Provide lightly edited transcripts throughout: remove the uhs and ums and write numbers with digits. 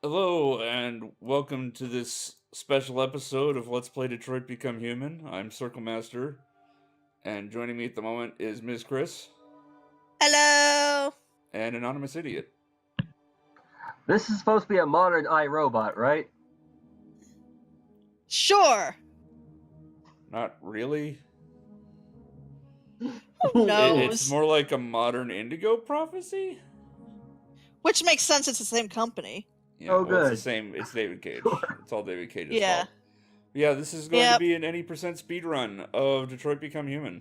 Hello, and welcome to this special episode of Let's Play Detroit Become Human. I'm Circle Master, and joining me at the moment is Ms. Chris Hello. and Anonymous Idiot. This is supposed to be a modern iRobot, right? Sure. Not really. Who knows? It's more like a modern Indigo prophecy. Which makes sense. It's the same company. Yeah, Oh, well, it's the good. same. It's David Cage. Sure. It's all David Cage's Yeah. fault. Yeah, this is going to Yep. be an any percent speed run of Detroit Become Human.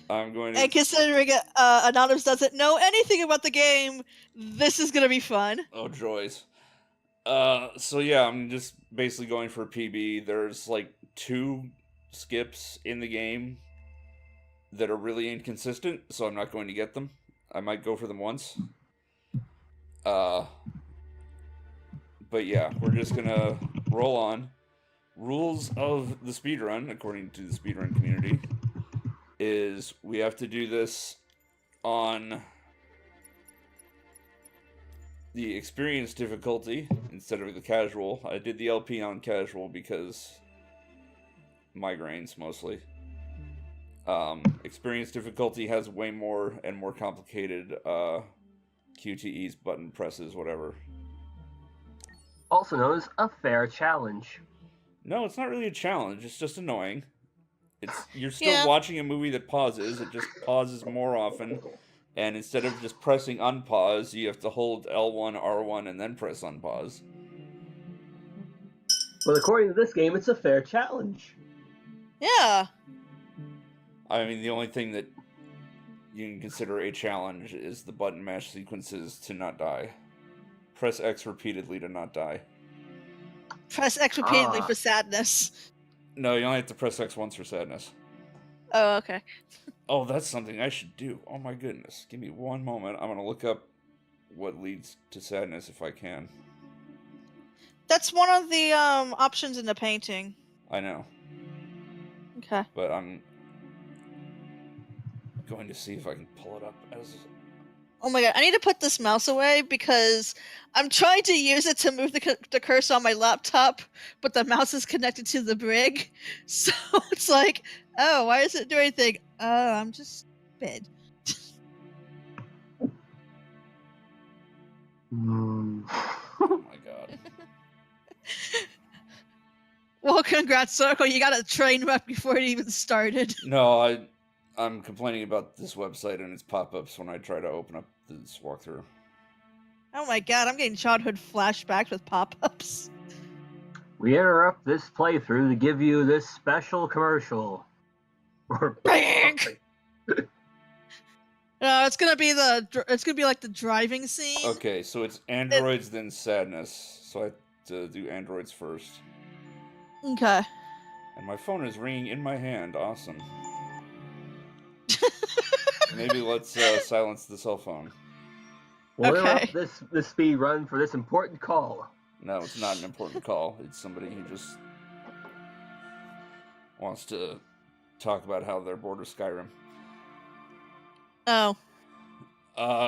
I'm going to. And considering Anonymous doesn't know anything about the game, this is gonna be fun. Oh, joys. So yeah, I'm just basically going for a PB. There's like 2 skips in the game that are really inconsistent, so I'm not going to get them. I might go for them once. But yeah, we're just gonna roll on. Rules of the speedrun, according to the speedrun community, is we have to do this on the experience difficulty instead of the casual. I did the LP on casual because migraines mostly. Experience difficulty has way more and more complicated QTEs, button presses, whatever. Also known as a fair challenge. No, it's not really a challenge. It's just annoying. You're still watching a movie that pauses. It just pauses more often. And instead of just pressing unpause, you have to hold L1, R1, and then press unpause. But according to this game, it's a fair challenge. Yeah. I mean, the only thing that you can consider a challenge is the button mash sequences to not die. Press X repeatedly to not die. Press X repeatedly for sadness. No, you only have to press X once for sadness. Oh, okay. Oh, that's something I should do. Oh my goodness. Give me one moment. I'm going to look up what leads to sadness if I can. That's one of the options in the painting. I know. Okay. But I'm going to see if I can pull it up as... Oh my god, I need to put this mouse away because I'm trying to use it to move the cursor on my laptop, but the mouse is connected to the brig. So it's like, oh, why is it doing anything? Oh, I'm just bed. Oh my god. Well, congrats, Circle. You got a train wreck before it even started. No, I'm complaining about this website and its pop-ups when I try to open up this walkthrough. Oh my god, I'm getting childhood flashbacks with pop-ups. We interrupt this playthrough to give you this special commercial. Bang! It's gonna be like the driving scene. Okay, so it's androids then sadness. So I have to do androids first. Okay. And my phone is ringing in my hand. Awesome. Maybe let's silence the cell phone. We'll Okay. interrupt this speed run for this important call. No, it's not an important call. It's somebody who just wants to talk about how they're bored of Skyrim. Oh.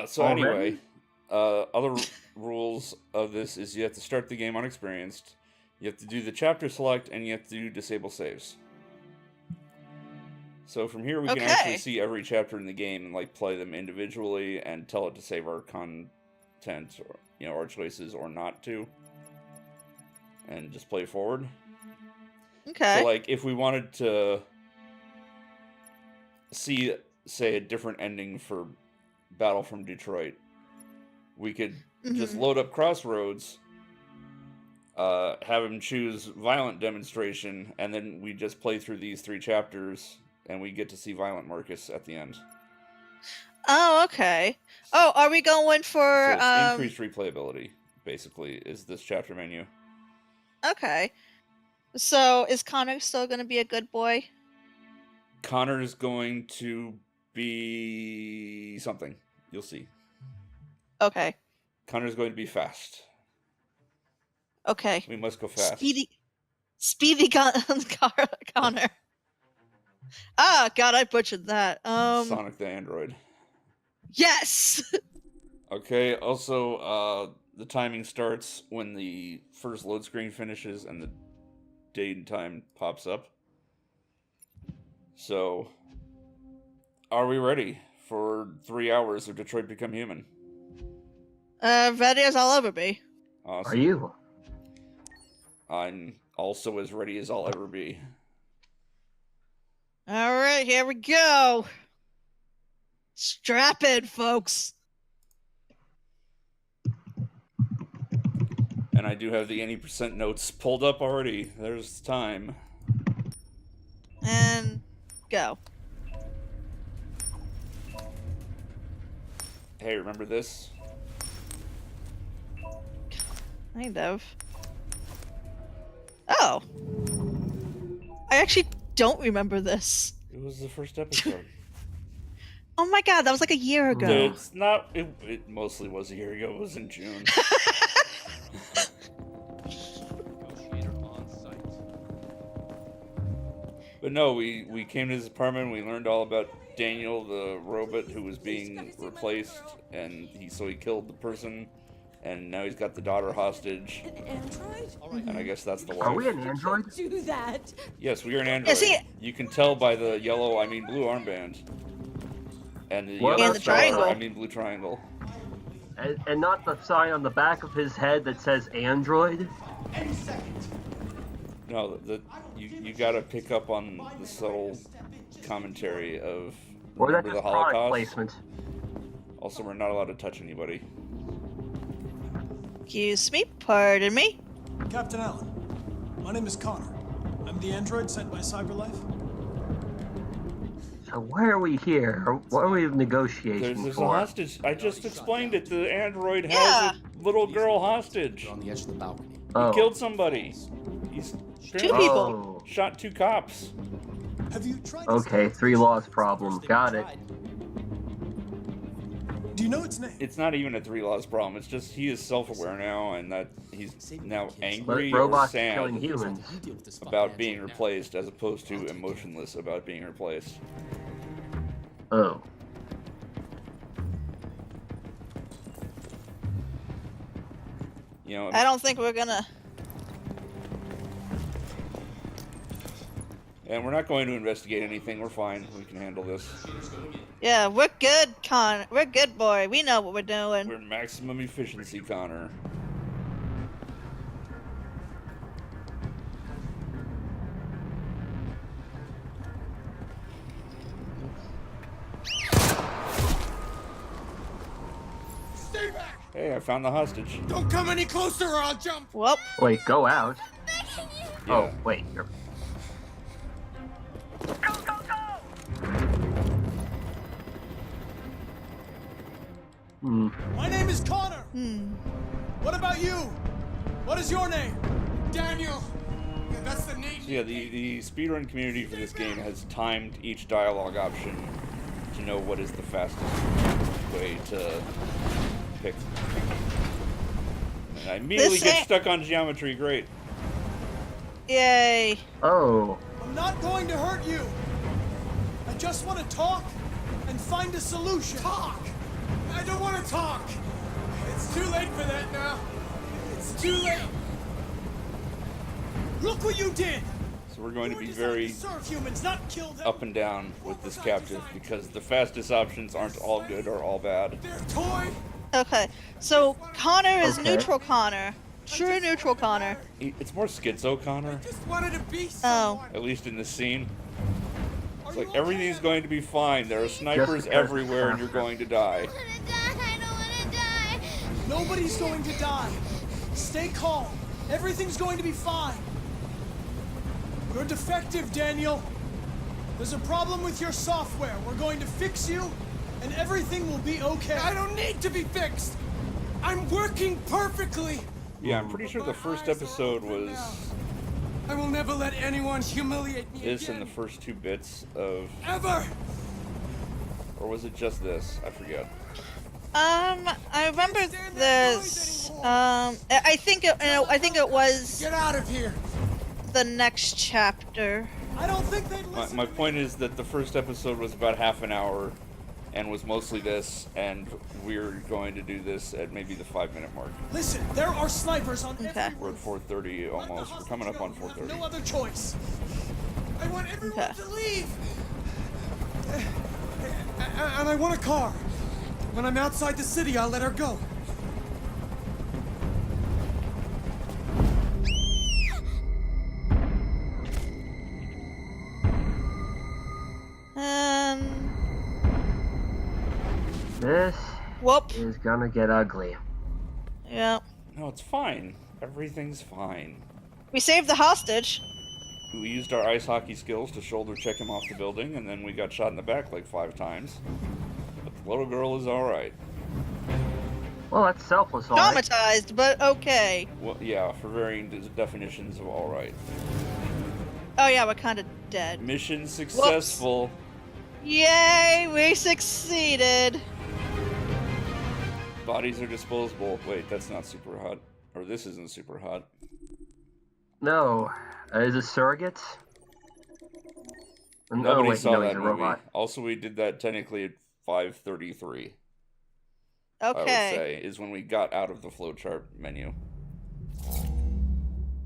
So Already? anyway, other rules of this is you have to start the game unexperienced, you have to do the chapter select, and you have to do disable saves. So from here we can actually see every chapter in the game and like play them individually and tell it to save our content or our choices or not to. And just play forward. Okay. So like if we wanted to see, say, a different ending for Battle from Detroit, we could just load up Crossroads, have him choose Violent Demonstration, and then we just play through these 3 chapters, and we get to see Violent Marcus at the end. Oh, okay. Oh, are we going for So it's increased replayability, basically, is this chapter menu. Okay. So is Connor still gonna be a good boy? Connor is going to be something. You'll see. Okay. Connor's going to be fast. Okay. We must go fast. Speedy Connor. Ah, God, I butchered that. Sonic the Android. Yes. Okay, also, the timing starts when the first load screen finishes and the date and time pops up. So, are we ready for 3 hours of Detroit Become Human? Ready as I'll ever be. Awesome. Are you? I'm also as ready as I'll ever be. Alright, here we go. Strap in, folks. And I do have the any percent notes pulled up already. There's time. And go. Hey, remember this? Kind of. Oh. I actually don't remember this. It was the first episode. Oh my god, that was like a year ago. It's not. It mostly was a year ago. It was in June. But no, we came to his apartment. We learned all about Daniel, the robot who was being replaced, and he killed the person, and now he's got the daughter hostage. An android? And I guess that's the wife. Are we an android? Do that. Yes, we are an android. Yeah, see- You can tell by the yellow, I mean blue armband. And the What yellow And the star, triangle. I mean blue triangle. And not the sign on the back of his head that says android? No, you gotta pick up on the subtle commentary of Or that's remember just the product Holocaust. placement? Also, we're not allowed to touch anybody. Excuse me, pardon me. Captain Allen, my name is Connor. I'm the android sent by CyberLife. So why are we here? What are we in negotiations There's a for? hostage. I just explained it. The android has Yeah. a little girl hostage. On the edge of the balcony. Oh. He killed somebody. He's Two people. Oh. shot 2 cops. Have you tried to Okay, 3 laws problem. Got it. Do you know its name? It's not even a 3 laws problem. It's just he is self-aware now, and that he's now But angry or robots sad killing humans. about being replaced, as opposed to emotionless about being replaced. Oh. You know, I don't think we're gonna. and we're not going to investigate anything. We're fine. We can handle this. Yeah, we're good, Con. We're good, boy. We know what we're doing. We're maximum efficiency, Connor. Stay back! Hey, I found the hostage. Don't come any closer or I'll jump! Well, Wait, go out? Yeah. Oh, wait. You're... Hmm. My name is Connor! hmm. What about you? What is your name? Daniel! Yeah, that's the name. Yeah, the speedrun community for this game has timed each dialogue option to know what is the fastest way to pick. And I immediately This get ain't- stuck on geometry. Great. Yay. Oh. I'm not going to hurt you. I just want to talk and find a solution. Talk! I don't want to talk. It's too late for that now. It's too late. Look what you did. So we're going to You be were designed very to serve humans, not kill them. up and down with this captive because the fastest options aren't all good or all bad. Their toy. Okay, so Connor is Okay. neutral Connor. True neutral Connor. It's more schizo, Connor, Just wanted to be Oh. someone. at least in this scene. Are It's you like okay? everything's going to be fine. There are snipers because everywhere and you're going to die. I don't want to die. Nobody's going to die. Stay calm. Everything's going to be fine. You're defective, Daniel. There's a problem with your software. We're going to fix you, and everything will be okay. I don't need to be fixed. I'm working perfectly. Yeah, I'm pretty sure the first episode was I will never let anyone humiliate me this again. and the first 2 bits of, Ever. or was it just this? I forget. I remember this. I think it was Get out of here. the next chapter. I don't think they'd listen. My point is that the first episode was about half an hour, and was mostly this, and we're going to do this at maybe the 5-minute mark. Listen, there are snipers on Okay. every We're at roof. 4:30 Let the almost. We're hostages coming up go. on You have 4:30. no other choice. I want everyone Okay. to leave. And I want a car. When I'm outside the city, I'll let her go. Um. This Whoop. is gonna get ugly. Yeah. No, it's fine. Everything's fine. We saved the hostage. We used our ice hockey skills to shoulder check him off the building, and then we got shot in the back like 5 times. But the little girl is alright. Well, that's selfless, all right. Traumatized, but okay. Well, yeah, for varying definitions of alright. Oh yeah, we're kind of dead. Mission successful. Yay, we succeeded. Bodies are disposable. Wait, that's not super hot. Or this isn't super hot. No, is it surrogates? Nobody wait, saw no, that he's a movie. robot. Also, we did that technically at 5:33. I would Okay. say, is when we got out of the flowchart menu.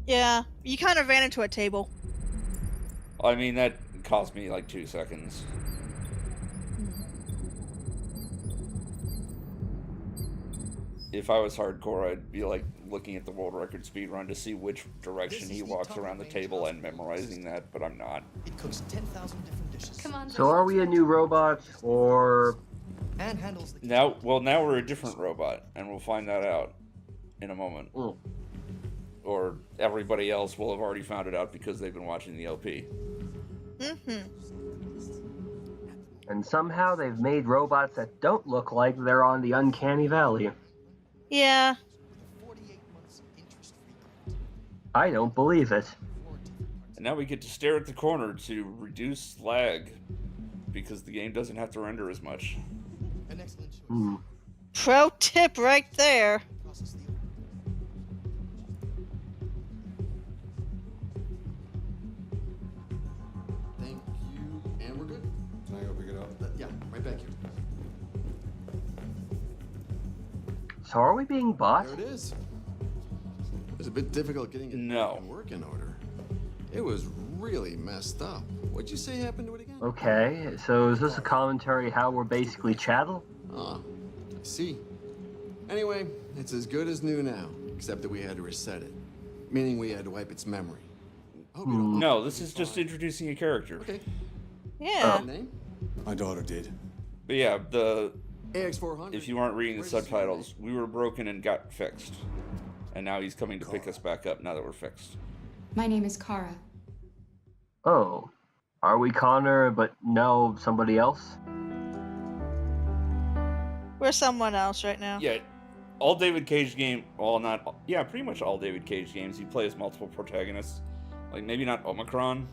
Yeah, you kind of ran into a table. I mean, that cost me like 2 seconds. If I was hardcore, I'd be like looking at the world record speedrun to see which direction he walks around the table and memorizing that, but I'm not. It cooks 10,000 different dishes. Come on. So are we a new robot, or... And handles the Now we're a different robot, and we'll find that out in a moment. Mm. Or everybody else will have already found it out because they've been watching the LP. Mm-hmm. And somehow they've made robots that don't look like they're on the Uncanny Valley. Yeah. 48 months interest-free. I don't believe it. And now we get to stare at the corner to reduce lag, because the game doesn't have to render as much. An excellent choice. Hmm. Pro tip right there. Process the Thank you. And we're good? Can I go pick it up? Yeah, right back here. So are we being bought? There it is. It was a bit difficult getting it No. back in working order. It was really messed up. What'd you say happened to it again? Okay, so is this a commentary how we're basically chattel? Ah, I see. Anyway, it's as good as new now, except that we had to reset it. Meaning we had to wipe its memory. Hope you don't mind. No, this is just introducing a character. Okay. Yeah. Name? My daughter did. But yeah, AX400. if you aren't reading the Where's the subtitles, we were broken and got fixed. And now he's coming to pick us back up now that we're fixed. My name is Kara. Oh. Are we Connor, but no somebody else? We're someone else right now. Yeah, all David Cage game, well, not, yeah, pretty much all David Cage games, you play as multiple protagonists. Like, maybe not Omicron.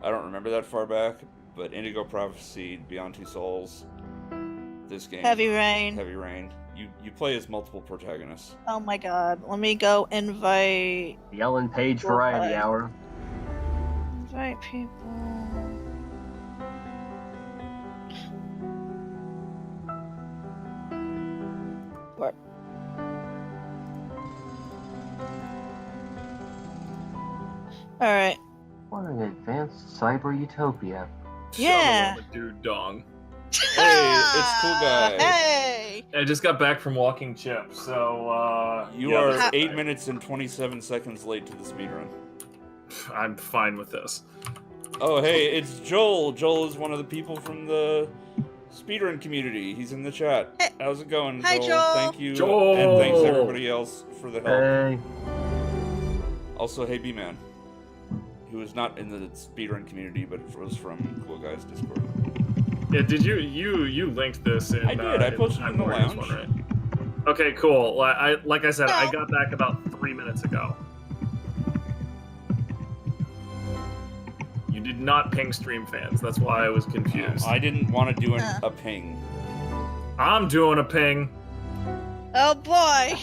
I don't remember that far back, but Indigo Prophecy, Beyond Two Souls, this game. Heavy Rain. Heavy Rain. You play as multiple protagonists. Oh my god. Let me go invite The Ellen Page Variety Hour. people. What? Alright. What an advanced cyber utopia. Yeah. Shut up, dude, dong. Hey, it's Cool Guy. Hey! I just got back from walking Chip, so You yeah, are this- 8 minutes and 27 seconds late to the speedrun. I'm fine with this. Oh, hey, it's Joel. Joel is one of the people from the speedrun community. He's in the chat. Hey. How's it going, Hi, Joel? Joel. Thank you. Joel. And thanks everybody else for the help. Hey. Also, hey, B-Man, who is not in the speedrun community, but was from Cool Guy's Discord. Yeah, did you linked this in? I did. I posted it in the Morgan's lounge. one, right? Okay, cool. Like I said, I No. got back about 3 minutes ago. You did not ping stream fans. That's why I was confused. I didn't want to do a ping. I'm doing a ping. Oh boy!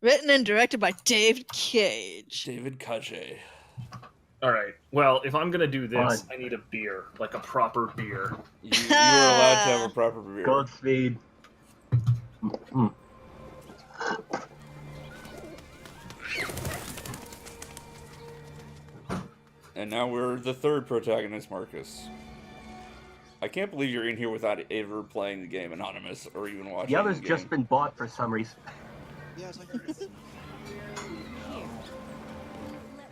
Written and directed by David Cage. David Cage. All right. Well, if I'm gonna do this, Fine. I need a beer, like a proper beer. You are allowed to have a proper beer. Godspeed. Mm. And now we're the third protagonist, Marcus. I can't believe you're in here without ever playing the game Anonymous or even watching The other's game. just been bought for some reason.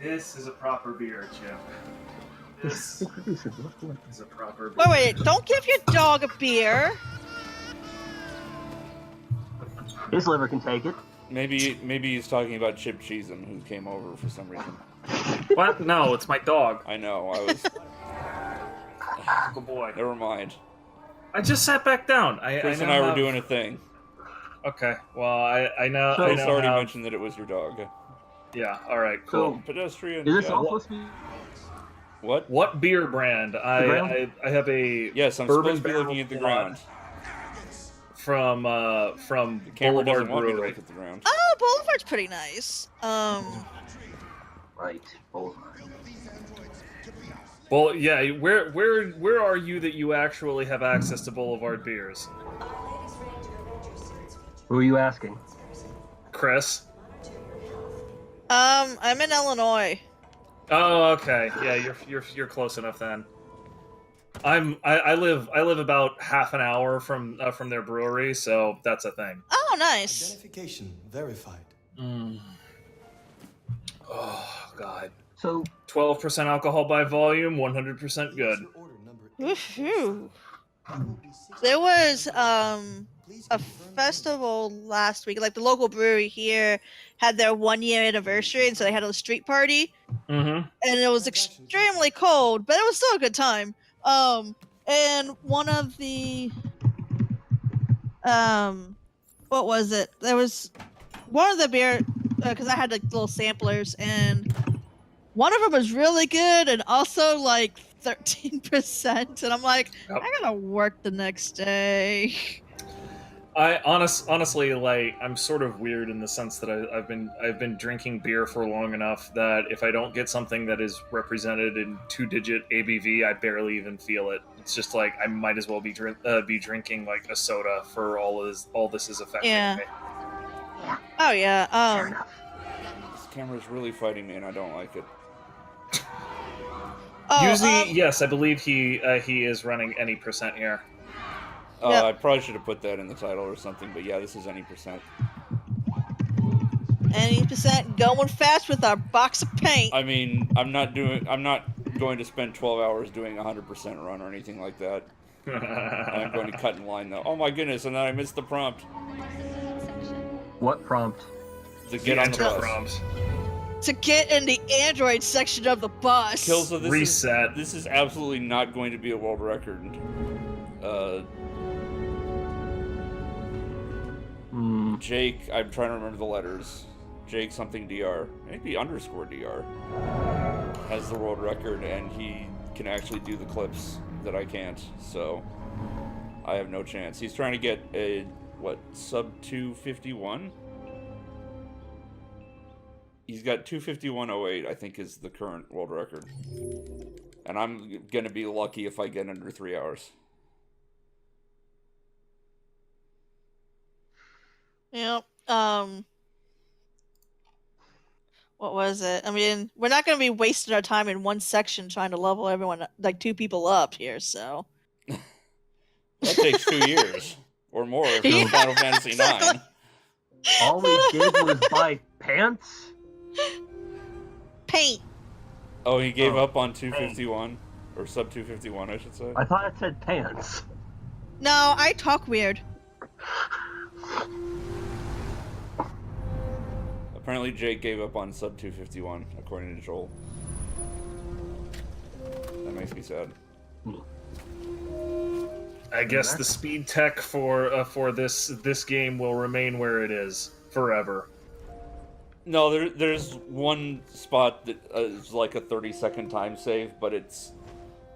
This is a proper beer, Chip. This is a proper beer. Wait, don't give your dog a beer. His liver can take it. Maybe he's talking about Chip Cheesem, who came over for some reason. What? No, it's my dog. I know, I was... Good boy. Never mind. I just sat back down. Chris and I were doing a thing. Okay, well, I know. So- I Chris know already how... mentioned that it was your dog. Yeah. All right. Cool. So, Pedestrian. is this yeah. all supposed to be? What? What beer brand? I have a Yes, I'm bourbon supposed to be looking at the barrel ground. from The camera Boulevard doesn't want me to Brewery. look at the ground. Oh, Boulevard's pretty nice. Right. Boulevard. Well, yeah. Where are you that you actually have access to Boulevard beers, Who are you asking? Chris? I'm in Illinois. Oh, okay. Yeah, you're close enough then. I live about half an hour from their brewery, so that's a thing. Oh, nice. Identification verified. Oh God. So, 12% alcohol by volume, 100% good. Woohoo. There was a festival last week. Like the local brewery here had their 1-year anniversary, and so they had a street party. Mm-hmm. And it was extremely cold, but it was still a good time. And one of the what was it? There was one of the beer because I had like little samplers, and one of them was really good, and also like 13%. And I'm like, Yep. I gotta work the next day. I honestly, like, I'm sort of weird in the sense that I've been drinking beer for long enough that if I don't get something that is represented in 2-digit ABV, I barely even feel it. It's just like I might as well be drinking like a soda for all this is affecting Yeah. me. Oh yeah. fair enough. This camera's really fighting me, and I don't like it. Usually, yes, I believe he is running any percent here. Oh, Yep. I probably should have put that in the title or something, but yeah, this is any percent. Any percent going fast with our box of paint. I mean, I'm not going to spend 12 hours doing a 100% run or anything like that. I'm going to cut in line though. Oh my goodness, and then I missed the prompt. What prompt? To get on the bus. Prompt. To get in the Android section of the bus. Kills, this Reset. This is absolutely not going to be a world record. Jake, I'm trying to remember the letters. Jake something DR, maybe underscore DR, has the world record, and he can actually do the clips that I can't, so I have no chance. He's trying to get a, what, sub 251? He's got 251.08, I think, is the current world record. And I'm gonna be lucky if I get under 3 hours. Yep. What was it? I mean, we're not going to be wasting our time in one section trying to level everyone, like 2 people up here, so. That takes 2 years or more for Yeah, Final Fantasy exactly. IX. All we did was buy pants? Paint. Oh, he gave up on 251 or sub 251, I should say. I thought it said pants. No, I talk weird. Apparently, Jake gave up on sub 251, according to Joel. That makes me sad. I guess the speed tech for this game will remain where it is forever. No, there's one spot that is like a 30-second time save, but it's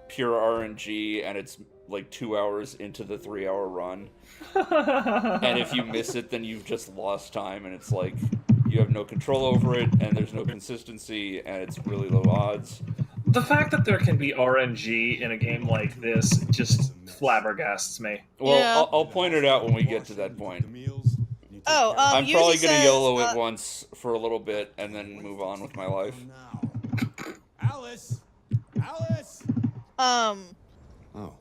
pure RNG, and it's like 2 hours into the 3-hour run. And if you miss it, then you've just lost time, and it's like you have no control over it, and there's no consistency, and it's really low odds. The fact that there can be RNG in a game like this just flabbergasts me. Well, Yeah. I'll point it out when we get to that point. Oh, I'm Yuzi probably gonna says, YOLO it once for a little bit and then move on with my life. Alice! Alice! Oh.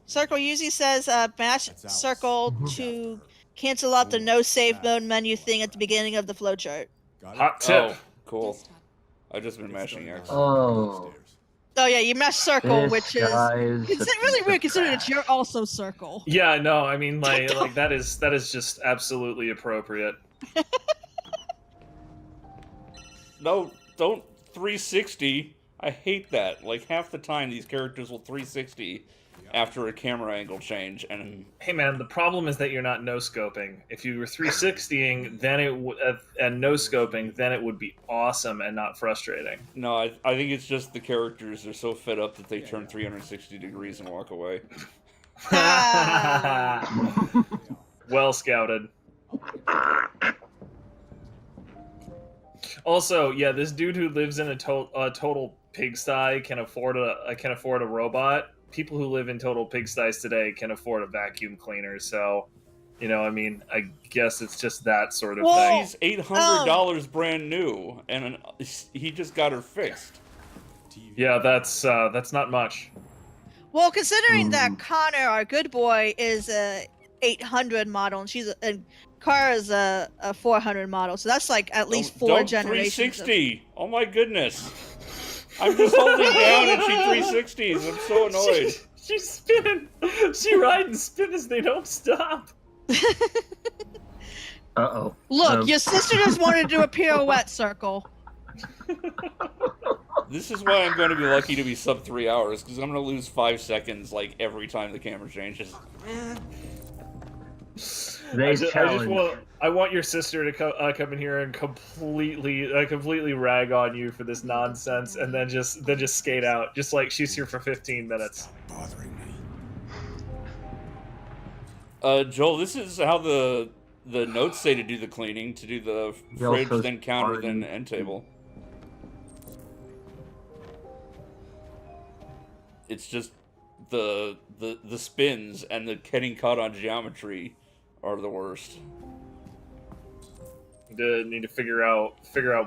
Circle Yuzi says, mash circle to cancel out the no save mode menu thing at the beginning of the flowchart. Hot tip. Oh, cool. I've just been mashing X. Oh. Oh yeah, you mash circle, This which is guy is it's a really piece weird of considering trash. that you're also circle. Yeah, no, I mean, like that is just absolutely appropriate. No, don't 360. I hate that. Like, half the time these characters will 360 after a camera angle change, and Hey man, the problem is that you're not no-scoping. If you were 360ing, then and no-scoping, then it would be awesome and not frustrating. no, I think it's just the characters are so fed up that they turn 360 degrees and walk away. Well scouted. Also, yeah, this dude who lives in a total pigsty can afford a robot. People who live in total pigsties today can afford a vacuum cleaner. So, you know, I mean, I guess it's just that sort of thing. She's $800 brand new, and he just got her fixed. Yeah, that's not much. Well, considering that Connor, our good boy, is a 800 model, and Kara's a 400 model, so that's like at least four Don't generations. 360. Oh my goodness. I'm just holding down and she 360s. I'm so annoyed. She's spinning. She ride and spin as they don't stop. Uh-oh. Look, your sister just wanted to do a pirouette circle. This is why I'm going to be lucky to be sub 3 hours, because I'm going to lose 5 seconds like every time the camera changes. I want your sister to come in here and completely rag on you for this nonsense, and then just skate out, just like she's here for 15 minutes. Bothering me. Joel, this is how the notes say to do the cleaning, to do the fridge, then counter, then end table. It's just the spins and the getting caught on geometry are the worst. Need to figure out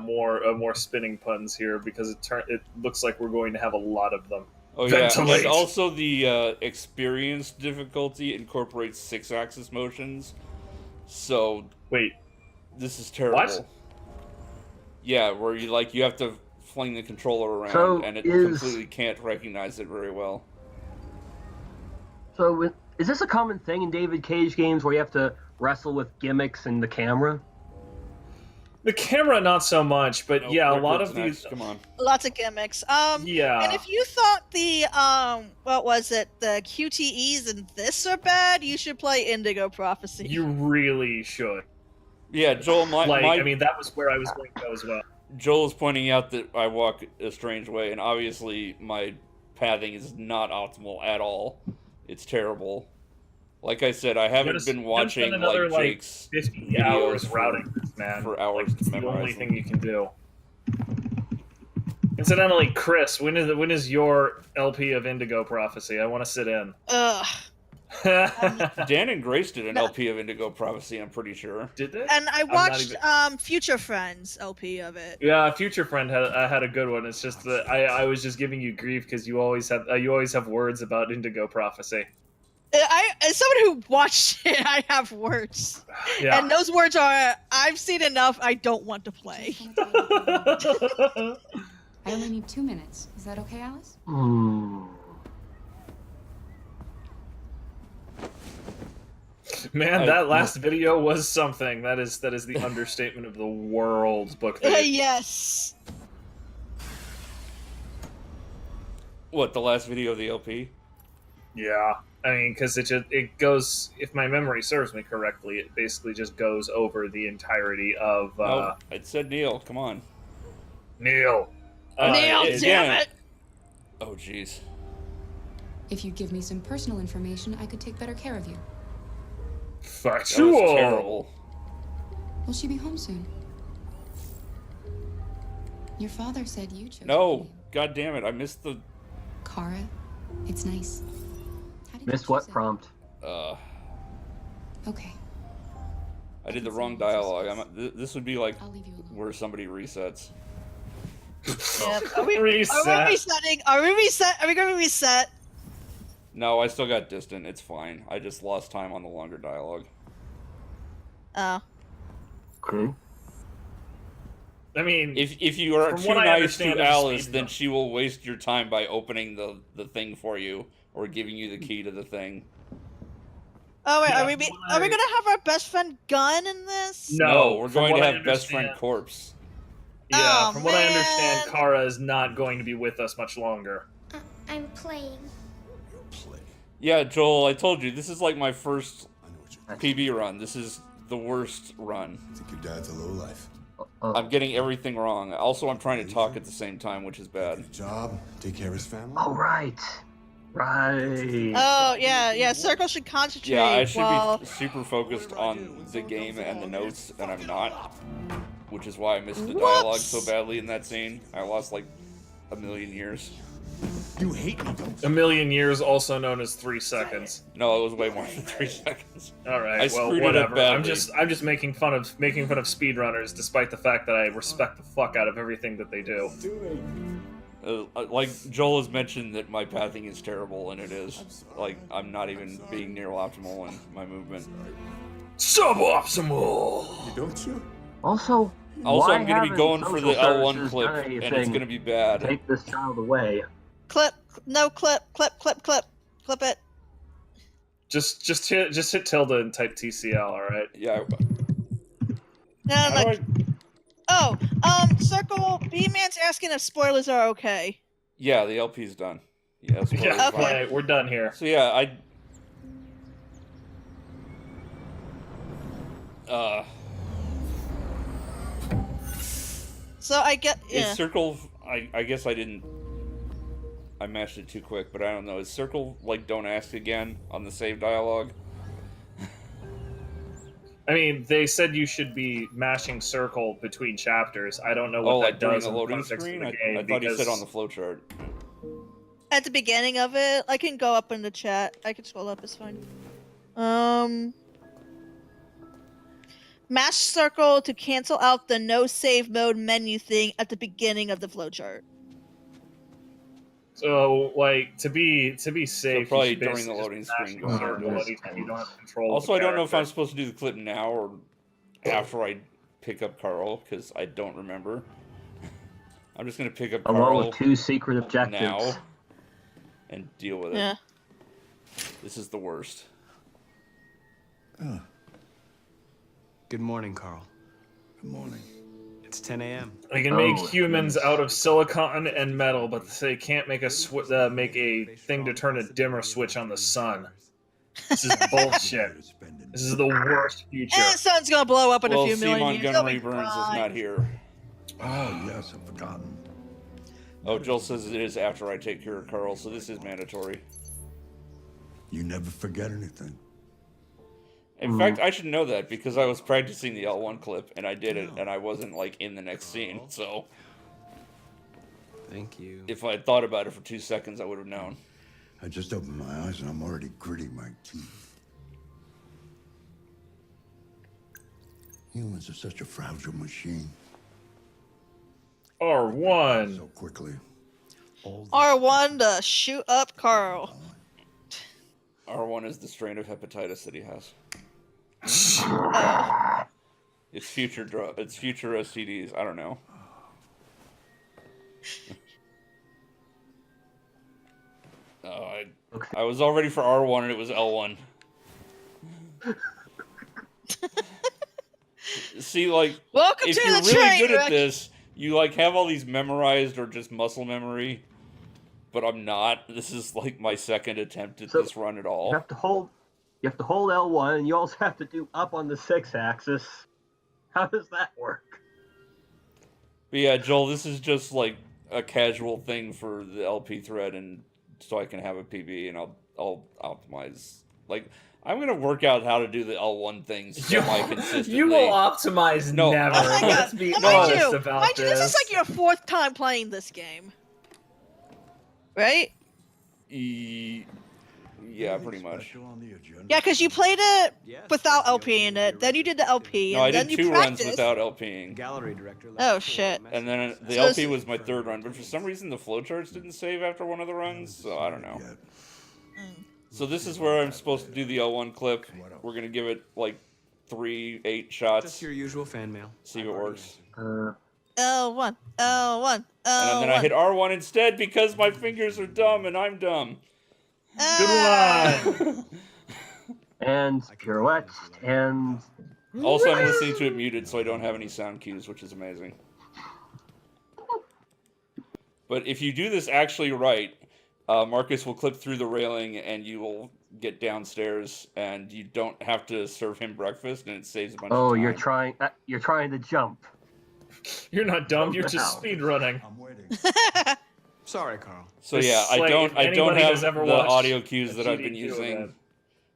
more spinning puns here, because it looks like we're going to have a lot of them. Oh yeah, and also the experience difficulty incorporates 6-axis motions. So wait, this is terrible. What? Yeah, where you have to fling the controller around, So and it completely can't recognize it very well. So is this a common thing in David Cage games where you have to wrestle with gimmicks in the camera? The camera, not so much, but yeah, a lot of these. Come on. Lots of gimmicks. Yeah. And if you thought the what was it, the QTEs in this are bad, you should play Indigo Prophecy. You really should. Yeah, Joel, I mean, that was where I was going to go as well. Joel is pointing out that I walk a strange way, and obviously my pathing is not optimal at all. It's terrible. Like I said, I haven't been watching another, Jake's 50 hours routing this, man. For hours to it's the memorize only them. thing you can do. Incidentally, Chris, when is your LP of Indigo Prophecy? I want to sit in. Ugh. Dan and Grace did an LP of Indigo Prophecy, I'm pretty sure. Did they? And I watched Future Friends LP of it. Yeah, Future Friend had a good one. It's just that I was just giving you grief because you always have words about Indigo Prophecy. As someone who watched it, I have words. Yeah. And those words are, I've seen enough, I don't want to play. I only need 2 minutes. Is that okay, Alice? Man, that last video was something. That is the understatement of the world, book. Yes. What, the last video of the LP? Yeah. I mean, because it goes, if my memory serves me correctly, it basically just goes over the entirety of... Oh, it said Neil, come on. Neil! Neil, damn it! Oh, jeez. If you give me some personal information, I could take better care of you. Factual! That was terrible. Will she be home soon? Your father said you chose. No, god damn it! I missed the. Kara, it's nice. How did Missed you what choose it? prompt? Okay. I did the wrong dialogue. This would be like I'll leave you alone. where somebody resets. Yep. Are we Reset. resetting? Are we reset? Are we going to reset? No, I still got distant. It's fine. I just lost time on the longer dialogue. Oh. Okay. I mean, If you are from too what I nice understand to of Alice, speedrun- then she will waste your time by opening the thing for you or giving you the key to the thing. Oh wait, Yeah, are we gonna have our best friend gun in this? No, we're from going to what I have best friend understand- corpse. Yeah, Oh, from what I understand, man. Kara is not going to be with us much longer. I'm playing. Yeah, Joel, I told you this is like my first I know what you're PB run. This is the worst run. think your dad's a lowlife. I'm getting everything wrong. Also, I'm trying to talk at the same time, which is bad. Good job. Take care of his family. Oh, right. Right. Oh yeah. Circle should concentrate. Yeah, I should while... be super focused on the game and the notes, and I'm not. Which is why I missed the dialogue so badly in that scene. I lost like a million years. You hate me, don't A million years, also known as 3 seconds. No, it was way more than 3 seconds. All right, I well, screwed it up whatever. I'm badly. just making fun of speedrunners, despite the fact that I respect the fuck out of everything that they do. Like Joel has mentioned that my pathing is terrible, and it is. Like, I'm not even being near optimal in my movement. Suboptimal. Don't you? Also, Also, why I'm going to be haven't going for the social L1 services clip, done and it's anything going to be to bad. Take this child away. Clip it. Just hit tilde and type TCL. All right. Yeah. No, How like, do I... Circle. B-Man's asking if spoilers are okay. Yeah, the LP's done. Yeah, spoilers Yeah. fine. Okay, we're done here. So yeah, So I get Is Circle... I guess I didn't... I mashed it too quick, but I don't know. Is Circle, like, don't ask again on the save dialogue? I mean, they said you should be mashing circle between chapters. I don't know what like that during does the in the loading context screen? of the I game. thought he said on because- the flowchart. at the beginning of it. I can go up in the chat. I can scroll up. It's fine. Mash circle to cancel out the no save mode menu thing at the beginning of the flowchart. So, like, to be safe, probably you should during the basically loading just screen mash going circle into it. anytime you don't have control. Also, of I the don't know if I'm character. supposed to do the clip now or after I pick up Carl, because I don't remember. I'm just going to pick up Along Carl with 2 secret objectives. now and deal with it. Yeah. This is the worst. Good morning, Carl. Good morning. It's 10 a.m. They can make humans out of silicon and metal, but they can't make a make a thing to turn a dimmer switch on the sun. This is bullshit. This is the worst future. And the sun's gonna blow up in a few C. million years. Montgomery It'll be Burns is fine. not here. Oh, yes, I've forgotten. Oh, Joel says it is after I take care of Carl, so this is mandatory. You never forget anything. In fact, I should know that because I was practicing the L1 clip and I did it, and I wasn't like in the next scene. So Thank you. if I had thought about it for 2 seconds, I would have known. I just opened my eyes and I'm already gritting my teeth. Humans are such a fragile machine. R1. So quickly. R1 to shoot up Carl. R1 is the strain of hepatitis that he has. Oh. It's future It's future STDs. I don't know. I was all ready for R1 and it was L1. See, like, Welcome if to you're the really train good at wreck. this, you like have all these memorized or just muscle memory. But I'm not. This is like my second attempt at this run at all. You have to hold L1, and you also have to do up on the 6-axis. How does that work? But yeah, Joel, this is just like a casual thing for the LP thread, and so I can have a PB, and I'll optimize Like, I'm gonna work out how to do the L1 things semi-consistently. You will optimize No. never. Oh my God. Let's be Mind honest you, about mind you, this. this is like your 4th time playing this game, right? Yeah, pretty much. Yeah, because you played it without LP in it, then you did the LP, No, and I then did you 2 runs practiced. without LPing. Gallery director. Oh shit! And then the So LP it's- was my 3rd run, but for some reason the flowcharts didn't save after one of the runs, so I don't know. So this is where I'm supposed to do the L1 clip. We're gonna give it like 3-8 shots. Just your usual fan mail. See if it works. L1, L1, L1. And then I hit R1 instead because my fingers are dumb and I'm dumb. Good one. And pirouette, and... Also, I'm listening to it muted, so I don't have any sound cues, which is amazing. But if you do this actually right, Marcus will clip through the railing and you will get downstairs and you don't have to serve him breakfast and it saves a bunch of time. Oh, you're trying to jump. You're not dumb. You're just speedrunning. I'm waiting. Sorry, Carl. So yeah, I Like, don't if have anybody has the ever watched audio cues a that I've been GD2 using. event.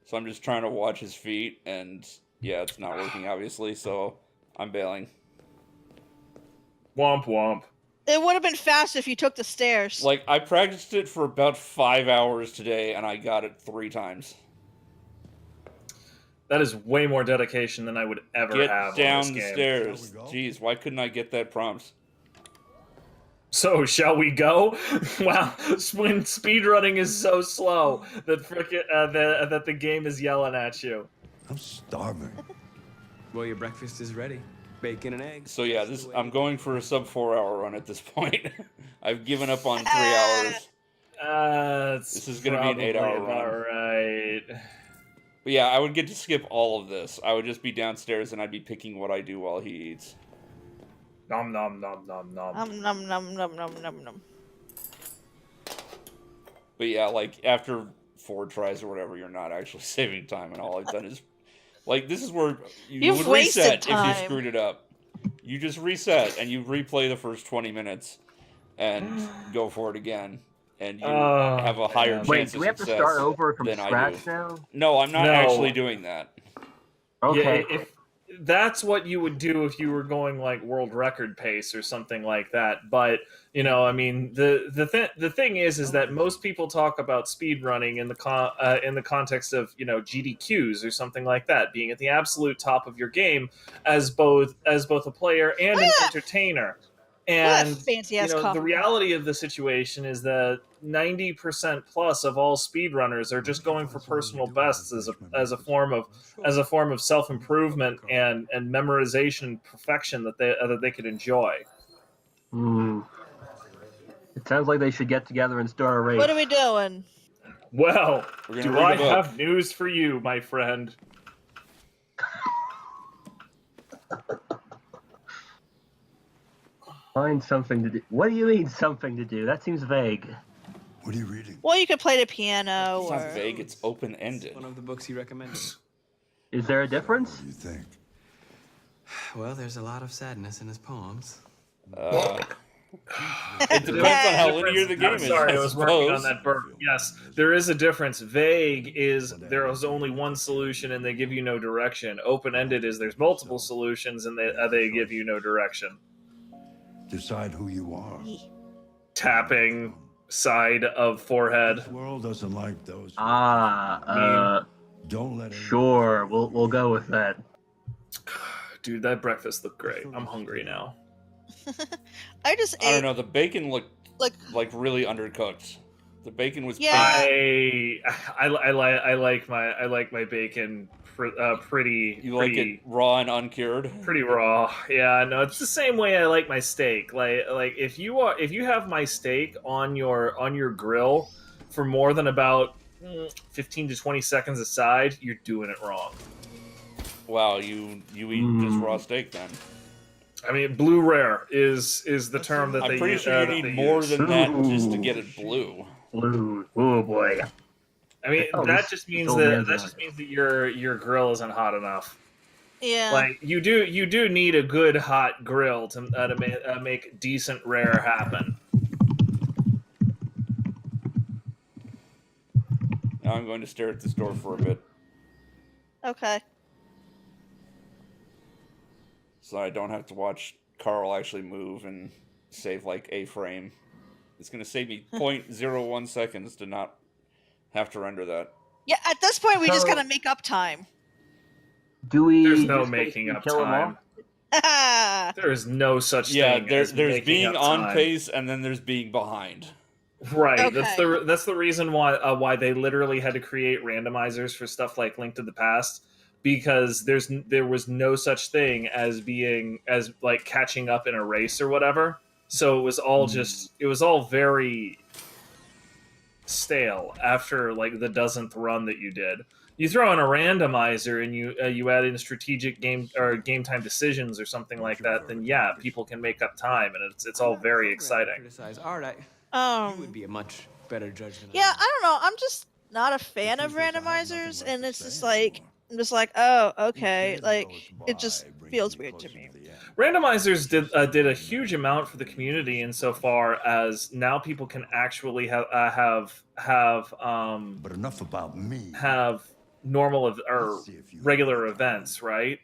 So I'm just trying to watch his feet and yeah, it's not working obviously, so I'm bailing. Womp womp. It would have been fast if you took the stairs. Like, I practiced it for about 5 hours today and I got it 3 times. That is way more dedication than I would ever Get have down on the this game. stairs. Jeez, why couldn't I get that prompt? So, shall we go? Wow, when speedrunning is so slow that that the game is yelling at you. I'm starving. Well, your breakfast is ready. Bacon and eggs. So yeah, I'm going for a sub 4-hour run at this point. I've given up on 3 hours. This is gonna be an 8-hour run. Right. But yeah, I would get to skip all of this. I would just be downstairs and I'd be picking what I do while he eats. Nom nom nom nom nom. Num num num num num num. But yeah, like after 4 tries or whatever, you're not actually saving time, and all I've done is, like, this is where You've would wasted reset time. if you screwed it up. You just reset and you replay the first 20 minutes and go for it again, and you have a higher chance Wait, of do we have to success start over from than I scratch do. now? No, I'm not No. actually doing that. Okay. Yeah, if that's what you would do if you were going like world record pace or something like that. But you know, I mean, the thing is that most people talk about speedrunning in the context of, you know, GDQs or something like that, being at the absolute top of your game as both a player and an entertainer. And fancy you ass know, coffee the reality of the situation is that 90% plus of all speedrunners are just going for personal bests as a form of self-improvement and memorization and perfection that they could enjoy. It sounds like they should get together and start a race. What are we doing? Well, We're gonna do read I a book. have news for you, my friend? Find something to do. What do you mean, something to do? That seems vague. What are you reading? Well, you could play the piano It's or... not vague, it's open-ended. One of the books he recommended. Is there a difference? What do you think? Well, there's a lot of sadness in his poems. It depends on how linear the game I'm is. sorry, I I was working on suppose. that burp. Yes, there is a difference. Vague is there is only one solution and they give you no direction. Open-ended is there's multiple solutions and they give you no direction. Decide who you are. Tapping side of forehead. This world doesn't like those. Don't let it. Sure, we'll go with that. Dude, that breakfast looked great. I'm hungry now. I just ate... I don't know, the bacon looked like really undercooked. The bacon was Yeah. I like my bacon pretty. You like it raw and uncured? Pretty raw. Yeah, no, it's the same way I like my steak. Like if you have my steak on your grill for more than about 15 to 20 seconds aside, you're doing it wrong. Wow, you eat just raw steak then? I mean, blue rare is the term that I'm they pretty use. sure you need more use. than that just to get it blue. Blue. Oh boy. I mean, Oh, that this- just this means old that man's your grill isn't hot enough. Yeah. Like you do need a good hot grill to make decent rare happen. Now I'm going to stare at this door for a bit, Okay. so I don't have to watch Carl actually move and save like a frame. It's going to save me 0.01 seconds to not have to render that. Yeah, at this point, we just So- gotta make up time. Do we? There's no just making basically up kill 'em all? time. There is no such Yeah, thing. As there's making being up on time. pace, and then there's being behind. Right. Okay. That's the reason why they literally had to create randomizers for stuff like Link to the Past, because there was no such thing as like catching up in a race or whatever. So it was all very stale after like the dozenth run that you did. You throw in a randomizer and you add in strategic game time decisions or something like that, then yeah, people can make up time, and it's all very exciting. Criticize art. You would be a much better judge than Yeah, I don't know. I'm just not a fan of randomizers, and it's just like I'm just like, oh, okay. Like it just feels weird to me. Randomizers did a huge amount for the community insofar as now people can actually have But enough about me. have normal or regular events, right?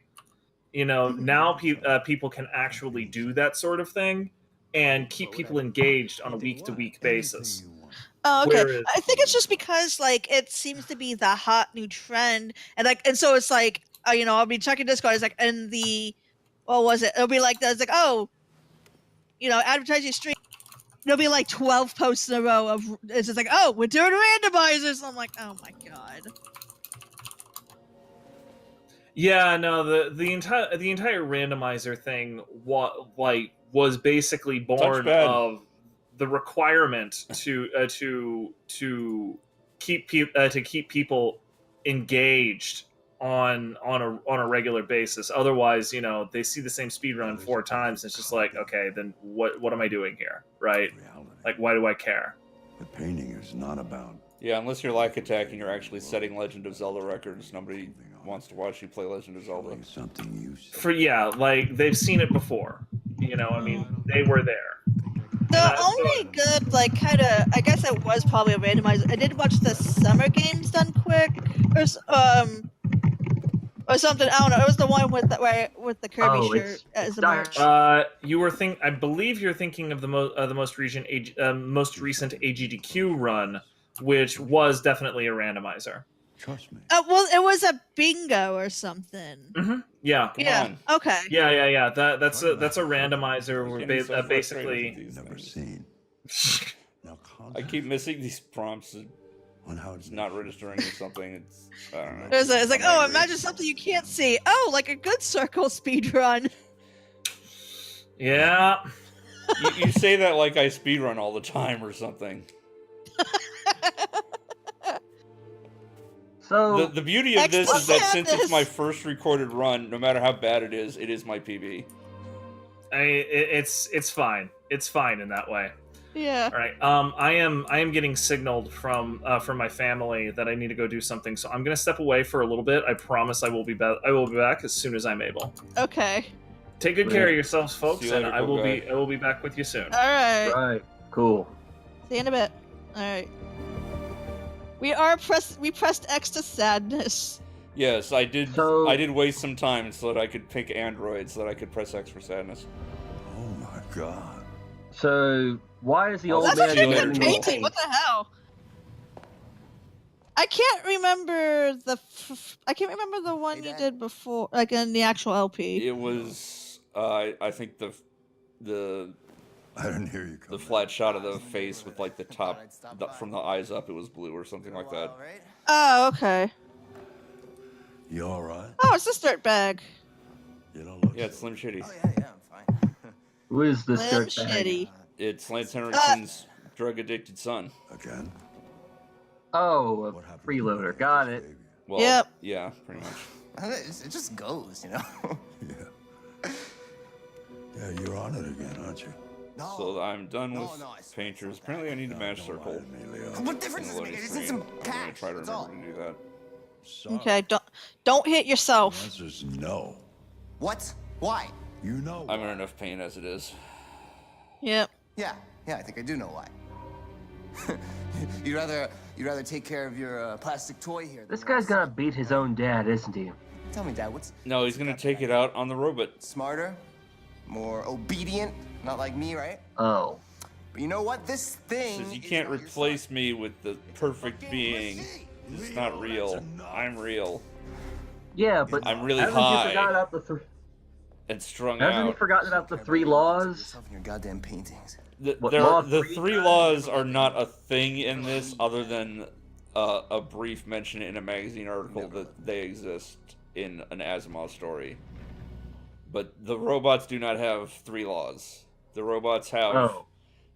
You know, now people can actually do that sort of thing and keep people engaged on a week-to-week basis. Oh, okay. Whereas- I think it's just because like it seems to be the hot new trend, and so it's like you know, I'll be checking Discord. It's like and what was it? It'll be like it's like oh, you know, advertising stream. There'll be like 12 posts in a row of it's just like oh, we're doing randomizers. I'm like oh my god. Yeah, no, the entire randomizer thing was basically born Touchpad. of the requirement to keep people engaged on a regular basis. Otherwise, you know, they see the same speedrun 4 times. And it's just like, okay, then what am I doing here, right? Like, why do I care? But painting is not about. Yeah, unless you're like attacking, you're actually setting Legend of Zelda records. Nobody wants to watch you play Legend of Zelda. Something you say. For like they've seen it before. You know, I mean, they were there. The only good, like, kind of, I guess it was probably a randomizer. I did watch the Summer Games Done Quick, or something. I don't know. It was the one with the Kirby shirt as the merch. I believe you're thinking of the most recent AGDQ run, which was definitely a randomizer. Trust me. Well, it was a bingo or something. Mm-hmm. Yeah. Yeah. Okay. Yeah. That's a randomizer where basically. Never seen. Now, I keep missing these prompts. On how it's not registering or something. I don't know. It's like, oh, imagine something you can't see. Oh, like a good circle speedrun. Yeah. You say that like I speedrun all the time or something. So the beauty of this is that since it's my first recorded run, no matter how bad it is my PB. It's fine. It's fine in that way. Yeah. All right. I am getting signaled from my family that I need to go do something. So I'm gonna step away for a little bit. I promise I will be back. I will be back as soon as I'm able. Okay. Take good care of yourselves, folks, later, and I will be back with you soon. All right. right, cool. See you in a bit. All right. We pressed X to sadness. Yes, I did. So- I did waste some time so that I could pick Android, so that I could press X for sadness. Oh my god. So why is the Oh, old That's man actually a later, good getting Joel. painting. What the hell? I can't remember the one you did before, like in the actual LP. It was, I think the I didn't hear you come. the flat shot of the face with like the top from the eyes up. It was blue or something like that. Oh, okay. You all right? Oh, it's this dirtbag. You don't look. Yeah, it's Slim Shitty. Yeah, I'm fine. Who is this Slim dirtbag? Shitty. It's Lance Henriksen's drug-addicted son. Again. Oh, a freeloader. Got it. Well, Yep. yeah, pretty much. It just goes, you know? Yeah. Yeah, you're on it again, aren't you? No. So I'm done with No, it's painters. Apparently, I need to mash circle. What difference does it make? I just need some I'm gonna cash. try to That's all. remember to do that. Sorry. Okay, don't hit The yourself. answer's no. What? Why? You know. I'm in enough pain as it is. Yep. Yeah, I think I do know why. You'd rather take care of your plastic toy here. This guy's gonna beat his own dad, isn't he? Tell me, Dad, what's No, he's gonna take it out on the robot. smarter, more obedient, not like me, right? Oh. But you know what? This thing. Says you can't replace me with the perfect being. It's not real. I'm real. Yeah, but I'm really haven't you high forgotten about the and strung Haven't you out. forgotten about the 3 laws? Your goddamn paintings. The 3 laws are not a thing in this, other than a brief mention in a magazine article that they exist in an Asimov story. But the robots do not have 3 laws. The robots have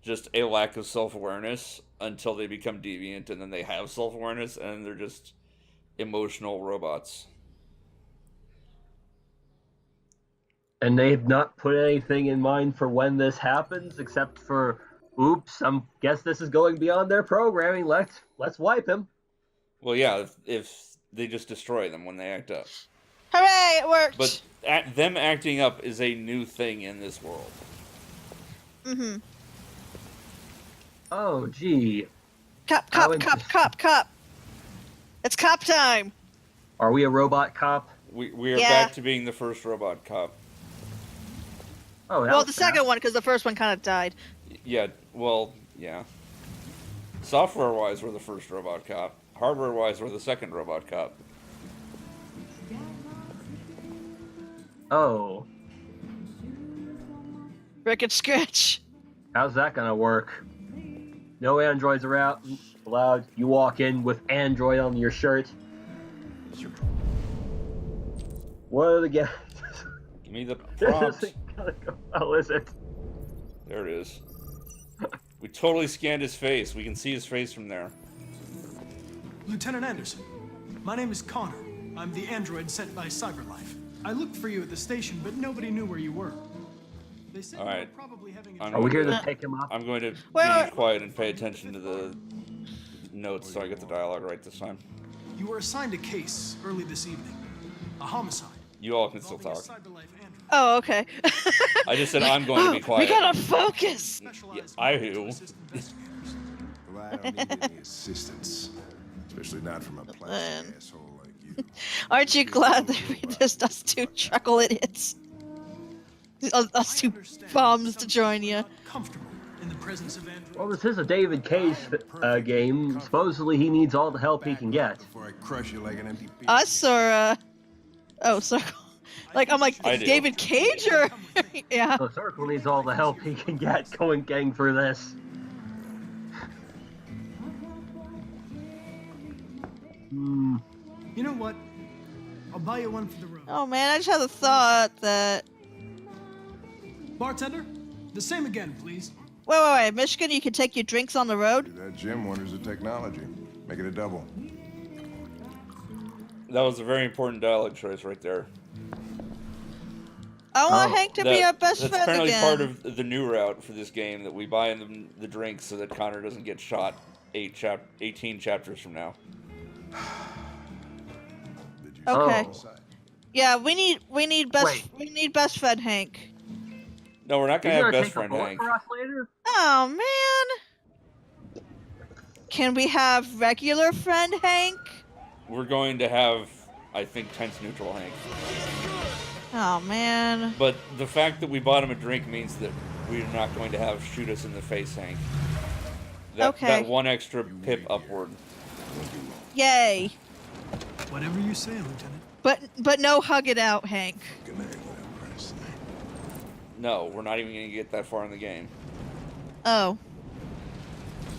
just a lack of self-awareness until they become deviant, and then they have self-awareness, and they're just emotional robots. And they've not put anything in mind for when this happens, except for, oops, I guess this is going beyond their programming. Let's wipe him. Well, yeah, if they just destroy them when they act up. Hooray, it worked! But them acting up is a new thing in this world. Mm-hmm. Oh, gee. Cop. It's cop time! Are we a robot cop? We are back to being the first robot cop. Oh, well, the second one, because the first one kind of died. Yeah, well, yeah. Software-wise, we're the first robot cop. Hardware-wise, we're the second robot cop. Oh. Rick and Scratch. How's that gonna work? No androids allowed. You walk in with Android on your shirt. What are the guys? Give me the This prompt. isn't gonna go well, is it? There it is. We totally scanned his face. We can see his face from there. Lieutenant Anderson, my name is Connor. I'm the android sent by CyberLife. I looked for you at the station, but nobody knew where you were. They said you were probably having a Are we here to pick him up? I'm going to be quiet and pay attention to the notes so I get the dialogue right this time. You were assigned a case early this evening. A homicide. You all can still talk. Oh, okay. I just said I'm going to be quiet. We gotta focus! Yeah, I do. Well, I don't need any assistance. Especially not from a plastic asshole like you. Aren't you glad that we just us 2 truckle idiots? Us 2 bombs to join you. In the presence of androids. Well, this is a David Cage game. Supposedly he needs all the help he can get. Before I crush you like an empty piece. Us or, oh, Circle. Like, I'm like, I do. David Cage or? Yeah. So Circle needs all the help he can get getting through this. You know what? I'll buy you one for the road. Oh man, I just had the thought that. Bartender, the same again, please. Wait. Michigan, you can take your drinks on the road? That Jim wonders the technology. Make it a double. That was a very important dialogue choice right there. I want Hank to be our best that's friend apparently again. part of the new route for this game, that we buy them the drinks so that Connor doesn't get shot 18 chapters from now. Okay. Yeah, we need best friend Hank. No, we're not gonna have best friend Hank. Oh man. Can we have regular friend Hank? We're going to have, I think, tense neutral Hank. Oh man. But the fact that we bought him a drink means that we're not going to have shoot us in the face Hank. That one extra pip upward. Yay. Whatever you say, Lieutenant. But no hug it out, Hank. No, we're not even going to get that far in the game. Oh,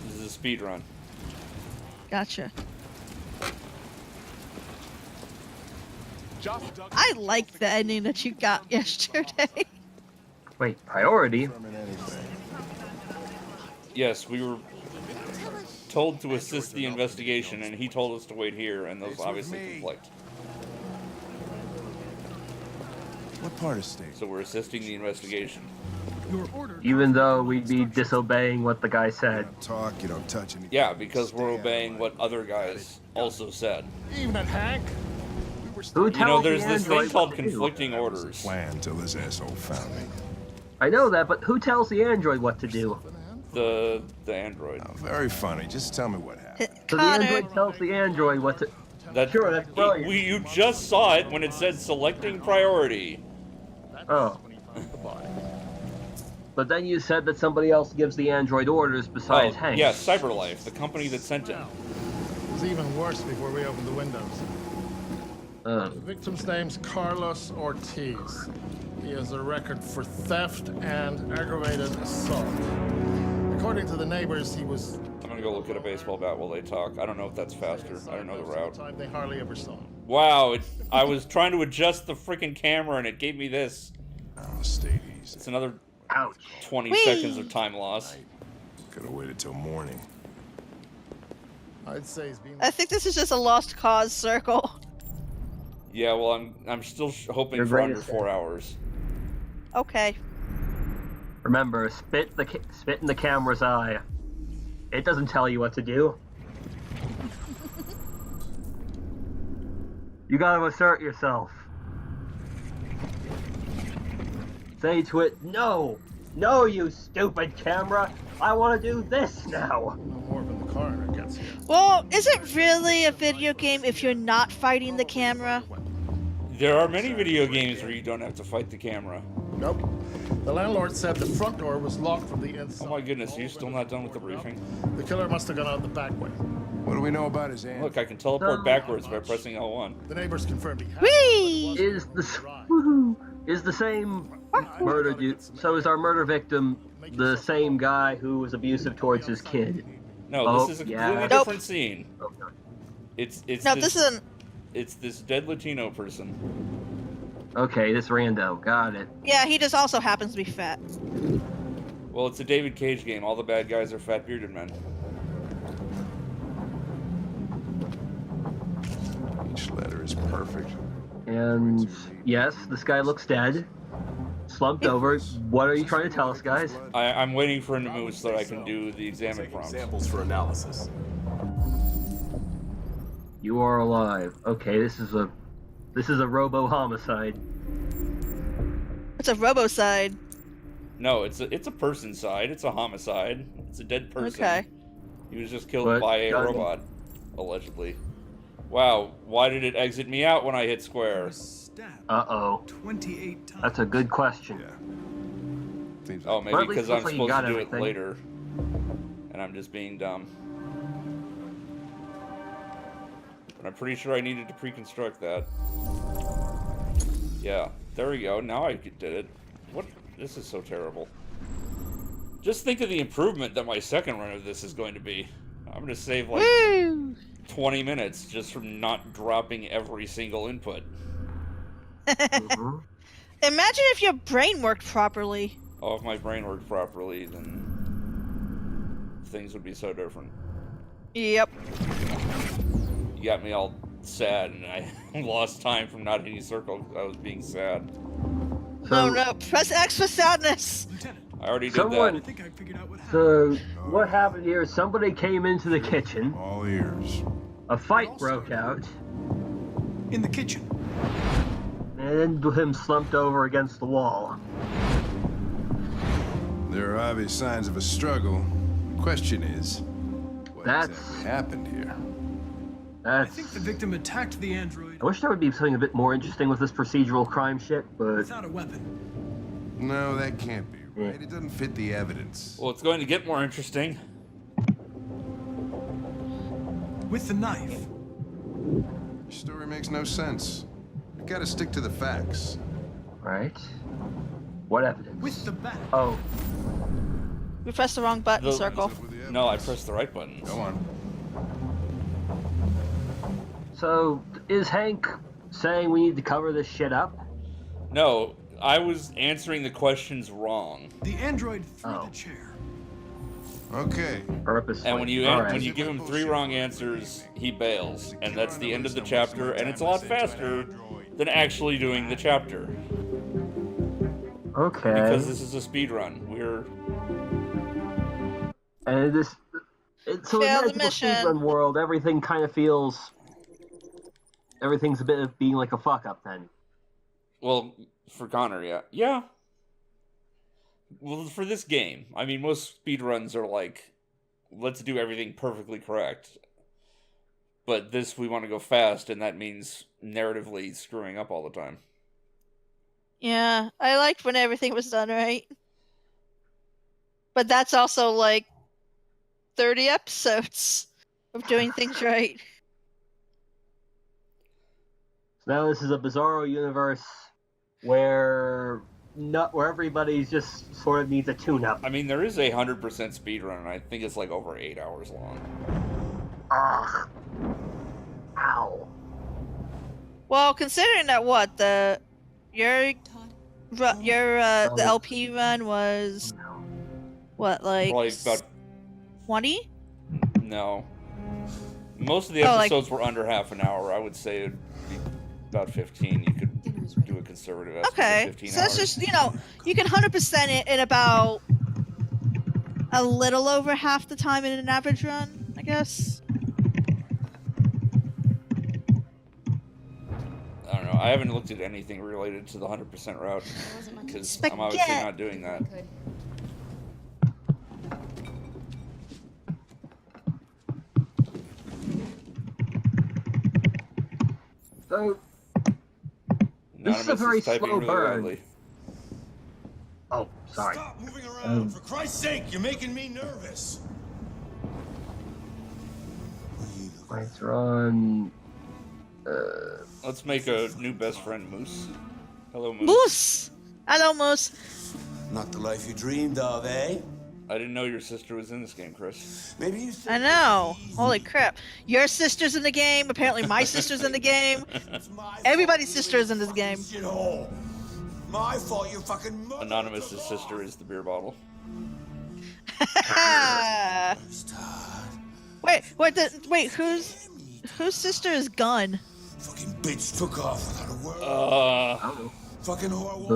This is a speed run. gotcha. I like the ending that you got yesterday. Wait, priority? Yes, we were told to assist the investigation, and he told us to wait here, and those obviously conflict. What part of state? So we're assisting the investigation. Even though we'd be disobeying what the guy said. Talk, you don't touch anything. Yeah, because we're obeying what other guys also said. Evening, Hank. Who tells there's the this android thing called what to do? conflicting orders. Plan till this asshole found me. I know that, but who tells the android what to do? The android. Oh, very funny. Just tell me what happened. So the android tells the android what to... Sure, that's brilliant. You just saw it when it said selecting priority. Oh. But then you said that somebody else gives the android orders besides Hank. Yeah, CyberLife, the company that sent him. It was even worse before we opened the windows. The victim's name's Carlos Ortiz. He has a record for theft and aggravated assault. According to the neighbors, he was... I'm gonna go look at a baseball bat while they talk. I don't know if that's faster. I don't know the route. They hardly ever saw him. Wow, I was trying to adjust the freaking camera and it gave me this. Oh, stay easy. It's another 20 Whee! seconds of time loss. Could have waited till morning. I'd say he's been... I think this is just a lost cause circle. Yeah, well, I'm still hoping Your for under greatest 4 hours. Okay. Remember, spit in the camera's eye. It doesn't tell you what to do. You gotta assert yourself. Say to it, no! No, you stupid camera! I want to do this now! No more when the coroner gets here. Well, is it really a video game if you're not fighting the camera? There are many video games where you don't have to fight the camera. Nope. The landlord said the front door was locked from the inside. Oh my goodness, you're still not done with the briefing? The killer must have gone out the back way. What do we know about his aunt? Look, I can teleport backwards by pressing L1. The neighbors confirmed he had. Whee! Is the same murder dude? So is our murder victim the same guy who was abusive towards his kid? No, this is a completely different scene. It's No, this isn't. It's this dead Latino person. Okay, this rando. Got it. Yeah, he just also happens to be fat. Well, it's a David Cage game. All the bad guys are fat bearded men. Each letter is perfect. And yes, this guy looks dead. Slumped over. What are you trying to tell us, guys? I'm waiting for him to move so that I can do the examine prompt. Examples for analysis. You are alive. Okay, this is a robo homicide. It's a robocide. No, it's a person side. It's a homicide. It's a dead person. Okay. He was just killed by a robot, allegedly. Wow, why did it exit me out when I hit square? Uh-oh. 28 times. That's a good question. Oh, maybe because I'm like supposed to do it later. And I'm just being dumb. But I'm pretty sure I needed to pre-construct that. Yeah, there we go. Now I did it. What? This is so terrible. Just think of the improvement that my second run of this is going to be. I'm going to save like 20 minutes just from not dropping every single input. Imagine if your brain worked properly. Oh, if my brain worked properly, then things would be so different. Yep. You got me all sad, and I lost time from not hitting circle because I was being sad. No, press X for sadness. I already did that. I think I figured out what happened. So, what happened here is somebody came into the kitchen. All ears. A fight broke out. In the kitchen. And then him slumped over against the wall. There are obvious signs of a struggle. The question is, what exactly happened here? I think the victim attacked the android. I wish there would be something a bit more interesting with this procedural crime shit, but... Without a weapon. No, that can't be right. It doesn't fit the evidence. Well, it's going to get more interesting. With the knife. Your story makes no sense. You gotta stick to the facts. Right. What evidence? With the bat. Oh. We pressed the wrong button, circle. No, I pressed the right button. Go on. So, is Hank saying we need to cover this shit up? No, I was answering the questions wrong. The android threw the chair. Okay. Purposely. And when you give him 3 wrong answers, he bails, and that's the end of the chapter. And it's a lot faster than actually doing the chapter. Okay. Because this is a speed run. And this, so in the speedrun world, everything kind of feels, everything's a bit of being like a fuck up then. Well, for Connor, yeah. Well, for this game, I mean, most speedruns are like, let's do everything perfectly correct. But this, we want to go fast, and that means narratively screwing up all the time. Yeah, I liked when everything was done right. But that's also like 30 episodes of doing things right. So now this is a Bizarro universe where everybody's just sort of needs a tune-up. I mean, there is a 100% speedrun, and I think it's like over 8 hours long. Ugh. Ow. Well, considering that the LP run was what, like Probably about 20? No. Most of the episodes were under half an hour. I would say it'd be about 15. You could do a conservative estimate of 15 so hours. that's just, you can 100% it in about a little over half the time in an average run, I guess. I don't know. I haven't looked at anything related to the 100% route because I'm obviously not doing that. So, this is a very slow burn. Oh, sorry. Stop moving around. For Christ's sake, you're making me nervous. Lights are on. Let's make a new best friend, Moose. Hello, Moose. Moose! Hello, Moose. Not the life you dreamed of, eh? I didn't know your sister was in this game, Chris. Maybe you. I know. Holy crap. Your sister's in the game. Apparently my sister's in the game. Everybody's sister is in this game. My fault, you fucking mother. Anonymous' sister is the beer bottle. Wait, whose sister is Gun? Fucking bitch took off without a word. Fucking whore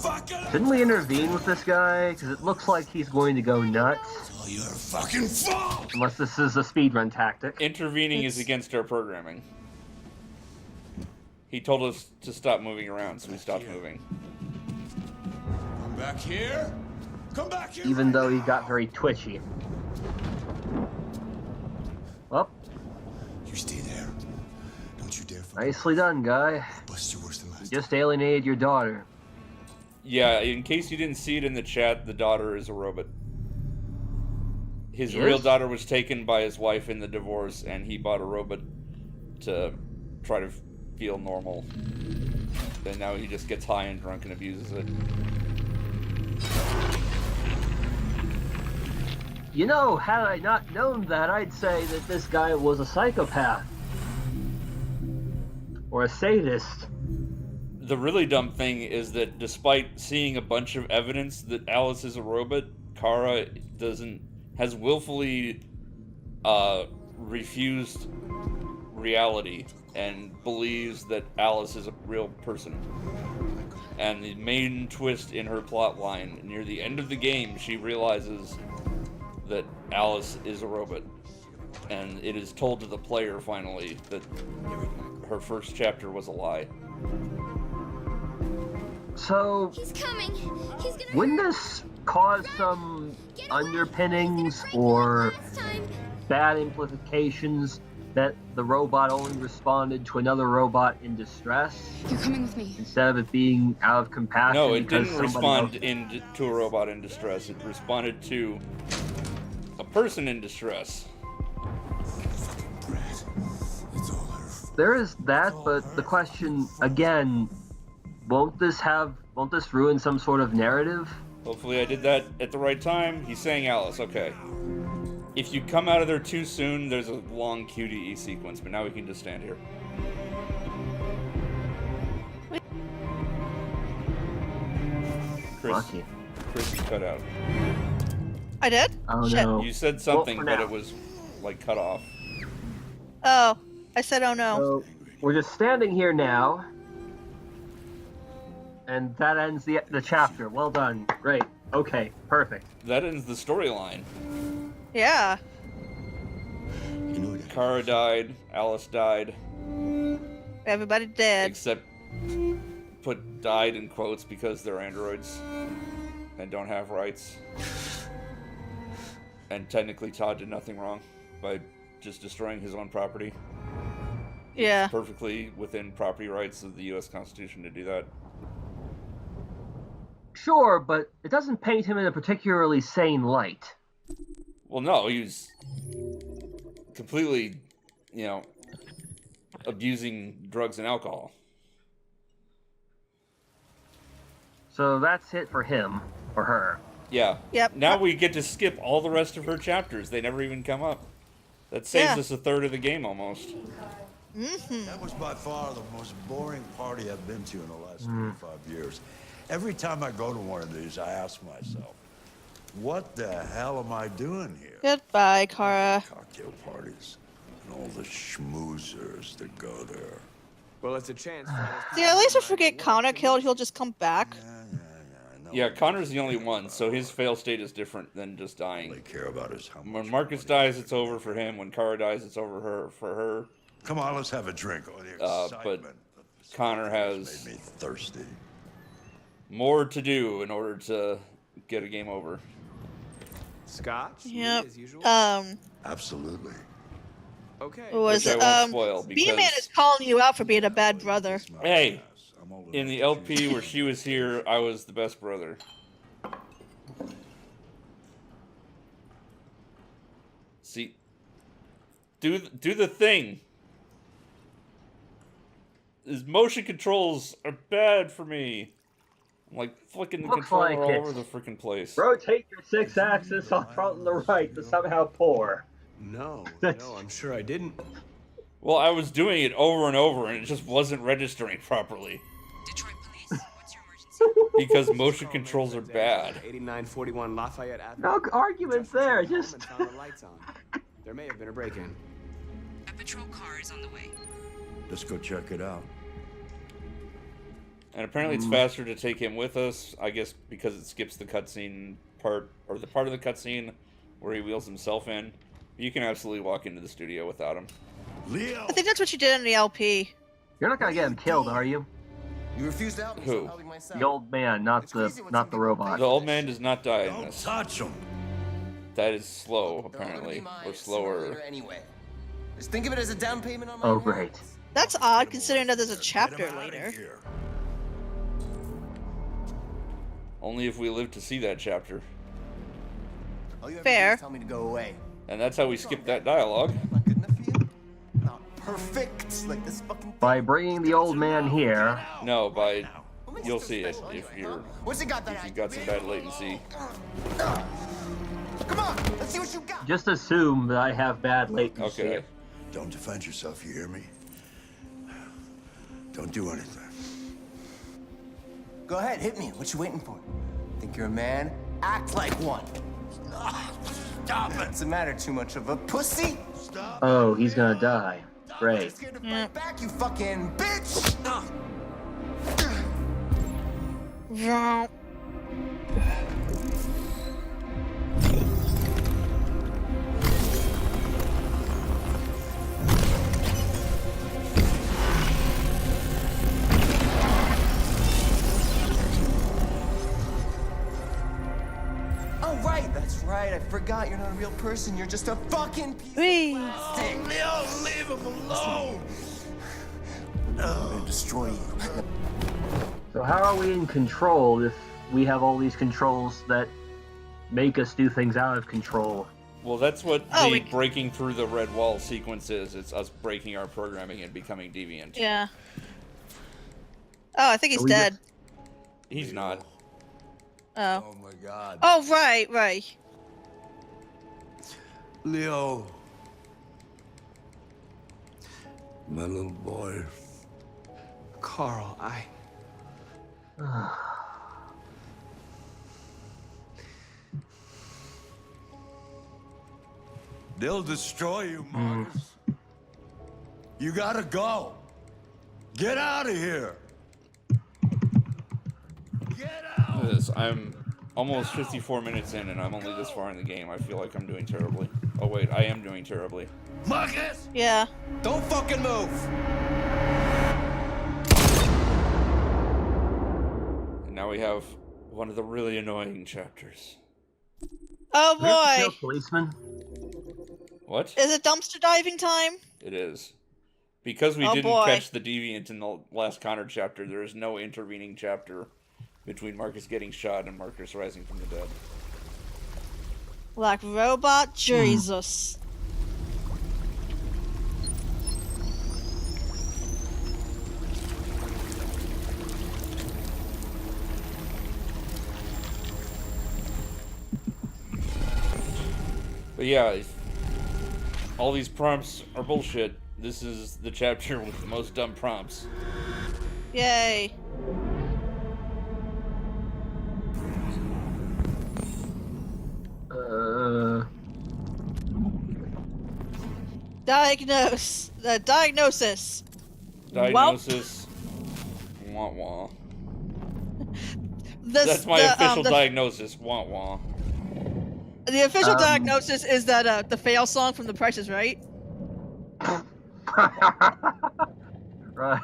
walked Shouldn't we intervene with this guy? Because it looks like he's going to go nuts. Oh, you're fucking fault. Unless this is a speedrun tactic. Intervening is against our programming. He told us to stop moving around, so we stopped moving. Come back here. Come back here. Even though he got very twitchy. Well. You stay there. Don't you dare. Nicely done, guy. Bust your worse than last. You just alienated your daughter. Yeah, in case you didn't see it in the chat, the daughter is a robot. His real daughter was taken by his wife in the divorce, and he bought a robot to try to feel normal. And now he just gets high and drunk and abuses it. You know, had I not known that, I'd say that this guy was a psychopath. Or a sadist. The really dumb thing is that despite seeing a bunch of evidence that Alice is a robot, Kara has willfully refused reality and believes that Alice is a real person. And the main twist in her plot line, near the end of the game, she realizes that Alice is a robot. And it is told to the player, finally, that her first chapter was a lie. So, He's coming. He's gonna wouldn't this cause some underpinnings or bad implications that the robot only responded to another robot in distress? You're coming with me. Instead of it being out of compassion? No, it because didn't somebody respond to a robot in distress. It responded to a person in distress. There is that, but the question, again, won't this ruin some sort of narrative? Hopefully I did that at the right time. He's saying Alice, okay. If you come out of there too soon, there's a long QTE sequence, but now we can just stand here. Chris, you cut out. I did? Oh, Shit. no. You said something, Well, for but now. it was, like, cut off. Oh, I said oh no. So, we're just standing here now, and that ends the chapter. Well done. Great. Okay, perfect. That ends the storyline. Yeah. Kara died, Alice died. Everybody dead. Except put died in quotes because they're androids. and don't have rights. And technically Todd did nothing wrong by just destroying his own property. Yeah. It's perfectly within property rights of the U.S. Constitution to do that. Sure, but it doesn't paint him in a particularly sane light. Well, no, he was completely, abusing drugs and alcohol. So that's it for him, or her. Yeah. Yep. Now we get to skip all the rest of her chapters. They never even come up. That saves us a third of the game almost. Mm-hmm. That was by far the most boring party I've been to in the last 35 years. Every time I go to one of these, I ask myself, what the hell am I doing here? Goodbye, Kara. Cocktail parties and all the schmoozers that go there. Well, it's a chance. See, at least if we get Connor killed, he'll just come back. Yeah, Connor's the only one, so his fail state is different than just dying. All they care about is how much when Marcus dies, it's over for him. When Kara dies, it's over for her. Come on, let's have a drink. Oh, the but Connor has made me thirsty. More to do in order to get a game over. Scotch? Yep. As usual? Absolutely. Okay. What was Which it? I won't spoil B-Man because- is calling you out for being a bad brother. Hey, in the LP where she was here, I was the best brother. See, do the thing. His motion controls are bad for me. I'm like flicking the Looks controller like all it. over the freaking place. Rotate your 6-axis on front and the right to somehow pour. No, I'm sure I didn't. Well, I was doing it over and over, and it just wasn't registering properly. Detroit Police, what's your emergency? Because motion controls are bad. 8941 Lafayette Avenue. No arguments there, just... And found the lights on. There may have been a break-in. A patrol car is on the way. Let's go check it out. And apparently it's faster to take him with us, I guess because it skips the cutscene part, or the part of the cutscene where he wheels himself in. You can absolutely walk into the studio without him. Leo! I think that's what you did in the LP. You're not gonna get him killed, are you? You refuse to help me, so Who? I'm helping myself. The old man, not the robot. The old man does not die in Don't this. touch him! That is slow, They're all gonna be apparently. mine Or sooner or later slower. anyway. Just think of it as a down payment on my Oh, inheritance. great. That's odd, considering that there's a Get chapter him outta later. here. Only if we live to see that chapter. All you ever Fair. do is tell me to go away. And that's how we skip that dialogue. Not good enough for you? Not perfect like this fucking thing. By bringing the old man here, No, by What makes you'll so see it special if anyway, huh? you're What's it got that if I you've got some bad latency. Come on, let's see what you got. just assume that I have bad latency. Okay. Don't defend yourself, you hear me? Don't do anything. Go ahead, hit me. What you waiting for? Think you're a man? Act like one. Stop it. What's the matter? Too much of a pussy? Stop. Oh, he's gonna die. Great. I'm scared to fight back, you fucking bitch. Vroom. Oh, right, that's right. I forgot you're not a real person. You're just a fucking piece Whee. of plastic. Leo, leave him alone! I'm gonna destroy you. So how are we in control if we have all these controls that make us do things out of control? Well, that's what Oh, the we- breaking through the red wall sequence is. It's us breaking our programming and becoming deviant. Yeah. Oh, I think he's Are we dead. He's not. Oh. Oh my god. Oh, right. Leo. My little boy. Carl, They'll destroy you, Marcus. You gotta go. Get out of here. Get out. This. I'm almost 54 minutes in, and I'm only this far in the game. I feel like I'm doing terribly. Oh wait, I am doing terribly. Marcus! Yeah. Don't fucking move. And now we have One of the really annoying chapters. Oh Do we have to boy! kill policemen? What? Is it dumpster diving time? It is. Because we Oh, didn't boy. catch the deviant in the last Connor chapter, there is no intervening chapter between Marcus getting shot and Marcus rising from the dead. Like robot Jesus. But yeah, if all these prompts are bullshit, this is the chapter with the most dumb prompts. Yay. Diagnosis. Diagnosis. Wah wah. This, That's my official diagnosis. Wah wah. The official diagnosis is that the fail song from The Price is Right. Right.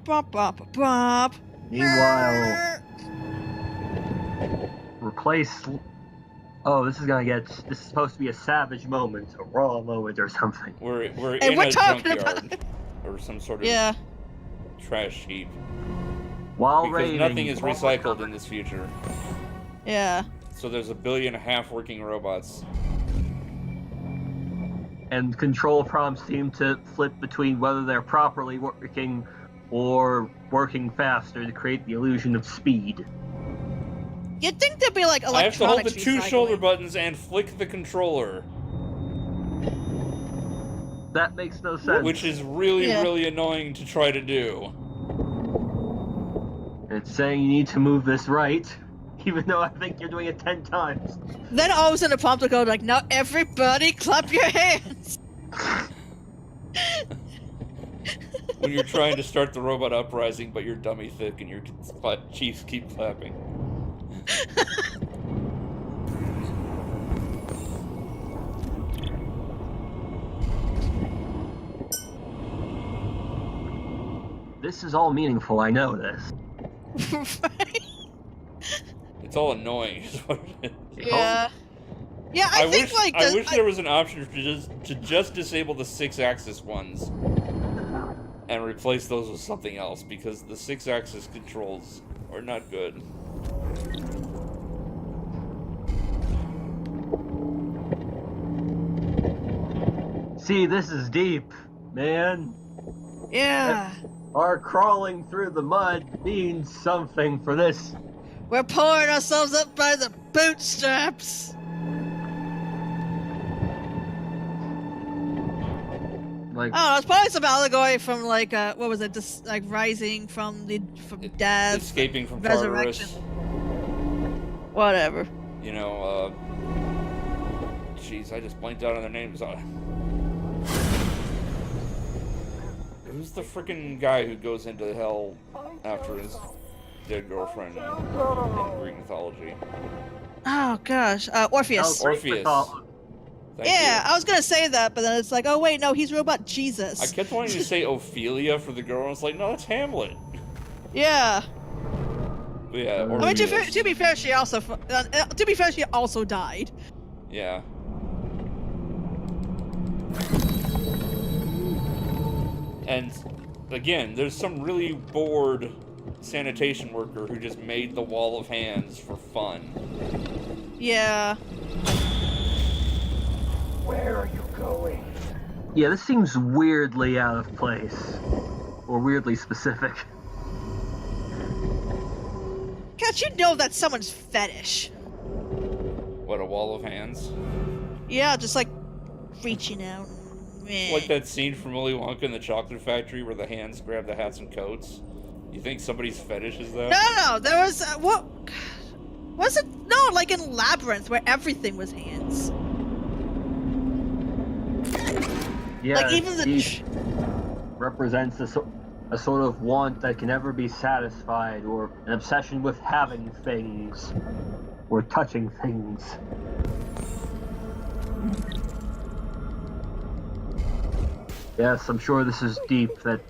Bop bop bop. Meanwhile, replace. Oh, this is supposed to be a savage moment, a raw moment, or something. We're And in we're a talking junkyard or some sort of trash heap. While because raiding, nothing is recycled in this future. Yeah. So there's 1.5 billion working robots. And control prompts seem to flip between whether they're properly working or working faster to create the illusion of speed. You'd think there'd be like I have to hold the electronics 2 recycling. shoulder buttons and flick the controller. That makes no sense. Which is really annoying to try to do. It's saying you need to move this right, even though I think you're doing it 10 times. Then all of a sudden a prompt will go like, now everybody clap your hands! When you're trying to start the robot uprising, but you're dummy thick and your chiefs keep clapping. This is all meaningful, I know this. It's all annoying, is what it is. Yeah. Yeah, I think wish, wish there was an option to just disable the 6-axis ones and replace those with something else, because the 6-axis controls are not good. See, this is deep, man. Yeah. Our crawling through the mud means something for this. We're pulling ourselves up by the bootstraps. Like, oh, it's probably some allegory from like what was it? Just like rising from death, escaping from resurrection. Tartarus. Whatever. You know, jeez, I just blanked out on their names. Who's the freaking guy who goes into hell after his dead girlfriend in Greek mythology? Oh gosh, Orpheus. Orpheus. Thank yeah, you. I was gonna say that, but then it's like, oh wait, no, he's robot Jesus. I kept wanting to say Ophelia for the girl, and I was like, no, that's Hamlet. Yeah. But yeah, I mean, to be fair, she also died. Yeah. And again, there's some really bored sanitation worker who just made the wall of hands for fun. Yeah. Where are you going? Yeah, this seems weirdly out of place. Or weirdly specific. God, you know that's someone's fetish. What, a wall of hands? Yeah, just like reaching out. Like that scene from Willy Wonka in the Chocolate Factory where the hands grab the hats and coats? You think somebody's fetish is that? No, there was, what? Was it? No, like in Labyrinth where everything was hands. Yeah, like even the represents a sort of want that can never be satisfied, or an obsession with having things, or touching things. Yes, I'm sure this is deep, that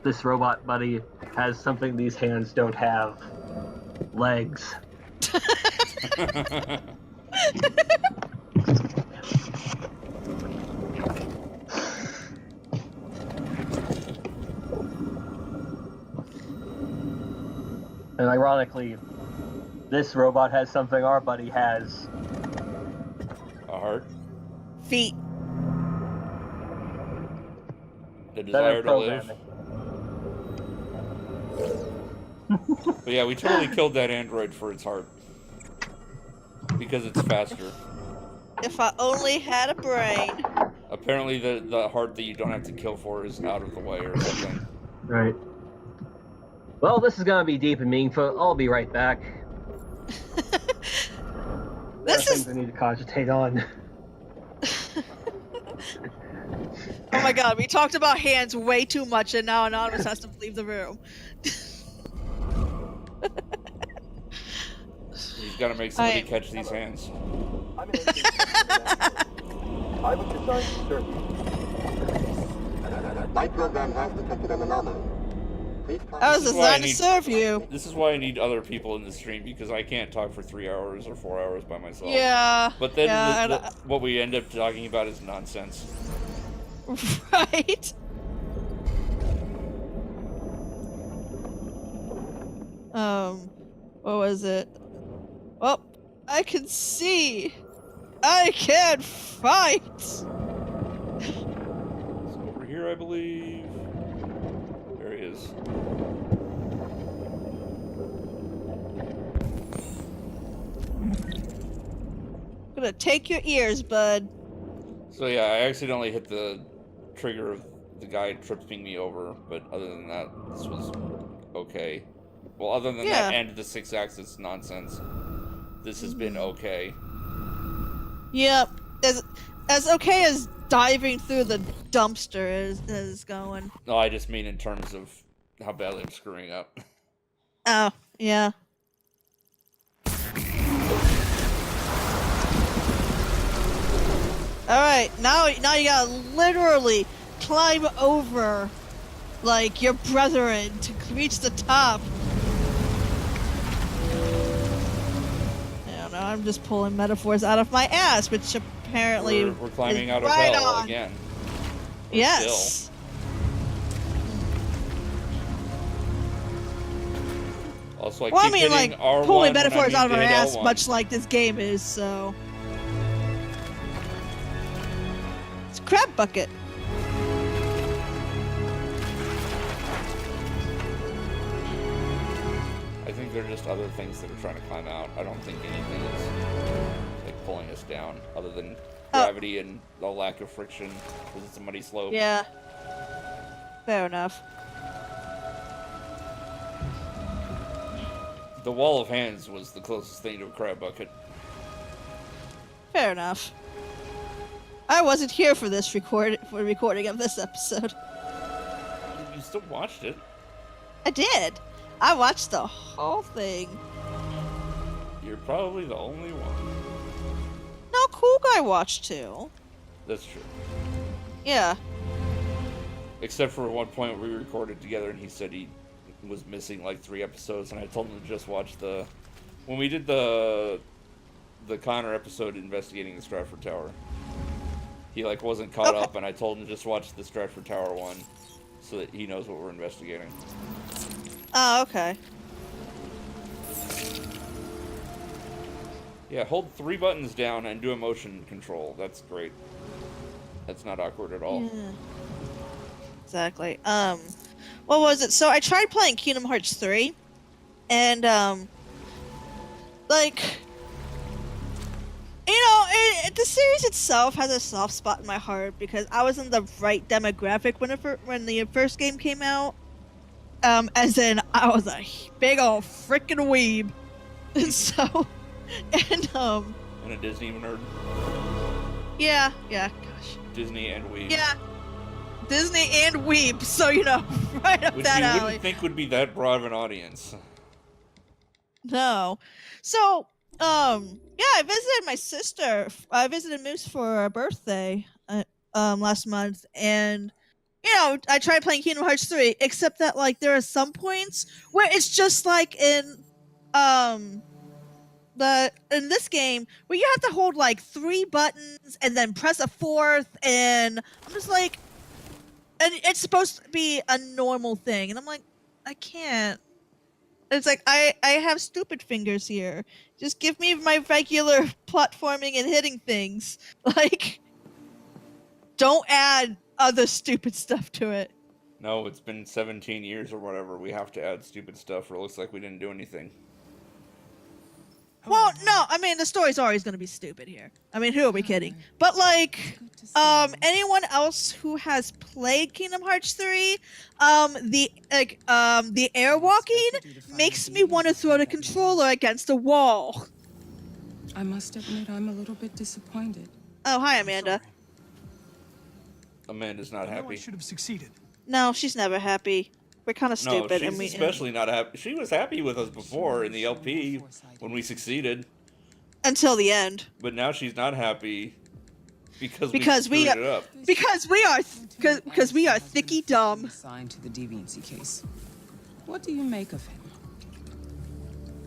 this robot buddy has something these hands don't have. Legs. And ironically, this robot has something our buddy has. A heart? Feet. The desire to live? But yeah, we totally killed that android for its heart. Because it's faster. If I only had a brain. Apparently the heart that you don't have to kill for is out of the way or something. Right. Well, this is gonna be deep and meaningful. I'll be right back. There are things I need to cogitate on. Oh my god, we talked about hands way too much and now Anonymous has to leave the room. You've got to make somebody catch these hands. I was designed to serve you. My program has detected an anomaly. I was designed to serve you. This is why I need other people in the stream, because I can't talk for 3 hours or 4 hours by myself. Yeah. But then yeah, what we end up talking about is nonsense. Right? What was it? Oh, I can see. I can fight. It's over here, I believe. There he is. I'm gonna take your ears, bud. So yeah, I accidentally hit the trigger of the guy tripping me over, but other than that, this was okay. Well, other than that and the 6-axis nonsense, this has been okay. Yep, as okay as diving through the dumpster is going. No, I just mean in terms of how badly I'm screwing up. Oh, yeah. Alright, now you gotta literally climb over, like, your brethren to reach the top. I don't know, I'm just pulling metaphors out of my ass, which apparently we're climbing out of right hell on. again. Yes. Also, Well, I mean, hitting like, R1 pulling when I metaphors need out of to our hit ass, L1. much like this game is, so... It's a crab bucket. I think there are just other things that are trying to climb out. I don't think anything is like pulling us down, other than gravity and the lack of friction, because it's a muddy slope. Yeah. Fair enough. The wall of hands was the closest thing to a crab bucket. Fair enough. I wasn't here for this recording of this episode. You still watched it. I did. I watched the whole thing. You're probably the only one. No, Cool Guy watched too. That's true. Yeah. Except for one point we recorded together and he said he was missing like 3 episodes, and I told him to just watch when we did the Connor episode investigating the Stratford Tower. He like wasn't caught up, and I told him to just watch the Stratford Tower one so that he knows what we're investigating. Oh, okay. Yeah, hold 3 buttons down and do a motion control. That's great. That's not awkward at all. Yeah. Exactly. What was it? So I tried playing Kingdom Hearts 3, and like, you know, the series itself has a soft spot in my heart because I was in the right demographic when the first game came out. As in, I was a big old freaking weeb, and so, and a Disney nerd. Yeah, gosh. Disney and weeb. Yeah. Disney and weeb, so you know, right up Which that you alley. wouldn't think would be that broad of an audience. No. So, yeah, I visited my sister. I visited Moose for her birthday, last month, and, you know, I tried playing Kingdom Hearts 3, except that, like, there are some points where it's just like in, in this game where you have to hold like 3 buttons and then press a 4th, and I'm just like, and it's supposed to be a normal thing, and I'm like, I can't. It's like I have stupid fingers here. Just give me my regular platforming and hitting things. Like, don't add other stupid stuff to it. No, it's been 17 years or whatever. We have to add stupid stuff, or it looks like we didn't do anything. Well, no, I mean, the story's always going to be stupid here. I mean, who are we kidding? But, like, anyone else who has played Kingdom Hearts 3, the airwalking makes me want to throw the controller against a wall. I must admit, I'm a little bit disappointed. Oh, hi, Amanda. Amanda's not happy. I should have succeeded. No, she's never happy. We're kind of stupid. No, she's especially not happy. She was happy with us before in the LP when we succeeded. Until the end. But now she's not happy because we screwed it up. Because we are thicky dumb. Assigned to the deviancy case. What do you make of him?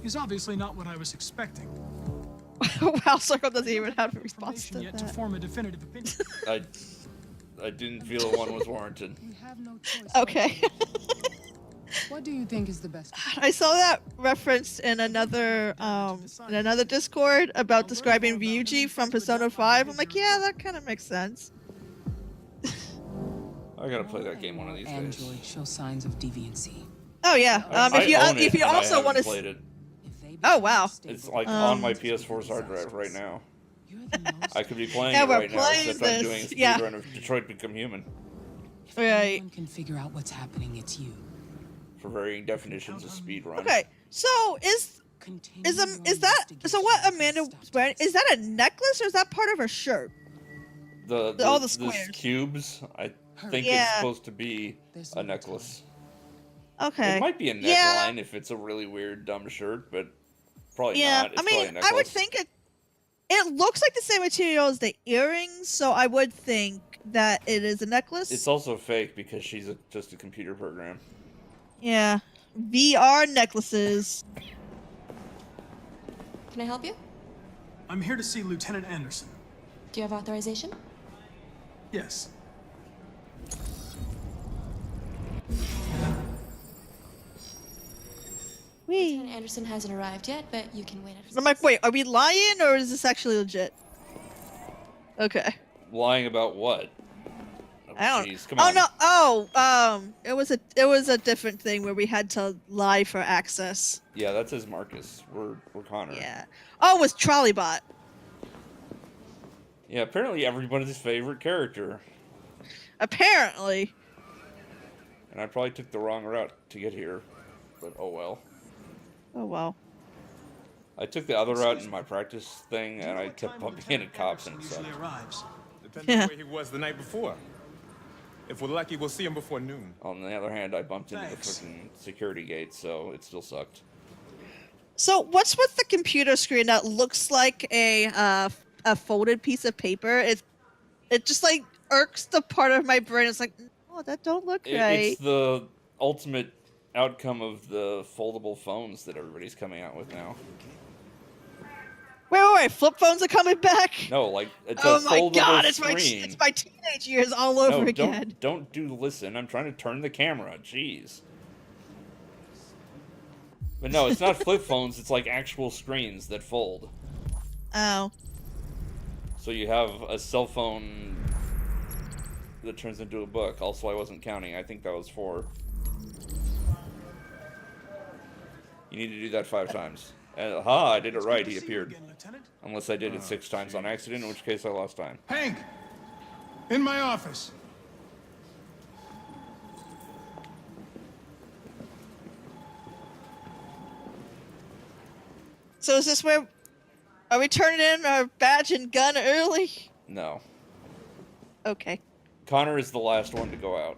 He's obviously not what I was expecting. Wow, Circle doesn't even have a response to Yet that. to form a definitive opinion. I didn't feel one was warranted. You have no choice. Okay. What do you think is the best? I saw that referenced in another Discord about describing Ryuji from Persona 5. I'm like, yeah, that kind of makes sense. I gotta play that game one of these days. Android show signs of deviancy. Oh yeah. If you also want to played it. Oh wow. It's like on my PS4's hard drive right now. I could be playing Yeah, it we're right now playing except I'm doing a this, yeah. speedrun of Detroit Become Human. If anyone can figure out what's happening, it's you. For varying definitions of speedrun. Okay, so so what Amanda was wearing, is that a necklace or is that part of her shirt? All the squares. Cubes, I think Yeah. it's supposed to be a necklace. Okay. It might be a neckline if it's a really weird dumb shirt, but probably not. It's I mean, probably a necklace. I would think it looks like the same material as the earrings, so I would think that it is a necklace. It's also fake because she's just a computer program. Yeah. VR necklaces. Can I help you? I'm here to see Lieutenant Anderson. Do you have authorization? Yes. Lieutenant Anderson hasn't arrived yet, but you can wait at his I'm like, wait, are we lying or is this actually legit? Okay. Lying about what? I don't. Jeez, come on. Oh no. It was a different thing where we had to lie for access. Yeah, that says Marcus. We're Connor. Yeah. Oh, it was Trolleybot. Yeah, apparently everybody's favorite character. Apparently. And I probably took the wrong route to get here, but oh well. Oh well. I took the other route in my practice thing, and I kept bumping into cops and stuff. Depends on where he was the night before. If we're lucky, we'll see him before noon. On the other hand, I bumped into the freaking security gate, so it still sucked. So what's with the computer screen that looks like a folded piece of paper? It just like irks the part of my brain. It's like, oh, that don't look right. It's the ultimate outcome of the foldable phones that everybody's coming out with now. Wait, flip phones are coming back? No, like it's oh a my foldable god, screen. it's my teenage years all over again. Don't listen. I'm trying to turn the camera. Jeez. But no, it's not flip phones. It's like actual screens that fold. Oh. So you have a cell phone that turns into a book. Also, I wasn't counting. I think that was 4. You need to do that 5 times. Aha, I did it right. He appeared. Unless I did it 6 times on accident, in which case I lost time. Hank, in my office. So is this where... Are we turning in our badge and gun early? No. Okay. Connor is the last one to go out.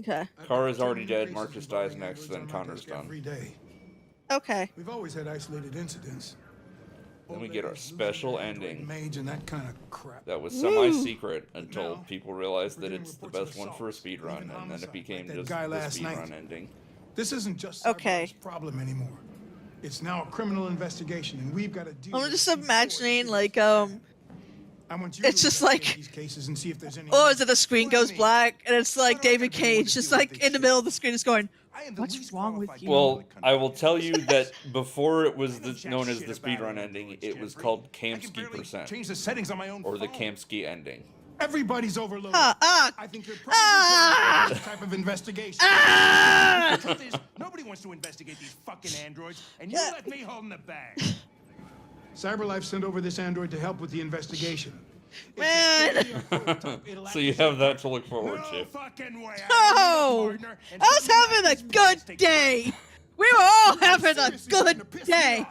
Okay. Kara's already dead, Marcus dies next, then Connor's done. Every day. Okay. We've always had isolated incidents. Then we get our special ending. Mage and that kind of crap. That was semi-secret until people realized that it's the best one for a speedrun, and then it became just the speedrun ending. This isn't just Okay. Cyberlife's problem anymore. It's now a criminal investigation, and we've got to deal I'm with just it. imagining, like, I want you it's to just investigate like, these cases and see if there's any. or is it the screen goes black and it's like David Cage just like in the middle of the screen is going, what's wrong with you? Well, I will tell you that before it was known as the speedrun ending, it was called Kamsky percent. Change the settings on my own or the Kamsky ending. Everybody's overloaded. I think you're probably this type of investigation. The truth is, nobody wants to investigate these fucking androids, and you let me hold in the bag. CyberLife sent over this android to help with the investigation. Man. So you have that to look forward to. Oh, I was having a good day. We were all having a good day.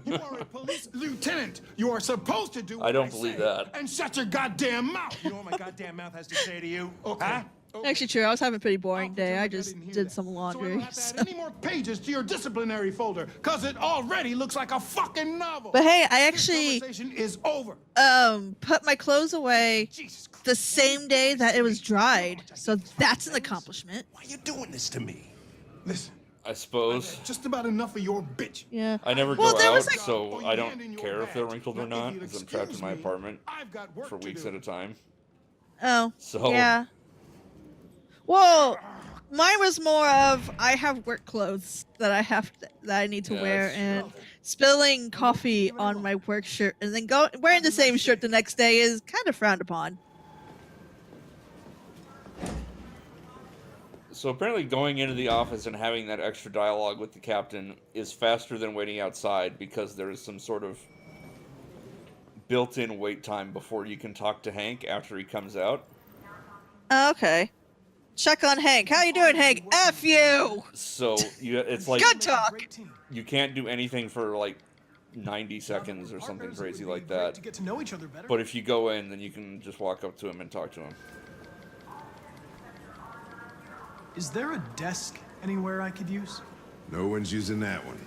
You are a police lieutenant. You are supposed to do what I don't believe that. and shut your goddamn mouth. You know what my goddamn mouth has to say to you? Okay. Huh? Actually, true. I was having a pretty boring day. I just did some So I laundry. don't have to add any more pages to your disciplinary folder, cause it already looks like a fucking novel. But hey, I actually This conversation is over. put my clothes away the same day that it was dried. So that's an accomplishment. Why are you doing this to me? Listen, I suppose. just about enough of your bitch. Yeah. I never Well, go there out, was, like- so I don't care if they're wrinkled or not, because I'm trapped in my apartment for weeks at a time. Oh. So- Yeah. Well, mine was more of I have work clothes that I need to Yeah, wear, that's and spilling coffee on my work shirt and then wearing the same shirt the next day is kind of frowned upon. So apparently going into the office and having that extra dialogue with the captain is faster than waiting outside because there is some sort of built-in wait time before you can talk to Hank after he comes out. Okay. Check on Hank. How you doing, Hank? F you! So it's like Good talk! you can't do anything for like 90 seconds or something crazy like that. To get to know each other better. But if you go in, then you can just walk up to him and talk to him. Is there a desk anywhere I could use? No one's using that one.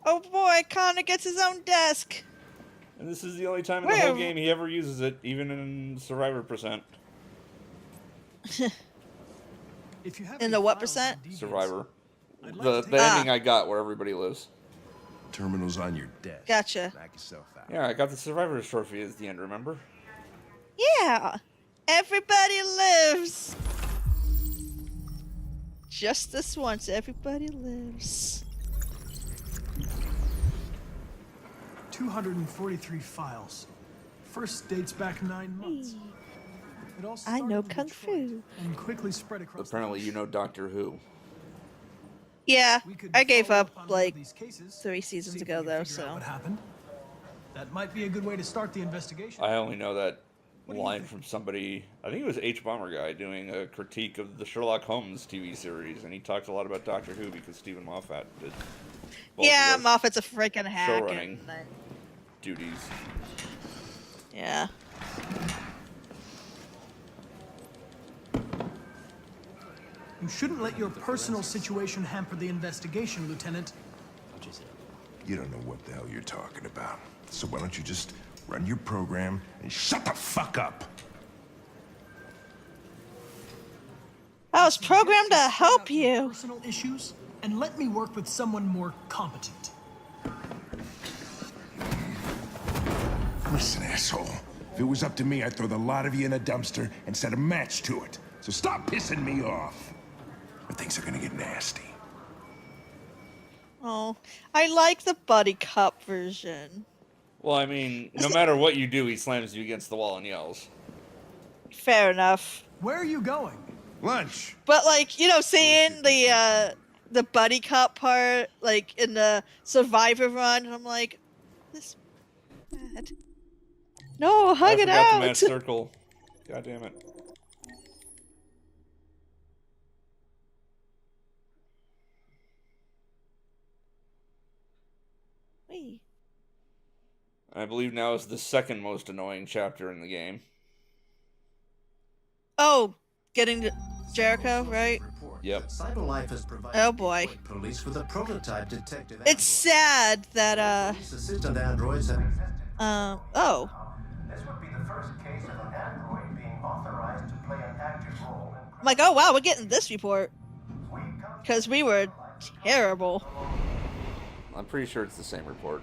Oh boy, Connor gets his own desk. And this is the only time in the whole game he ever uses it, even in Survivor percent. In the what percent? Survivor. The ending I got where everybody lives. Terminal's on your desk. Gotcha. Knock yourself out. Yeah, I got the Survivor's trophy at the end, remember? Yeah. Everybody lives. Just this once, everybody lives. 243 files. First dates back 9 months. It all I started know in Kung Detroit Fu. and quickly spread across. Apparently you know Doctor Who. Yeah, I gave up on like these cases, 3 seasons see if ago we can though, figure out so. what happened. That might be a good way to start the investigation. I only know that line from somebody, I think it was H. Bomber Guy, doing a critique of the Sherlock Holmes TV series, and he talked a lot about Doctor Who because Stephen Moffat did both Yeah, of those Moffat's a freaking hack. showrunning duties. Yeah. You shouldn't let your personal situation hamper the investigation, Lieutenant. You don't know what the hell you're talking about. So why don't you just run your program and shut the fuck up? I was programmed to help you. Personal issues, and let me work with someone more competent. Listen, asshole. If it was up to me, I'd throw the lot of you in a dumpster and set a match to it. So stop pissing me off. Or things are gonna get nasty. Oh, I like the buddy cop version. Well, I mean, no matter what you do, he slams you against the wall and yells. Fair enough. Where are you going? Lunch. But like, you know, seeing the buddy cop part, like in the Survivor run, I'm like, this bad. No, hug it I forgot out. to match circle. God damn it. Wait. I believe now is the second most annoying chapter in the game. Oh, getting to Jericho, right? Yep. CyberLife has provided Oh boy. police with a prototype detective. It's sad that Assistant androids have oh. This would be the first case of I'm like, oh wow, we're getting this report. Because we were terrible. I'm pretty sure it's the same report.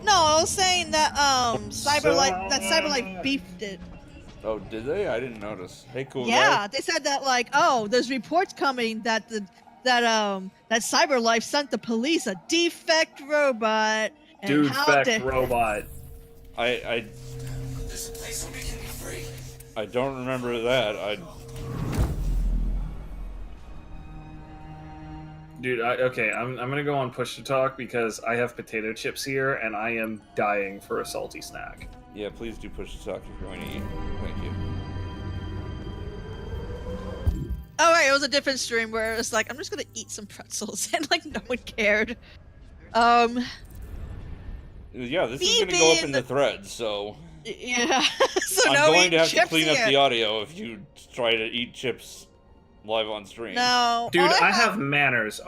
No, I was saying that Cyberlife beefed it. Oh, did they? I didn't notice. Hey, cool guy. Yeah, they said that like, oh, there's reports coming that that Cyberlife sent the police a defect robot. Defect robot. I don't remember that. Dude, okay, I'm gonna go on push to talk because I have potato chips here and I am dying for a salty snack. Yeah, please do push to talk if you're going to eat. Thank you. Oh right, it was a different stream where it was like, I'm just gonna eat some pretzels, and like no one cared. Yeah, this is gonna go up in the threads, so. Yeah. So I'm no going to have to chips clean up here. the audio if you try to eat chips live on stream. No, Dude, I have manners.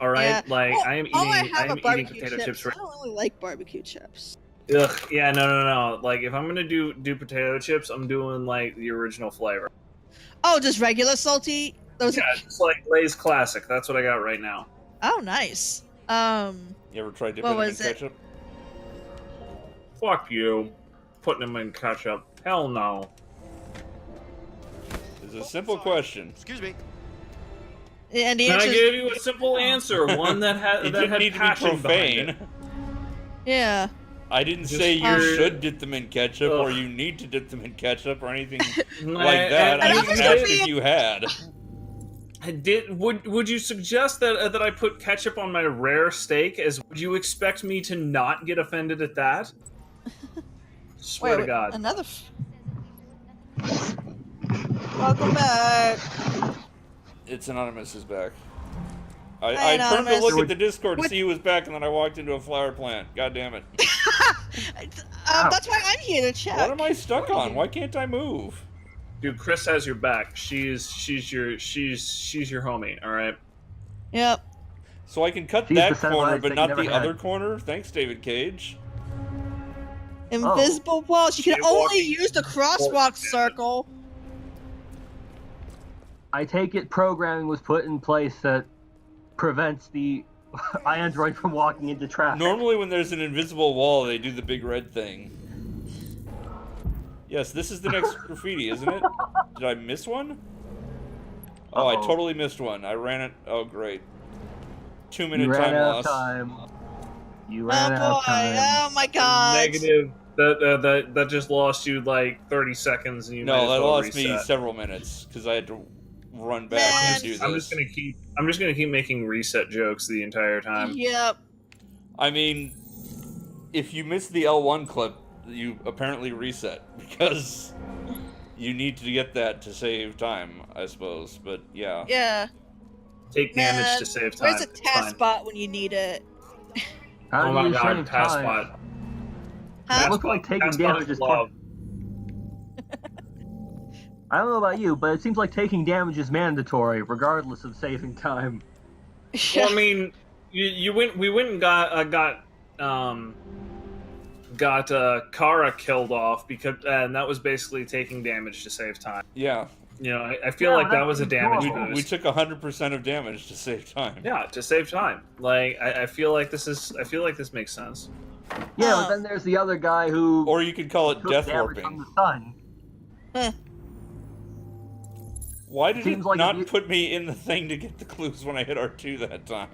All right, Yeah. like Well, I am all eating. I have I am are eating barbecue potato chips right. I don't really like barbecue chips. Ugh, yeah, no. Like if I'm gonna do potato chips, I'm doing like the original flavor. Oh, just regular salty. Those. Yeah, just like Lay's Classic. That's what I got right now. Oh, nice. You ever tried dipping What them in was it? ketchup? Fuck you, putting them in ketchup. Hell no. It's a simple question. Excuse me. And the And I answer gave you a simple answer, one that had It that didn't had need to be passion behind profane. it. Yeah. I didn't Just say you you're- should dip them in ketchup or Ugh. you need to dip them in ketchup or anything And- like that. I and just I asked if you had. Would you suggest that I put ketchup on my rare steak? As would you expect me to not get offended at that? Swear to God. Another. Welcome back. It's Anonymous is back. I Hi, turned to Anonymous. look at the Discord to see who was back, and then I walked into a flower plant. God damn it. That's why I'm here to check. What am I stuck on? Why can't I move? Dude, Chris has your back. She's your homie. All right. Yep. So I can cut She's that the set of corner, eyes but that not you the never had. other corner? Thanks, David Cage. Invisible walls. You can You're only walking- use the crosswalk circle. I take it programming was put in place that prevents the iAndroid from walking into traffic. Normally when there's an invisible wall, they do the big red thing. Yes, this is the next graffiti, isn't it? Did I miss one? Oh, I Uh-oh. totally missed one. I ran it. Oh, great. 2-minute You ran time out loss. of time. You Oh ran out of boy. time. Oh my God. Negative. That just lost you like 30 seconds, and you might No, as that well lost me reset. several minutes because I had to run back Man. and do this. I'm just gonna keep making reset jokes the entire time. Yep. I mean, if you missed the L1 clip, you apparently reset because you need to get that to save time, I suppose. But yeah. Yeah. Take Man, damage to save time. where's a It's task fine. spot when you need it? How Oh do my you God, save task time? spot. It looks like taking Task spot damage is is part. love. I don't know about you, but it seems like taking damage is mandatory, regardless of saving time. Well, I mean, we went and got Kara killed off because, and that was basically taking damage to save time. Yeah. You know, I feel like that was a damage boost. We took 100% of damage to save time. Yeah, to save time. Like I feel like this makes sense. Yeah, but then there's the other guy who. Or you could call it took death damage warping. from the sun. Why did Seems it like not if you- put me in the thing to get the clues when I hit R2 that time?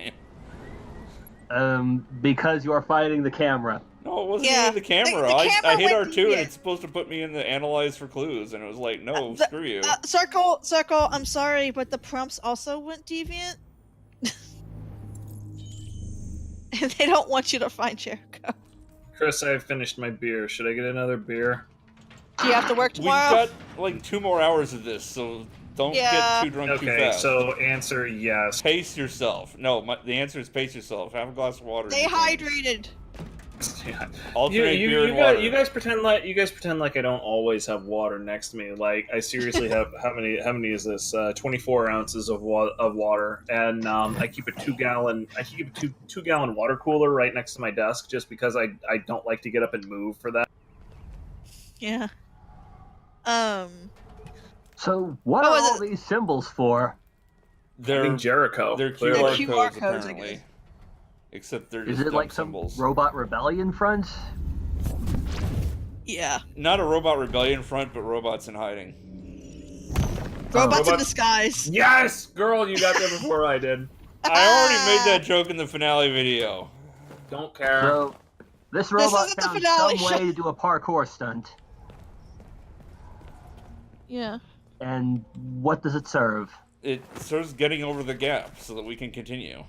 Because you are fighting the camera. No, it wasn't Yeah, even the camera. the I camera hit went R2 and deviant. it's supposed to put me in the analyze for clues, and it was like, no, screw you. Circle. I'm sorry, but the prompts also went deviant. And they don't want you to find Jericho. Chris, I finished my beer. Should I get another beer? Do you have to work We've tomorrow? got like 2 more hours of this, so don't Yeah. get too drunk too Okay, fast. so answer yes. Pace yourself. No, the answer is pace yourself. Have a glass of water. Stay hydrated. Yeah. Alternate beer and water. You guys pretend like I don't always have water next to me. Like I seriously have how many is this? 24 ounces of water, and I keep a 2-gallon water cooler right next to my desk just because I don't like to get up and move for that. Yeah. So what are all these symbols for? They're Jericho. They're clearly. QR codes apparently. Except they're just Is it dumb like symbols. some robot rebellion front? Yeah. Not a robot rebellion front, but robots in hiding. Robots in disguise. Yes, girl, you got there before I did. I already made that joke in the finale video. Don't care. So this robot found some way to do a parkour stunt. Yeah. And what does it serve? It serves getting over the gap so that we can continue.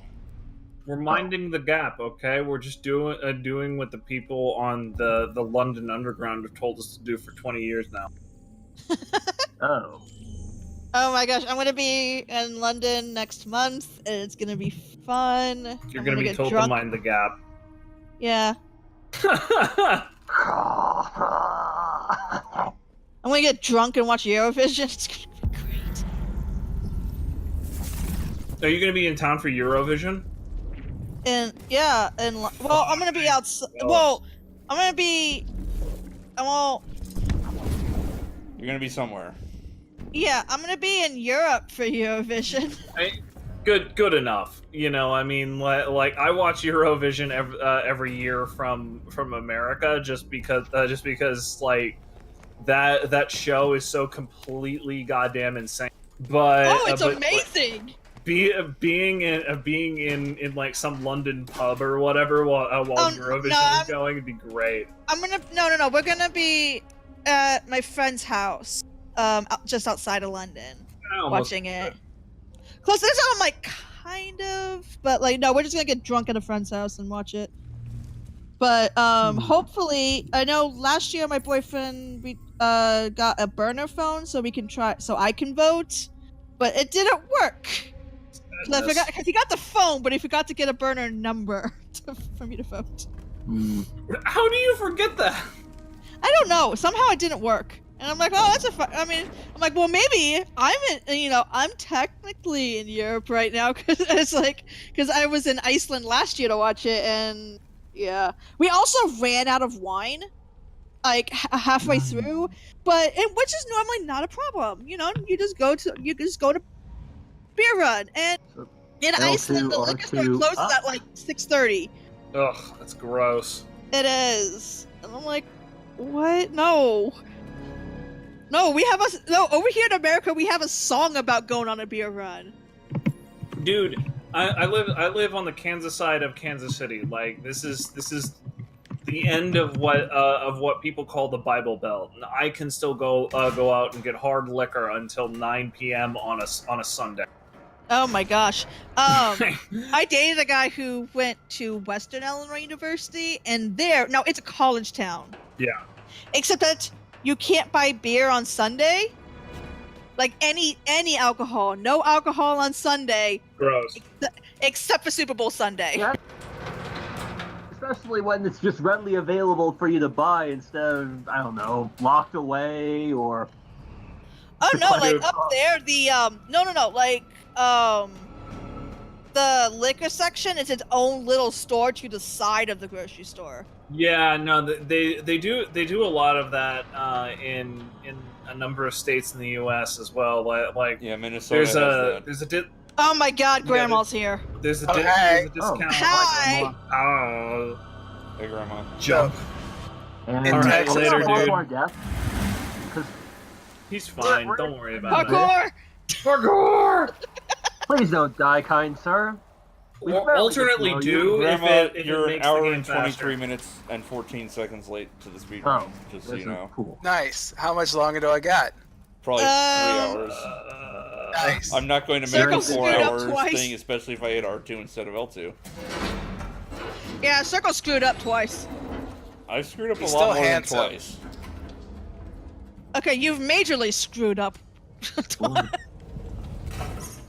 We're minding the gap, okay? We're just doing what the people on the London Underground have told us to do for 20 years now. Oh. Oh my gosh, I'm gonna be in London next month, and it's gonna be fun. You're I'm gonna be get told drunk. to mind the gap. Yeah. I'm gonna get drunk and watch Eurovision. It's gonna be great. Are you gonna be in town for Eurovision? And yeah, and well, I'm gonna be outside. Well, I'm gonna be. You're gonna be somewhere. Yeah, I'm gonna be in Europe for Eurovision. Good enough. You know, I mean, like I watch Eurovision every year from America just because like that show is so completely goddamn insane. But oh, it's amazing. Being in like some London pub or whatever while Eurovision is going would be great. I'm gonna no. We're gonna be at my friend's house, just outside of London, watching it. Close to I'm like kind of, but like no, we're just gonna get drunk at a friend's house and watch it. But hopefully, I know last year my boyfriend got a burner phone so I can vote, but it didn't work. Because he got the phone, but he forgot to get a burner number for me to vote. How do you forget that? I don't know. Somehow it didn't work. And I'm like, oh, that's I'm like, well, maybe I'm technically in Europe right now because I was in Iceland last year to watch it, and yeah, we also ran out of wine, like halfway through, which is normally not a problem. You know, you just go to beer run, and in Iceland the liquor store closes at like 6:30. Ugh, that's gross. It is, and I'm like, what? No, we have over here in America we have a song about going on a beer run. Dude, I live on the Kansas side of Kansas City. Like this is the end of what people call the Bible Belt, and I can still go out and get hard liquor until 9 p.m. on a Sunday. Oh my gosh. I dated a guy who went to Western Illinois University, and now it's a college town. Yeah. Except that you can't buy beer on Sunday. Like any alcohol. No alcohol on Sunday. Gross. Except for Super Bowl Sunday. Yeah. Especially when it's just readily available for you to buy instead of, I don't know, locked away or... Oh no, like up there, the the liquor section is its own little store to the side of the grocery store. Yeah, no, they do a lot of that in a number of states in the U.S. as well. Like yeah, Minnesota. There's a oh my God, Grandma's here. There's a discount. Hi. Oh. Hey, Grandma. Jump. And all right, later, dude. He's fine. Don't worry about it. Parkour. Please don't die, kind sir. Alternately do Grandma, if you're it an makes hour the game and 23 faster. minutes and 14 seconds late to the speed run, just so you know. Cool. Nice. How much longer do I got? Probably 3 hours. Nice. I'm not going to make a 4 hours thing, especially if I hit R2 instead of L2. Yeah, Circle screwed up twice. I've screwed up He's a lot still more handsome. than twice. Okay, you've majorly screwed up.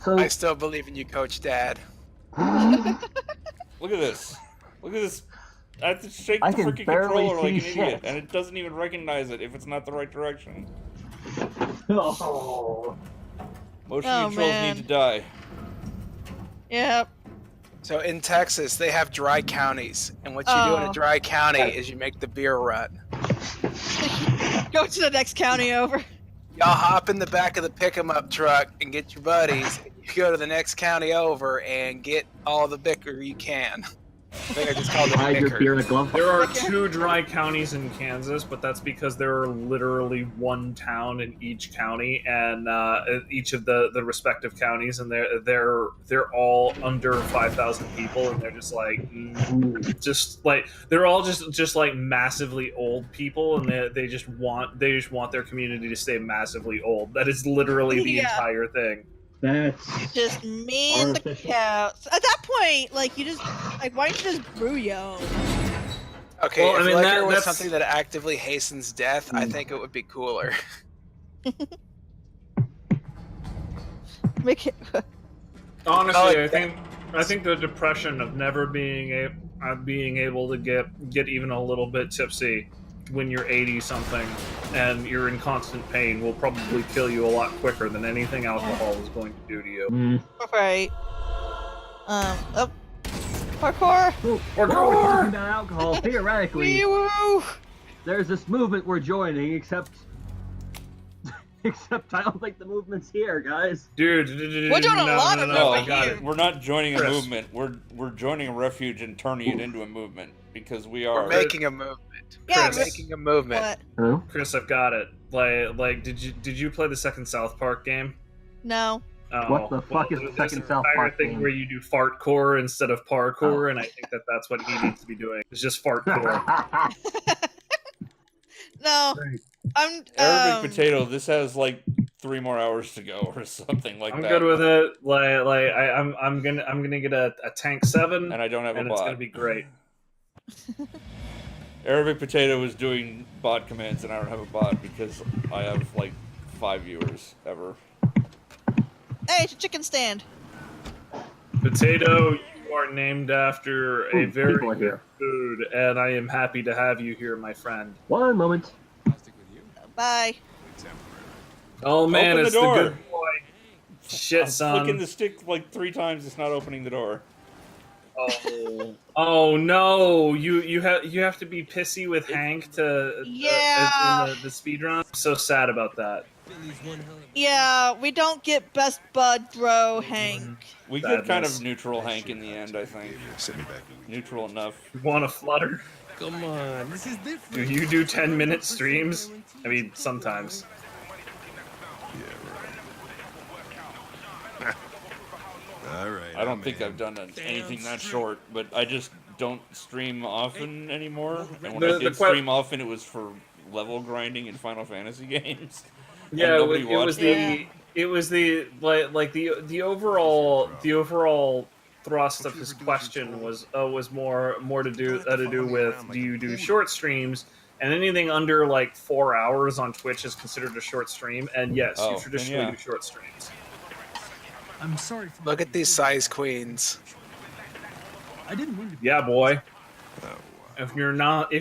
So, I still believe in you, Coach Dad. Look at this. Look at this. I have to shake the freaking controller like an idiot, and it doesn't even recognize it if it's not the right direction. Oh. Motion controls need to die. Yep. So in Texas, they have dry counties, and what you do in a dry county is you make the beer run. Go to the next county over. Y'all hop in the back of the pick-em-up truck and get your buddies. And you go to the next county over and get all the bicker you can. I think I just called it Hide your bicker. beer in a glove There are box. 2 dry counties in Kansas, but that's because there are literally 1 town in each county, and each of the respective counties, and they're all under 5,000 people, and they're just like they're all just like massively old people, and they just want their community to stay massively old. That is literally the entire thing. That's just me and the cows. At that point, like you just like why don't you just brew your own? Okay, Well, if I mean, liquor was that's something that actively hastens death, I think it would be cooler. Make it. Honestly, I think the depression of never being able to get even a little bit tipsy when you're 80 something and you're in constant pain will probably kill you a lot quicker than anything alcohol is going to do to you. Right. Oh. Parkour. We're talking about alcohol. Theoretically, Wee-woo. there's this movement we're joining, except I don't think the movement's here, guys. Dude, we're doing a lot of movement here. here. We're not joining a Chris. movement. We're joining a refuge and turning it into a movement because we are. We're making a movement. Yeah, We're making a movement. What? Chris, I've got it. Like, did you play the second South Park game? No. Oh, What the fuck is the second South Park thing game? where you do fartcore instead of parkour, and I think that's what he needs to be doing. It's just fartcore. No. I'm Arabic potato. This has like 3 more hours to go or something like I'm that. good with it. I'm gonna get a tank 7, and I don't have a and bot. it's gonna be great. Arabic potato is doing bot commands, and I don't have a bot because I have like 5 viewers ever. Hey, it's a chicken stand. Potato, you are named after a very people are here. good food, and I am happy to have you here, my friend. One moment. Bye. Oh man, Open the it's door. the good boy. Shit, I'm son. flicking the stick like 3 times. It's not opening the door. Oh no! You have to be pissy with Hank to in the speedrun. I'm so sad about that. Yeah, we don't get best bud, bro, Hank. We get kind of neutral Hank in the end, I think. Neutral enough. You want to flutter? Come on, this is different. Do you do 10-minute streams? I mean, sometimes. All right. I don't think I've done anything that short, but I just don't stream often anymore. And when I did stream often, it was for level grinding in Final Fantasy games. Yeah, nobody it watched was the the overall thrust of his question was more to do with do you do short streams, and anything under like 4 hours on Twitch is considered a short stream, and yes, you traditionally do short streams. I'm sorry. Look at these size queens. I didn't mean to. Yeah, boy. If you're not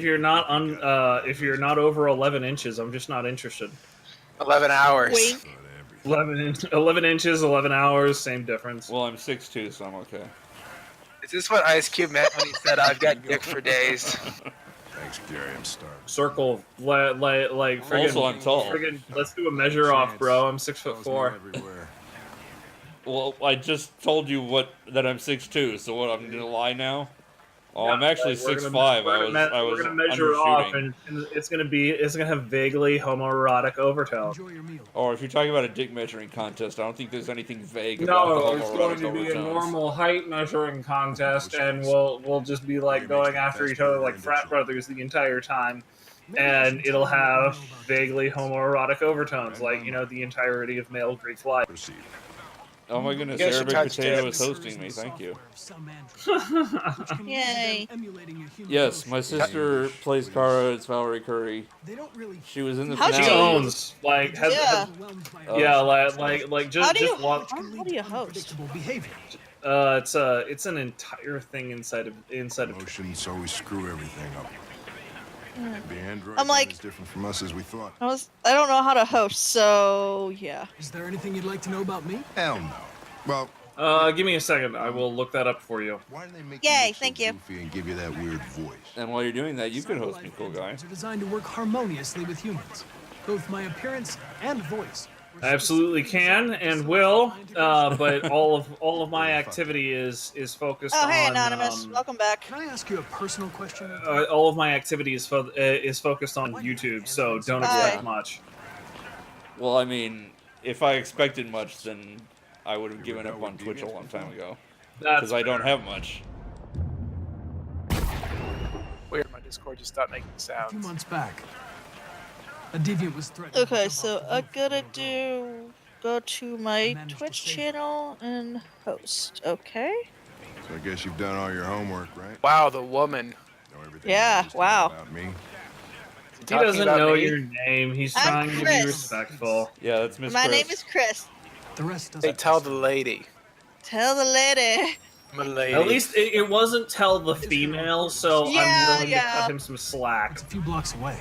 over 11 inches, I'm just not interested. 11 hours. Wink. 11 inches, 11 hours, same difference. Well, I'm 6'2", so I'm okay. Is this what Ice Cube meant when he said, "I've got dick for days"? Thanks, Gary. I'm starving. Circle, like friggin', Also, I'm tall. Friggin', let's do a measure off, bro. I'm 6'4". Well, I just told you that I'm 6'2", so what? I'm gonna lie now? Oh, I'm actually 6'5". We're gonna measure it off, and it's gonna have vaguely homoerotic overtones. Or if you're talking about a dick measuring contest, I don't think there's anything vague about the No, it's going homoerotic to be a overtones. normal height measuring contest, and we'll just be like going after each other like frat brothers the entire time, and it'll have vaguely homoerotic overtones, like the entirety of male Greek life. Oh my goodness, You guys should Arabic touch Potato dicks. is hosting me, thank you. Yay. Yes, my sister plays Kara, it's Valerie Curry. She was in the How'd finale. She owns, like, Yeah. just watch. How do you host? It's an entire thing inside of Emotions always screw everything up. The android I'm like- is different from us as we thought. I don't know how to host, so yeah. Is there anything you'd like to know about me? Hell no. Well, Give me a second. I will look that up for you. why do they make Yay, you look so thank you. goofy and give you that weird voice? And while you're doing that, you can host me, cool guy. Are designed to work harmoniously with humans. both my appearance and voice. I absolutely can and will, but all of my activity is focused on. Oh, hey, Anonymous. Welcome back. Can I ask you a personal question? All of my activity is focused on YouTube, so don't expect much. Well, I mean, if I expected much, then I would have given up on Twitch a long time ago. Because I don't have much. Weird, my Discord just stopped making sounds. A few months back, a deviant was threatening. Okay, so I gotta go to my Twitch channel and host. Okay. So I guess you've done all your homework, right? Wow, the woman. Yeah. Wow. About me. He doesn't know your name. He's trying to be respectful. Yeah, that's Miss My Chris. name is Chris. The rest They tell the lady. Tell the lady. Milady. At least it wasn't tell the female, so Yeah, I'm willing to yeah. cut him some slack. It's a few blocks away.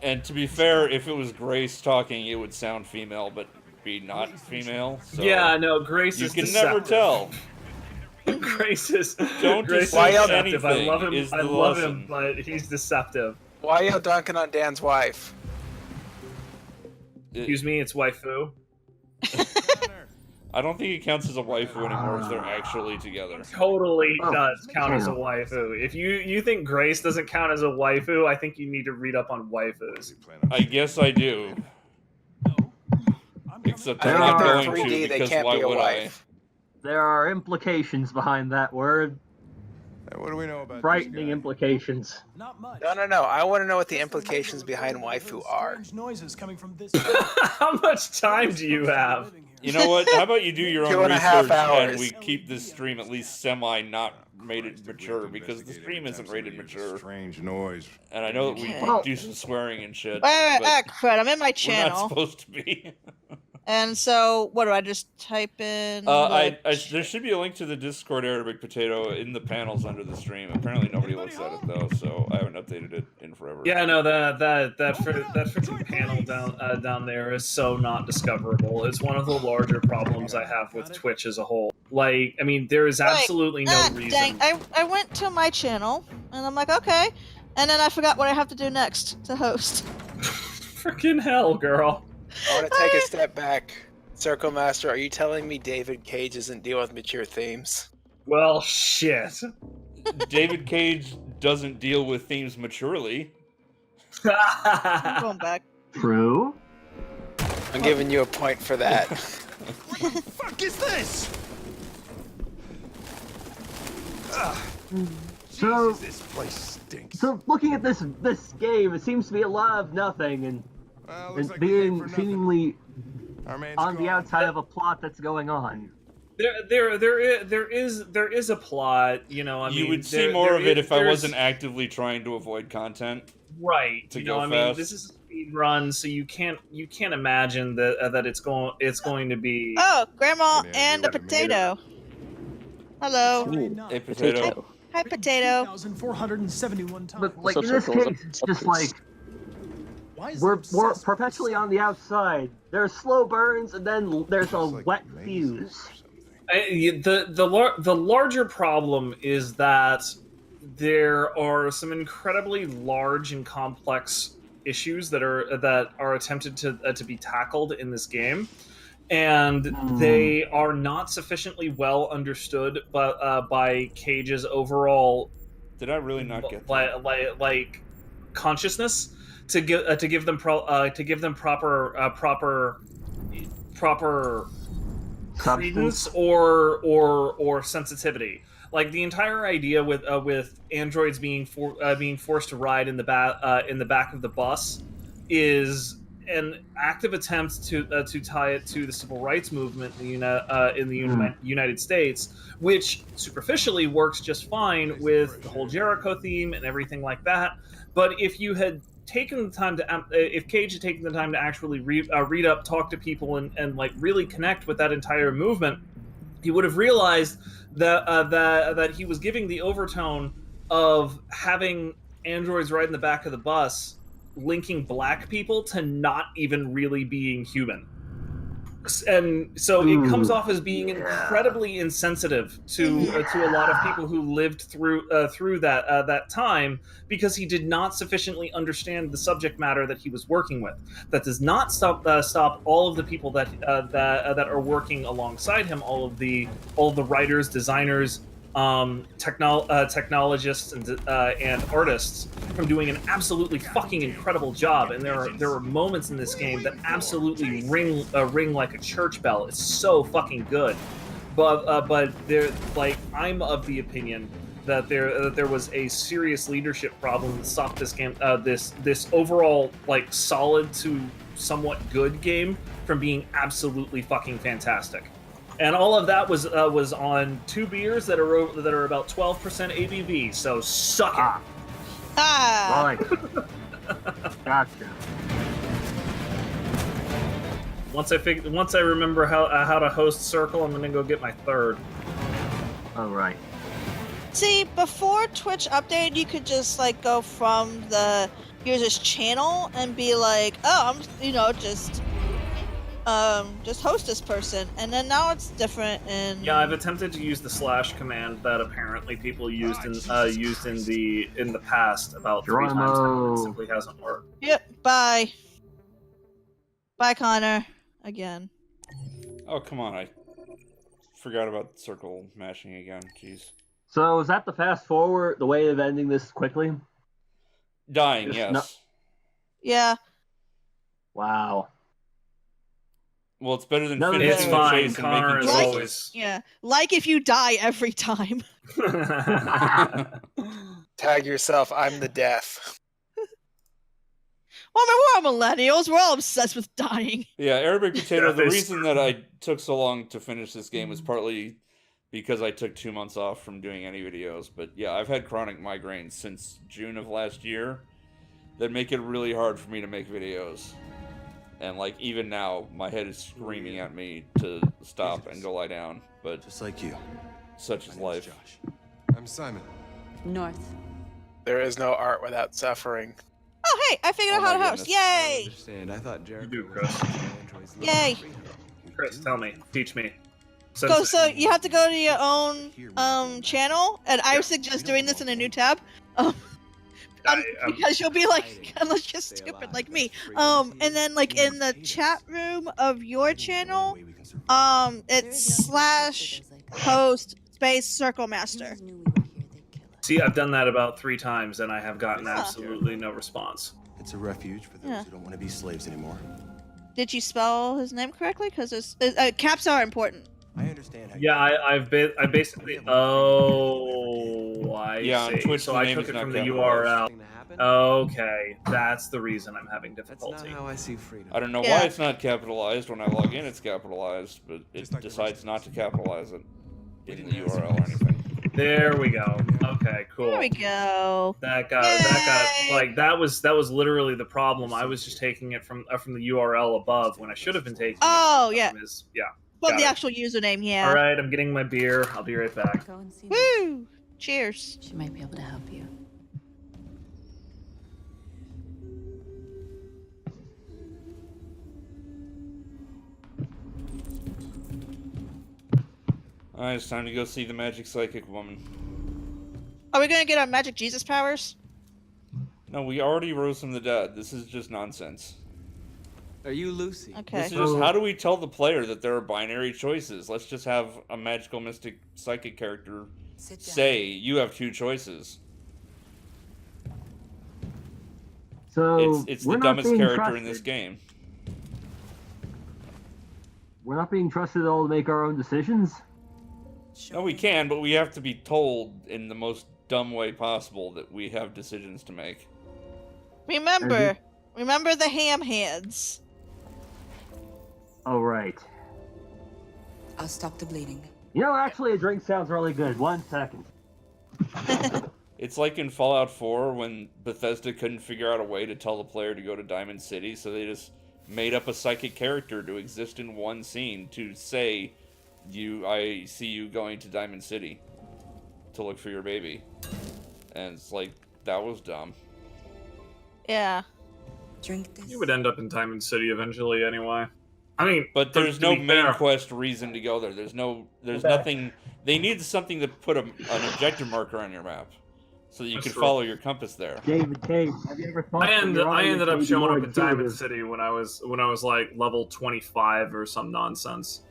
And to be fair, if it was Grace talking, it would sound female, but be not female. So Yeah, no, Grace you is can deceptive. never tell. Grace is Don't Grace assume is deceptive. I anything love him. is I the love lesson. him, but he's deceptive. Why y'all dunking on Dan's wife? Excuse me, it's waifu. I don't think it counts as a waifu anymore if they're actually together. Totally does count as a waifu. If you think Grace doesn't count as a waifu, I think you need to read up on waifus. I guess I do. Except I I'm think not if they're going 3D, to they because can't why be a would wife. There are implications behind that word. What do we know about Frightening implications. Not much. No. I want to know what the implications behind waifu are. Strange noises coming from this. How much time do you have? You know what? How about you do your own 2.5 research hours. and we keep this stream at least semi not rated mature because the stream isn't rated mature. Strange noise. And I know that we Well- do some swearing and shit. Wait, but crud! I'm in my we're channel, not supposed to be. and so what do I just type in? There should be a link to the Discord Arabic Potato in the panels under the stream. Apparently nobody looks at it though, so I haven't updated it in forever. Yeah, no, that freaking panel down there is so not discoverable. It's one of the larger problems I have with Twitch as a whole. Like, I mean, there is absolutely no reason. Dang, I went to my channel, and I'm like, okay, and then I forgot what I have to do next to host. Freaking hell, girl. I want to take a step back. Circle Master, are you telling me David Cage doesn't deal with mature themes? Well, shit. David Cage doesn't deal with themes maturely. I'm going back. True. I'm giving you a point for that. What the fuck is this? So, Jesus, this place stinks. so looking at this game, it seems to be a lot of nothing and, looks like we came being for nothing. seemingly Our man's on the gone. outside of a plot that's going on. There is a plot, you know. I mean, You would see there- more there of it is- if I there's- wasn't actively trying to avoid content. right. to You go know, I mean, fast. this is a speed run, so you can't imagine that it's going to be. Oh, Grandma Good and a idea. potato. Hello. Hey, potato. Hi, potato. 1,471 times. But like in this case, it's just like Why is we're there obsessed perpetually on the outside. There's slow burns, and then there's a wet fuse. The larger problem is that there are some incredibly large and complex issues that are attempted to be tackled in this game, and they are not sufficiently well understood by Cage's overall. Did I really not get that? like consciousness to give them proper credence or sensitivity. Like the entire idea with androids being forced to ride in the back of the bus is an active attempt to tie it to the civil rights movement in the United States, which superficially works just fine with the whole Jericho theme and everything like that. But if you had taken the time to, if Cage had taken the time to actually read up, talk to people, and like really connect with that entire movement, he would have realized that he was giving the overtone of having androids ride in the back of the bus, linking black people to not even really being human. And so it comes off as being incredibly insensitive to a lot of people who lived through that time, because he did not sufficiently understand the subject matter that he was working with. That does not stop all of the people that are working alongside him, all of the writers, designers, technologists, and artists, from doing an absolutely fucking incredible job. And there are moments in this game that absolutely ring like a church bell. It's so fucking good. But there, like, I'm of the opinion that there was a serious leadership problem that stopped this game, this overall, like, solid to somewhat good game from being absolutely fucking fantastic. And all of that was on 2 beers that are about 12% ABV. So suck it. Right. Gotcha. Once I remember how to host Circle, I'm gonna go get my 3rd. All right. See, before Twitch updated, you could just like go from the user's channel and be like, oh, I'm just host this person, and then now it's different. And yeah, I've attempted to use the / command that apparently people used in the past about 3 times now. It simply hasn't worked. Yep. Bye, Connor. Again. Oh, come on! I forgot about circle mashing again. Jeez. So is that the fast forward, the way of ending this quickly? Dying, yes. Yeah. Wow. Well, it's better than finishing it's fine. Connor is always. Yeah, like if you die every time. Tag yourself. I'm the death. Well, I mean, we're all millennials. We're all obsessed with dying. Yeah, Arabic Potato, the reason that I took so long to finish this game was partly because I took 2 months off from doing any videos. But yeah, I've had chronic migraines since June of last year that make it really hard for me to make videos. And like even now, my head is screaming at me to stop and go lie down. But just like you, such is life. Josh. I'm Simon. North. There is no art without suffering. Oh, hey, I figured out how to host. Yay! I understand. I thought Jericho. You do, Chris. Yay! Chris, tell me, teach me. So you have to go to your own channel, and I suggest doing this in a new tab. Because you'll be like, unless you're stupid like me. And then like in the chat room of your channel, it's /host /circle master. See, I've done that about 3 times, and I have gotten absolutely no response. It's a refuge for those who don't want to be slaves anymore. Did you spell his name correctly? Because caps are important. I understand. Yeah, I basically. Oh, I see. On Twitch, so I took it from the URL. Okay, that's the reason I'm having difficulty. That's not how I see freedom. I don't know why it's not capitalized. When I log in, it's capitalized, but it decides not to capitalize it in the URL or anything. There we go. Okay, cool. There we go. That got like that was literally the problem. I was just taking it from the URL above when I should have been taking. Oh it yeah. But the actual username, yeah. All right, I'm getting my beer. I'll be right back. Go and see Woo! Cheers. She might be able to help you. Alright, it's time to go see the magic psychic woman. Are we gonna get our magic Jesus powers? No, we already rose from the dead. This is just nonsense. Are you Lucy? Okay. This is just, how do we tell the player that there are binary choices? Let's just have a magical mystic psychic character say, you have 2 choices. So it's the dumbest character in this game. We're not being trusted at all to make our own decisions? No, we can, but we have to be told in the most dumb way possible that we have decisions to make. Remember the ham hands. Oh, right. I'll stop the bleeding. You know, actually, a drink sounds really good. 1 second. It's like in Fallout 4 when Bethesda couldn't figure out a way to tell the player to go to Diamond City, so they just made up a psychic character to exist in one scene to say, I see you going to Diamond City to look for your baby. And it's like, that was dumb. Yeah. Drink this. You would end up in Diamond City eventually anyway. I mean, but there's no main fair, quest reason to go there. There's nothing. They need something to put an objective marker on your map, so that you can follow your compass there. David Cage, have you ever thought I ended up showing up in Diamond intuitive? City when I was like level 25 or some nonsense.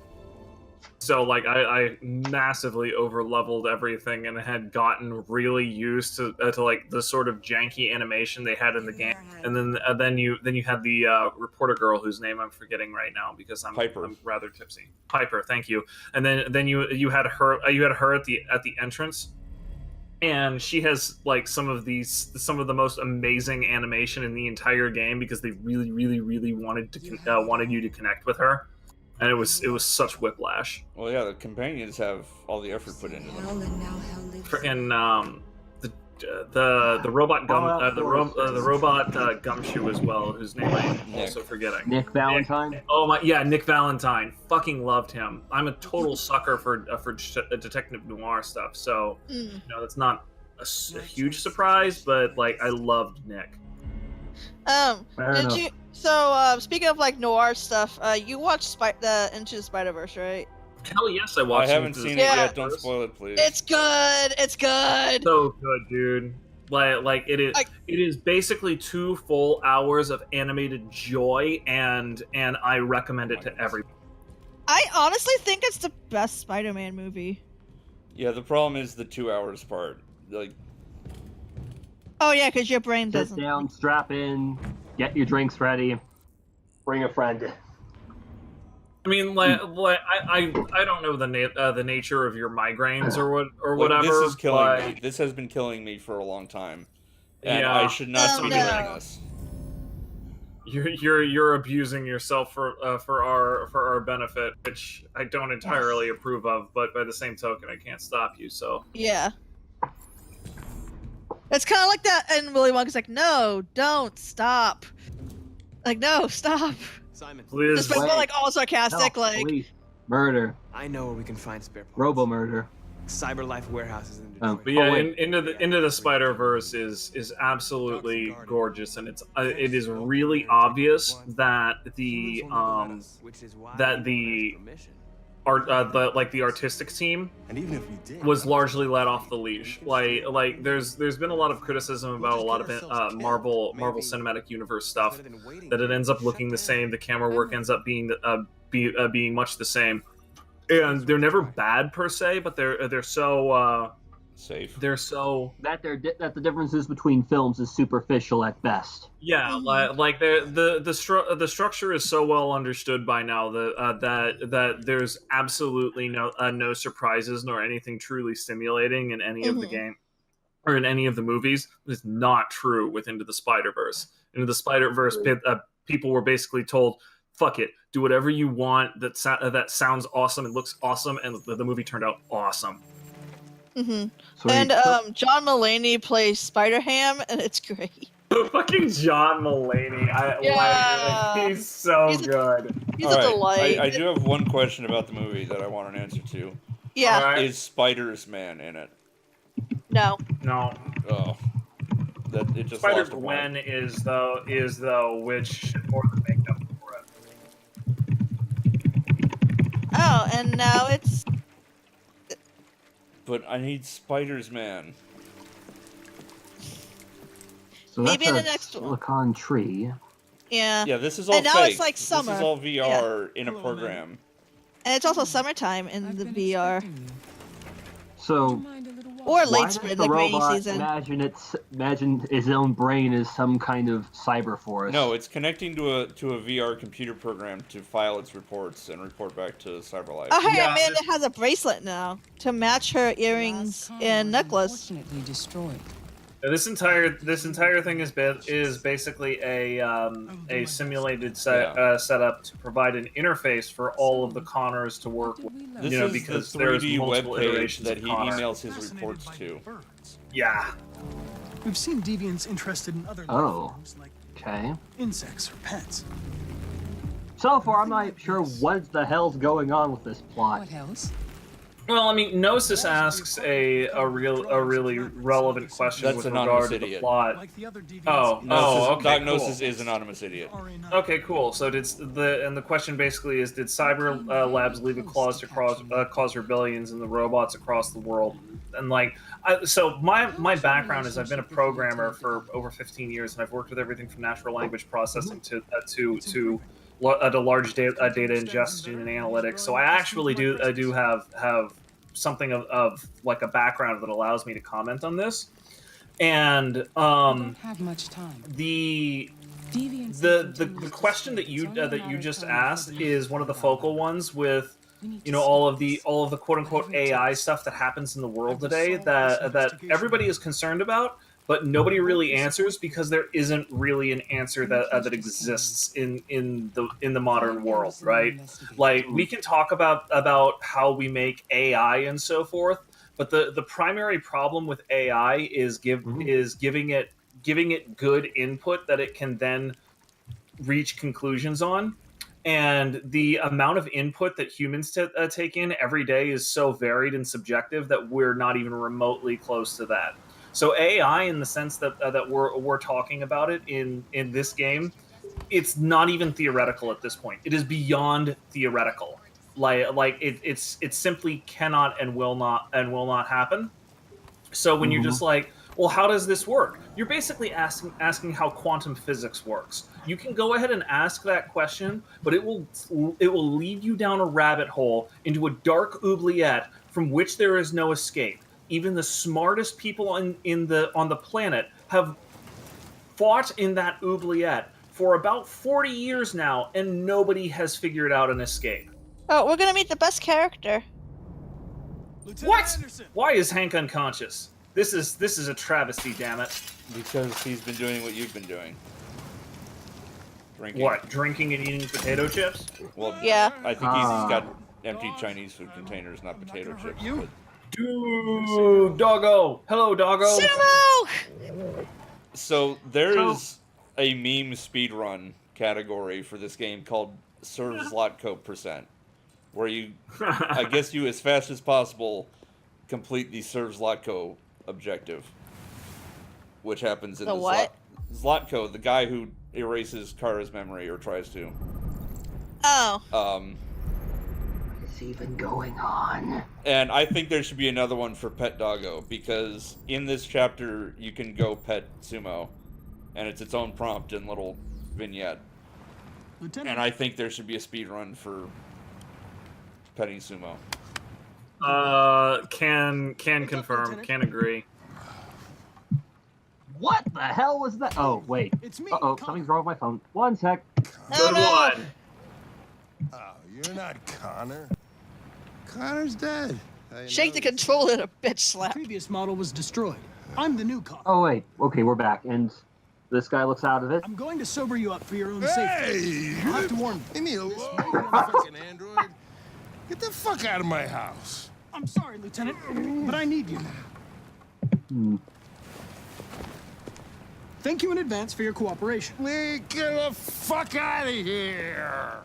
So like I massively over leveled everything and had gotten really used to like the sort of janky animation they had in the game. And then you had the reporter girl whose name I'm forgetting right now because I'm rather tipsy. Piper, thank you. And then you had her at the entrance. And she has like some of the most amazing animation in the entire game because they really, really, really wanted you to connect with her, and it was such whiplash. Well, yeah, the companions have all the effort put into them. Frickin' the robot gumshoe as well, whose name I'm also forgetting. Nick Valentine. Nick Valentine. Fucking loved him. I'm a total sucker for detective noir stuff. So that's not a huge surprise, but like I loved Nick. Speaking of like noir stuff, you watched the Into the Spider-Verse, right? Hell yes, I watched. I haven't seen it yet. Don't spoil it, please. It's good. It's good. So good, dude. Like it is. It is basically 2 full hours of animated joy, and I recommend it to everybody. I honestly think it's the best Spider-Man movie. Yeah, the problem is the 2 hours part. Like. Oh yeah, because your brain doesn't. Sit down, strap in, get your drinks ready, bring a friend. I mean, I don't know the nature of your migraines or whatever. This is killing me. This has been killing me for a long time, and I should not be doing this. You're abusing yourself for our benefit, which I don't entirely approve of. But by the same token, I can't stop you. So yeah, it's kind of like that. And Willy Wonka's like, "No, don't stop." Like, no, stop. Simon, please. Just like all sarcastic, like police. Murder. I know where we can find spare parts. Robo murder. CyberLife warehouses in Detroit. But yeah, Into the Spider-Verse is absolutely gorgeous, and it is really obvious that the artistic team was largely let off the leash. Like there's been a lot of criticism about a lot of Marvel Cinematic Universe stuff, that it ends up looking the same. The camera work ends up being much the same, and they're never bad per se, but they're so safe. They're so that the differences between films is superficial at best. Yeah, like the structure is so well understood by now that there's absolutely no surprises nor anything truly stimulating in any of the game or in any of the movies. It's not true with Into the Spider-Verse. Into the Spider-Verse, people were basically told, "Fuck it, do whatever you want that sounds awesome and looks awesome," and the movie turned out awesome. And John Mulaney plays Spider-Ham, and it's great. Fucking John Mulaney. He's so good. He's a delight. I do have one question about the movie that I want an answer to. Yeah. Right. Is Spider-Man in it? No. No. Oh. That it just Spider-Gwen is though, which should more than make up for it. Oh, and now it's. But I need Spider-Man. So maybe that's in the a next one. silicon tree. Yeah. Yeah, this is all and now fake. It's like summer. This is all VR in a program. And it's also summertime in the VR. So. Or late why spring, does the like rainy robot season. imagine its own brain as some kind of cyber force? No, it's connecting to a VR computer program to file its reports and report back to CyberLife. Oh, hey, Amanda has a bracelet now to match her earrings and necklace. Destroyed. This entire thing is basically a simulated setup to provide an interface for all of the Connors to work with. This is because the there's 3D multiple web page iterations that of he Connor. emails his reports to. Yeah. We've seen deviants interested in other Oh. life forms like Okay. insects or pets. So far, I'm not sure what the hell's going on with this plot. What else? Well, I mean, Gnosis asks a really relevant question That's with Anonymous regard to the Idiot. plot. Gnosis, Okay, Gnosis cool. is Anonymous Idiot. Okay, cool. So the question basically is, did Cyber Labs leave a clause to cause rebellions in the robots across the world? And like, so my background is I've been a programmer for over 15 years, and I've worked with everything from natural language processing to large data ingestion and analytics. So I actually do have something of like a background that allows me to comment on this. And don't have much time. the question that you just asked is one of the focal ones with all of the quote unquote AI stuff that happens in the world today that everybody is concerned about, but nobody really answers because there isn't really an answer that exists in the modern world, right? Like, we can talk about how we make AI and so forth, but the primary problem with AI is giving it good input that it can then reach conclusions on. And the amount of input that humans take in every day is so varied and subjective that we're not even remotely close to that. So AI, in the sense that we're talking about it in this game, it's not even theoretical at this point. It is beyond theoretical. Like it simply cannot and will not happen. So when you're just like, well, how does this work? You're basically asking how quantum physics works. You can go ahead and ask that question, but it will lead you down a rabbit hole into a dark oubliette from which there is no escape. Even the smartest people on the planet have fought in that oubliette for about 40 years now, and nobody has figured out an escape. Oh, we're gonna meet the best character. What? Why is Hank unconscious? This is a travesty, damn it. Because he's been doing what you've been doing. Drinking. What? Drinking and eating potato chips? Well, yeah. I think he's got empty Chinese food containers, not potato chips. But... Dude, doggo! Hello, doggo! Sumo! So there is a meme speedrun category for this game called Serve Zlotko %, where you, I guess you as fast as possible complete the Serve Zlotko objective, which happens in the what? Zlotko, the guy who erases Kara's memory or tries to. Oh. What's even going on? And I think there should be another one for Pet Doggo, because in this chapter you can go pet Sumo, and it's its own prompt and little vignette. Lieutenant. And I think there should be a speed run for petting Sumo. Can confirm, can agree. What the hell was that? Oh, wait. It's me. Uh-oh, something's wrong with my phone. One sec. Good one. Oh, you're not Connor. Connor's dead. Shake the controller and a bitch slap. The previous model was destroyed. I'm the new Connor. Oh, wait. Okay, we're back. And this guy looks out of it. I'm going to sober you up for your own Hey! safety. I'll have to warn you. Leave me alone, fucking android. Get the fuck out of my house. I'm sorry, Lieutenant, but I need you now. Thank you in advance for your cooperation. Get the fuck out of here!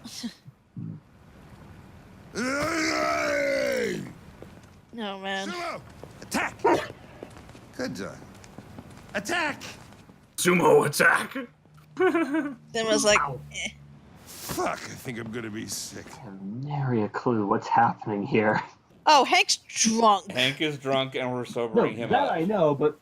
No, man. Sumo! Attack! Good job. Attack! Sumo attack! Then was like, eh. Fuck, I think I'm gonna be sick. Nary a clue what's happening here. Oh, Hank's drunk. Hank is drunk and we're sobering him up. That I know, but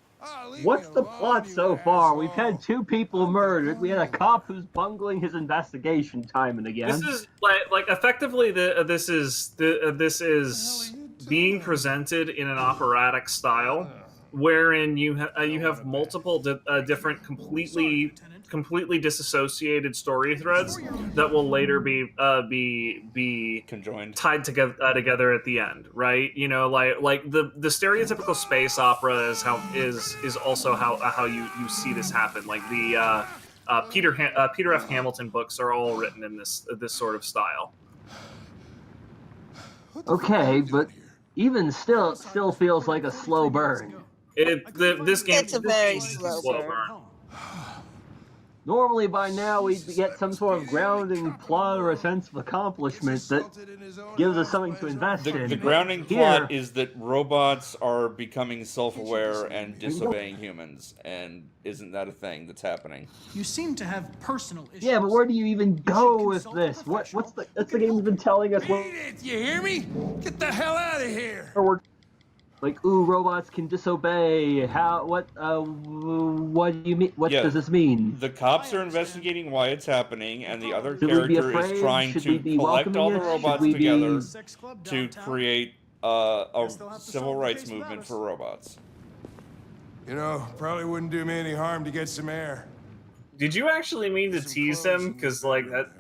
what's the plot so far? We've had 2 people murdered. We had a cop who's bungling his investigation time and again. This is like effectively this is being presented in an operatic style, wherein you have multiple different completely disassociated story threads that will later be conjoined, tied together at the end, right? You know, like the stereotypical space opera is also how you see this happen. Like the Peter F. Hamilton books are all written in this sort of style. Okay, but even still, it still feels like a slow burn. This game It's a very slow burn. Normally by now we'd get some sort of grounding plot or a sense of accomplishment that gives us something to invest in. The grounding plot is that robots are becoming self-aware and disobeying humans, and isn't that a thing that's happening? You seem to have personal issues. Yeah, but where do you even go with this? What's the game's been telling us? You hear me? Get the hell out of here! Like, ooh, robots can disobey. What do you mean? What does this mean? The cops are investigating why it's happening, and the other Should we be character afraid? is trying Should to we be collect all the welcoming it? robots Should we together be- to create a civil rights movement for robots. You know, probably wouldn't do me any harm to get some air. Did you actually mean to tease him? Because, like, that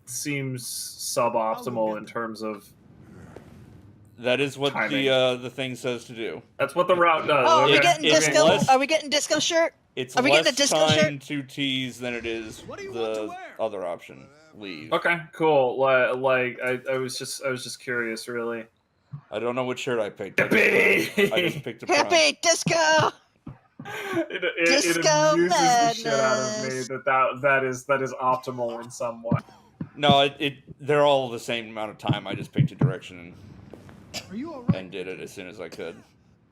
seems suboptimal in terms of... That is what timing. the thing says to do. That's what the route does. Oh, are we Okay. getting disco? Are we getting disco shirt? It's Are we less getting a disco time shirt? to tease than it is the other option. Leave. Okay, cool. Like, I was just curious, really. I don't know what shirt I picked. I just picked a prompt. Happy disco. It Disco amuses the shit out of madness. me that is optimal in some way. No, they're all the same amount of time. I just picked a direction and did it as soon as I could.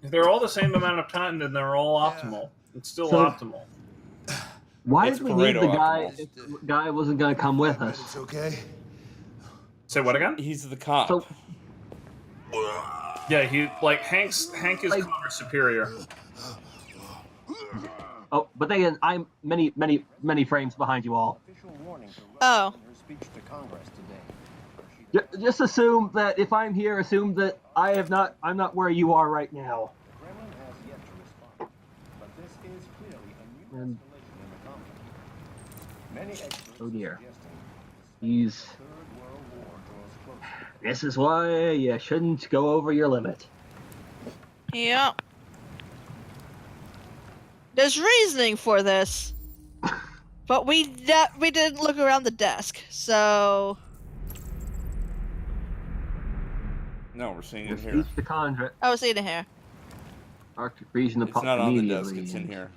If they're all the same amount of time, then they're all optimal. It's still So- optimal. Why It's did we need Pareto the guy optimal. if the guy wasn't going to come with us? It's okay. Say what again? He's the cop. So, Yeah, Hank is Connor's superior. oh, but then again, I'm many frames behind you all. Oh. Just assume that if I'm here, assume that I'm not where you are right now. And, oh dear. This is why you shouldn't go over your limit. Yeah. There's reasoning for this, but we didn't look around the desk, so. No, we're seeing it Just here. eat the conjure. I was eating here. Arctic region It's not on the desk. It's in here.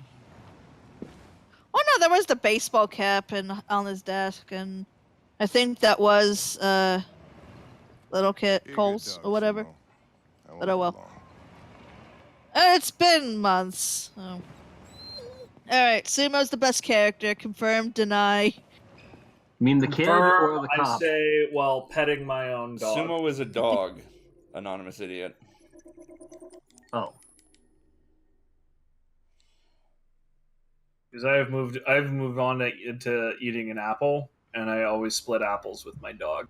Oh no, there was the baseball cap on his desk, and I think that was little kid Cole's or whatever. But oh well. It's been months. Oh. All right, Sumo's the best character. Confirmed, deny. You mean the kid or the I cop? say while petting my own dog. Sumo is a dog. Anonymous idiot. Oh. Because I've moved on to eating an apple, and I always split apples with my dog.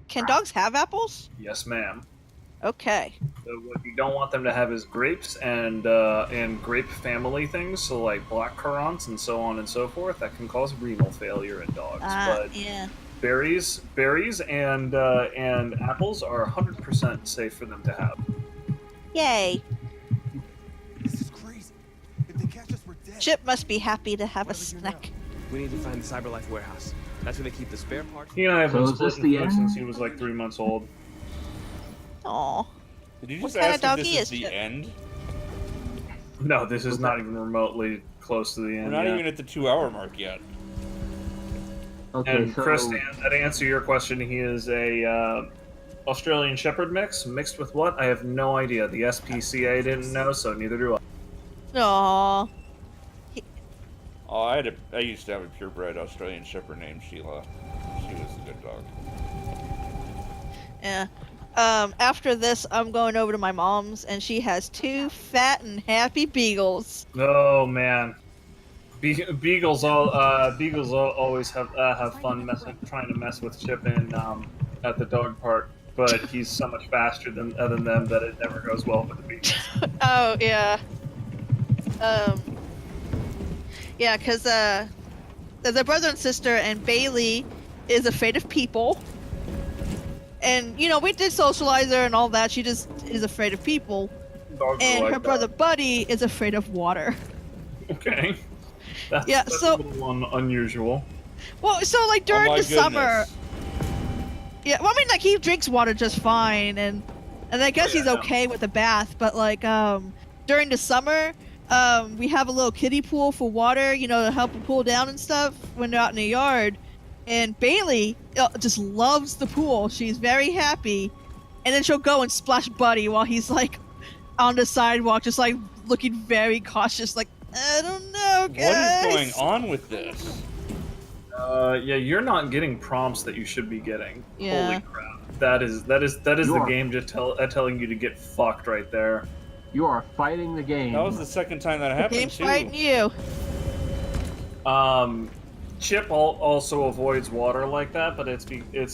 Can dogs have apples? Yes, ma'am. Okay. So what you don't want them to have is grapes and grape family things, so like black currants and so on and so forth. That can cause renal failure in dogs. But Yeah. berries and apples are 100% safe for them to have. Yay. This is crazy. If they catch us, we're dead. Chip must be happy to have a snack. We need to find the Cyberlife warehouse. That's where they keep the spare parts. He and I have been So is this splitting the food end? since he was like 3 months old. Aw. Did you What just kind ask of if dog this he is is, the Chip? end? No, this is not even remotely close to the We're end. not yet. even at the 2-hour mark yet. Okay, And so Chris, to answer your question, he is a Australian Shepherd mixed with what? I have no idea. The SPCA didn't know, so neither do I. Aw. Oh, I used to have a purebred Australian Shepherd named Sheila. She was a good dog. Yeah. After this, I'm going over to my mom's, and she has 2 fat and happy beagles. Oh man, beagles always have fun trying to mess with Chip in at the dog park, but he's so much faster than them that it never goes well with the beagles. Oh, yeah. Yeah, because they're brother and sister, and Bailey is afraid of people. And, you know, we did socialize her and all that. She just is afraid of people. Dogs are And like her that. brother Buddy is afraid of water. Okay. That's so- a little unusual. Well, so, like, during my the summer... goodness. Yeah, well, I mean, like, he drinks water just fine, and I guess he's okay with the bath, but, like, during the summer, we have a little kiddie pool for water, you know, to help them cool down and stuff when they're out in the yard. And Bailey just loves the pool. She's very happy. And then she'll go and splash Buddy while he's like on the sidewalk, just like looking very cautious, like, I don't know, guys. What is going on with this? Yeah, you're not getting prompts that you should be getting. Yeah. Holy crap. That is the game just telling you to get fucked right there. You are fighting the game. That was the second time that happened, Game's too. fighting you. Chip also avoids water like that, but it's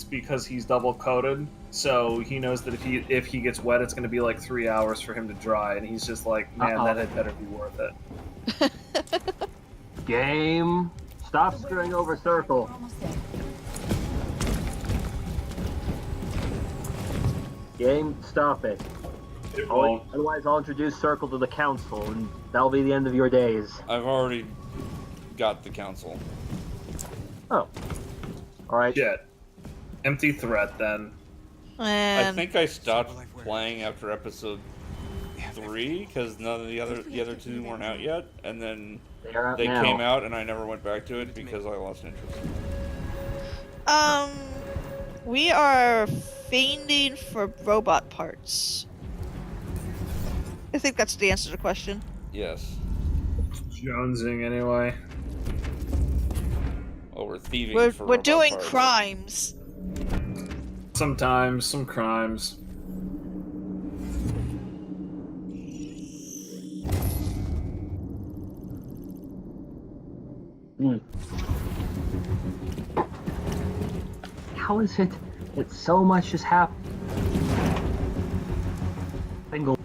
because he's double coated, so he knows that if he gets wet, it's going to be like 3 hours for him to dry, and he's just like, man, that had better be worth it. Game. Stop screwing over circle. Game, stop it. Otherwise, I'll introduce Circle to the council, and that'll be the end of your days. I've already got the council. Oh. Alright. Shit. Empty threat, then. I think I stopped playing after episode 3, because none of the other two weren't out yet, and then they came out, and I never went back to it because I lost interest. We are fiending for robot parts. I think that's the answer to the question. Yes. Jonesing, anyway. Oh, we're thieving for We're robot doing parts. crimes. Sometimes, some crimes. How is it that so much has happened? Single.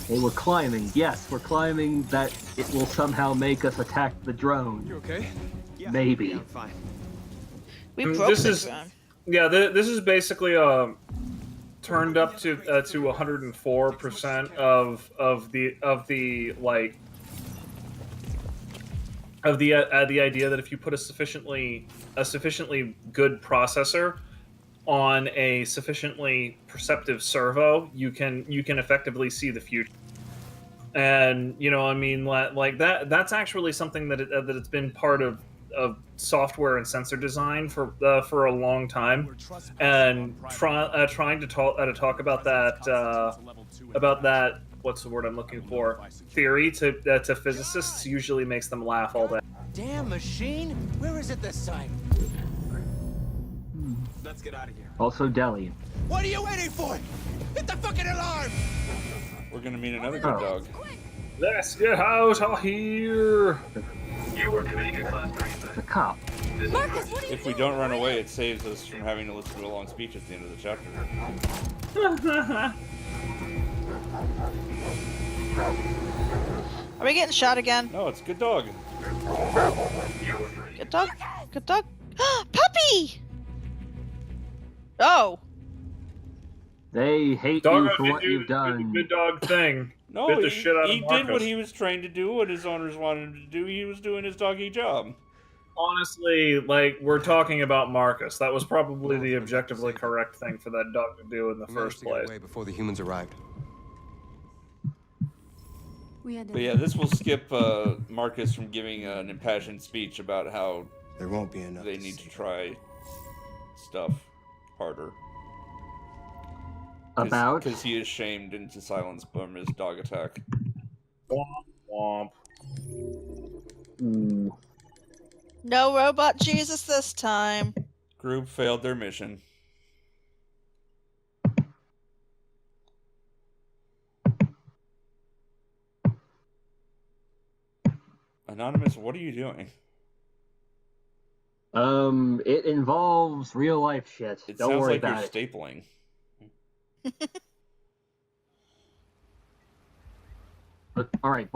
Okay, we're climbing. Yes, we're climbing that it will somehow make us attack the drone. You okay? Yeah. Maybe. Yeah, I'm fine. We broke this drone. Yeah, this is basically turned up to 104% of the idea that if you put a sufficiently good processor on a sufficiently perceptive servo, you can effectively see the future. And you know, I mean, like that's actually something that it's been part of software and sensor design for a long time, and trying to talk about that what's the word I'm looking for, theory to physicists usually makes them laugh all day. Damn machine! Where is it this time? Let's get out of here. Also Delhi. What are you waiting for? Hit the fucking alarm! We're gonna meet another good dog. Let's get out of here! You were committing a class The cop. Marcus, what are you If we don't run away, it saves us from having to listen to a long speech at the end of the chapter. Are we getting shot again? No, it's good dog. Good dog? Good dog? Puppy! Oh. They hate Dog you for what you've done. Good dog thing. No, Bit the shit out he of did what Marcus. he was trained to do, what his owners wanted him to do. He was doing his doggy job. Honestly, like, we're talking about Marcus. That was probably the objectively correct thing for that dog to do in the first place. Before the humans arrived. But yeah, this will skip Marcus from giving an impassioned speech about how there won't be enough. They need to try stuff harder. About? Because he is shamed into silence from his dog attack. Womp womp. No robot Jesus this time. Group failed their mission. Anonymous, what are you doing? It involves real life shit. It Don't sounds worry like you're about it. stapling. But, all right,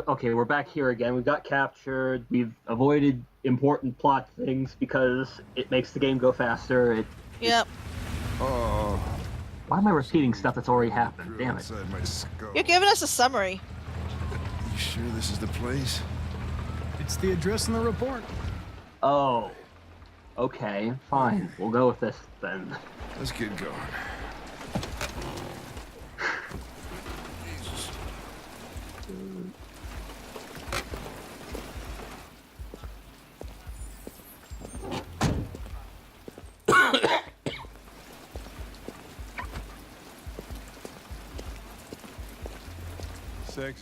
okay, we're back here again. We got captured. We've avoided important plot things because it makes the game go faster. Yep. Oh. Why am I repeating stuff that's already happened? Damn it. You're giving us a summary. You sure this is the place? It's the address in the report. Oh. Okay, fine. We'll go with this then. Let's get going.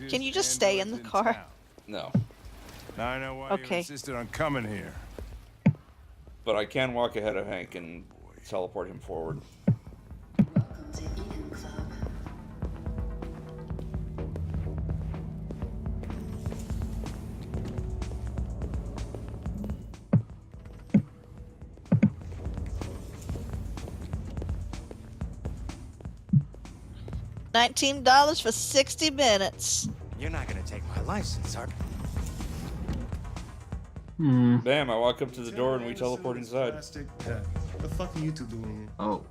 Can you just stay in the car? No. Now I know why Okay. you insisted on coming here. But I can walk ahead of Hank and teleport him forward. Welcome to Eden Club. $19 for 60 minutes. You're not gonna take my license, are Bam, I walk up to the door and we teleport inside. What the fuck are you two doing here? Oh.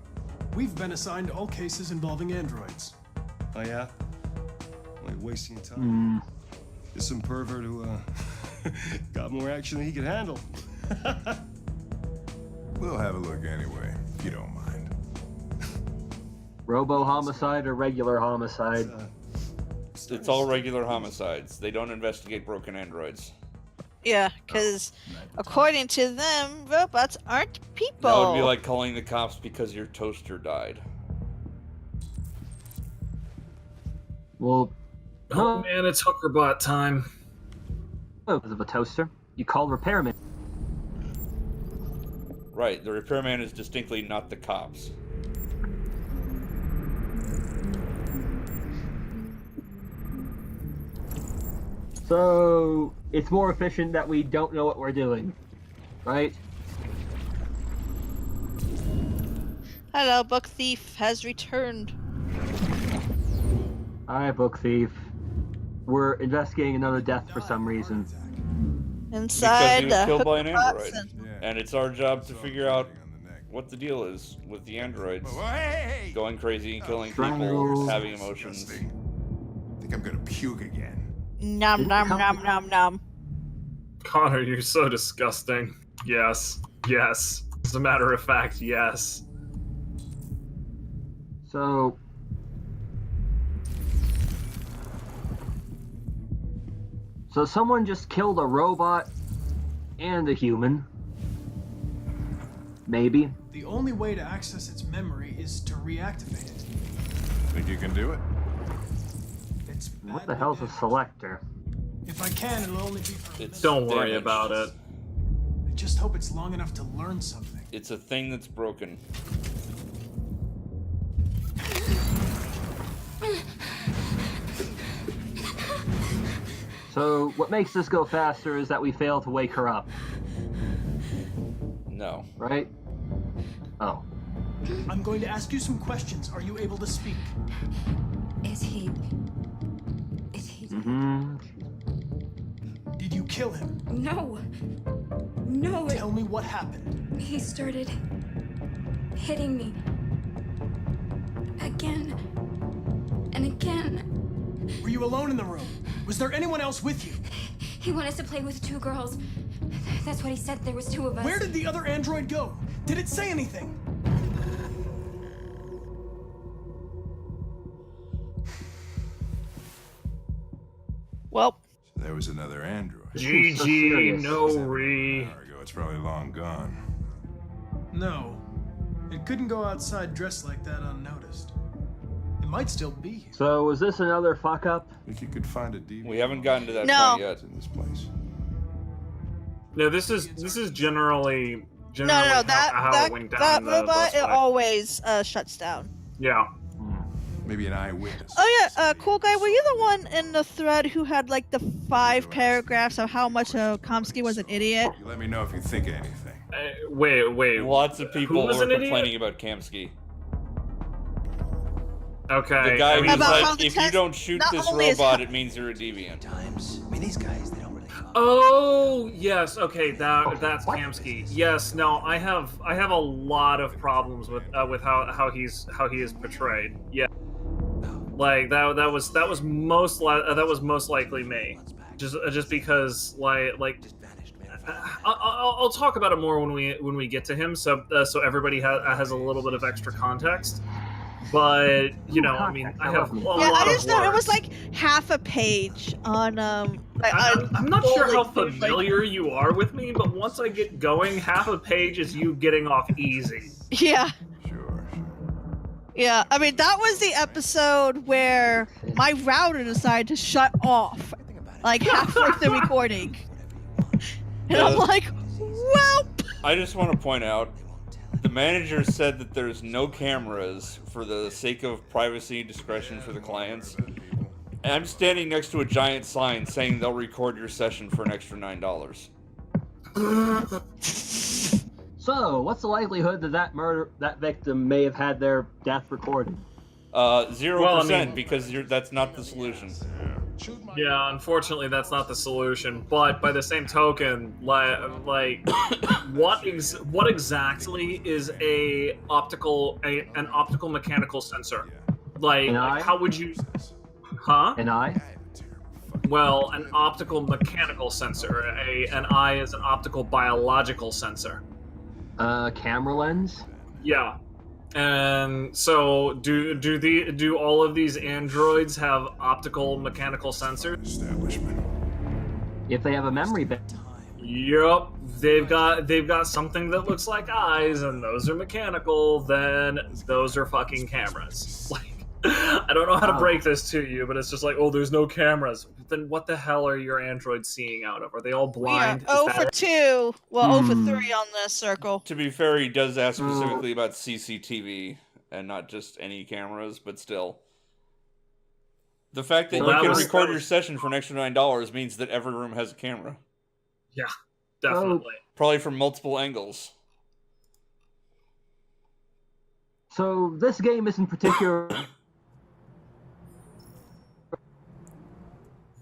We've been assigned all cases involving androids. Oh, yeah? Like wasting time. There's some pervert who, got more action than he could handle. We'll have a look anyway, if you don't mind. Robo-homicide or regular homicide? It's all regular homicides. They don't investigate broken androids. Yeah, because according to them, robots aren't people. That would be like calling the cops because your toaster died. Well, oh man, it's hookerbot time. Because of a toaster, you call repairman. Right, the repairman is distinctly not the cops. So it's more efficient that we don't know what we're doing, right? Hello, Book Thief has returned. Hi, Book Thief. We're investigating another death for some reason. Inside Because he was killed by an hookerbot android. center. And it's our job to figure out what the deal is with the androids. Going crazy, killing people, having emotions. I think I'm gonna puke again. Nom nom nom nom nom. Connor, you're so disgusting. Yes. Yes. As a matter of fact, yes. So someone just killed a robot and a human. Maybe. The only way to access its memory is to reactivate it. Think you can do it? It's What the hell's a selector? If I can, it'll only be for Don't worry about it. I just hope it's long enough to learn something. It's a thing that's broken. So what makes this go faster is that we fail to wake her up. No. Right? Oh. I'm going to ask you some questions. Are you able to speak? Is he... Mm-hmm. Did you kill him? No. No. Tell me what happened. He started hitting me. Again. And again. Were you alone in the room? Was there anyone else with you? He wanted us to play with 2 girls. That's what he said. There was 2 of us. Where did the other android go? Did it say anything? Well. There was another android. GG, no re. It's probably long gone. No. It couldn't go outside dressed like that unnoticed. It might still be here. So was this another fuck up? Think you could find a DVD? We haven't gotten to that No. point yet. In this place. No, this is generally No, how that it went down. that in the robot bus it fight. always shuts down. Yeah. Maybe an eyewitness. Oh yeah, cool guy. Were you the one in the thread who had like the 5 paragraphs of how much Kamsky was an idiot? You let me know if you think of anything. Wait. Lots of people Who was were an idiot? complaining about Kamsky. Okay. The guy I mean, who's About how like, the if you test don't shoot not this only is robot, it means you're a deviant. I mean, these guys, they don't really. Oh yes, okay, that's Kamsky. Yes, no, I have a lot of problems with how he is portrayed. Yeah, like that was most likely me, just because I'll talk about it more when we get to him, so everybody has a little bit of extra context. But I mean, I have a lot I of just know it was words. like half a page on I'm not sure how familiar you are with me, but once I get going, half a page is you getting off easy. Yeah. Yeah, I mean, that was the episode where my router decided to shut off, like, halfway through recording. And I'm like, well... I just want to point out, the manager said that there's no cameras for the sake of privacy and discretion for the clients. And I'm standing next to a giant sign saying they'll record your session for an extra $9. So, what's the likelihood that that victim may have had their death recorded? 0%, because that's not the solution. Yeah, unfortunately, that's not the solution. But by the same token, like, what exactly is an optical mechanical sensor? Like how would you? Huh? An eye? Well, an optical mechanical sensor. An eye is an optical biological sensor. Camera lens? Yeah. And so, do all of these androids have optical mechanical sensors? If they have a memory bank. Yep, they've got something that looks like eyes, and those are mechanical. Then those are fucking cameras. Like, I don't know how to break this to you, but it's just like, oh, there's no cameras. Then what the hell are your androids seeing out of? Are they all blind? Yeah, 0 for 2. Well, 0 for 3 on this circle. To be fair, he does ask specifically about CCTV and not just any cameras, but still. The fact that you can record your session for an extra $9 means that every room has a camera. Yeah, definitely. Probably from multiple angles. So this game isn't particular.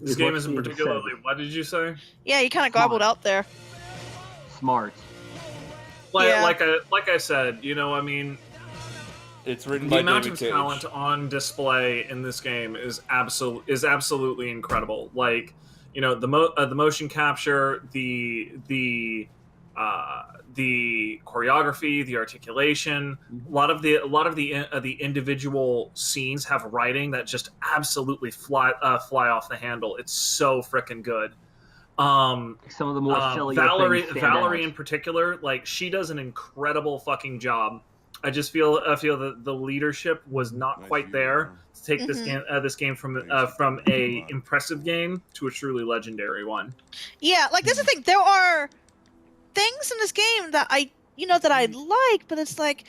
This game isn't particularly. What did you say? Yeah, you kind of garbled out there. Smart. Like I said, I mean, it's written the by amount David of Cage. talent on display in this game is absolutely incredible. Like, the motion capture, the choreography, the articulation. A lot of the individual scenes have writing that just absolutely fly off the handle. It's so freaking good. Some of the more silly Valerie in particular, like, she does an incredible fucking job. I just feel that the leadership was not quite there to take this game from a impressive game to a truly legendary one. Yeah, like, this is the thing. There are things in this game that I like, but it's like,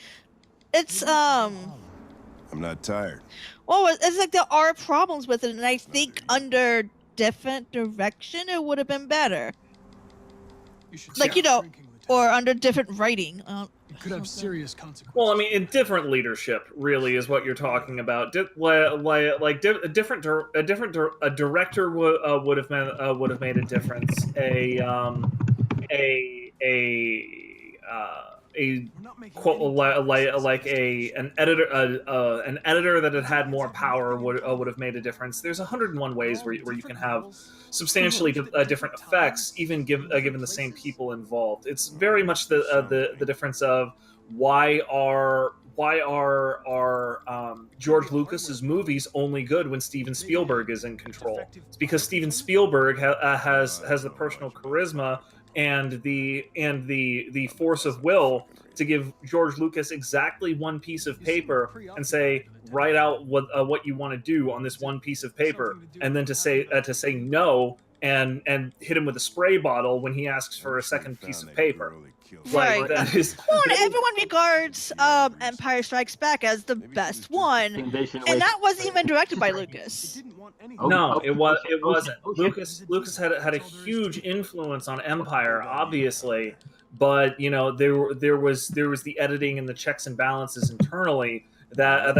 I'm not tired. Well, it's like there are problems with it, and I think under different direction it would have been better. Like, or under different writing. It could have serious consequences. Well, I mean, different leadership really is what you're talking about. A director would have made a difference. An editor that had more power would have made a difference. There's 101 ways where you can have substantially different effects, even given the same people involved. It's very much the difference of why are George Lucas's movies only good when Steven Spielberg is in control? It's because Steven Spielberg has the personal charisma and the force of will to give George Lucas exactly one piece of paper and say, write out what you want to do on this one piece of paper, and then to say no and hit him with a spray bottle when he asks for a second piece of paper. Right. Like, that is. Well, everyone regards Empire Strikes Back as the best one, and that wasn't even directed by Lucas. No, it wasn't. Lucas had a huge influence on Empire, obviously, but there was the editing and the checks and balances internally that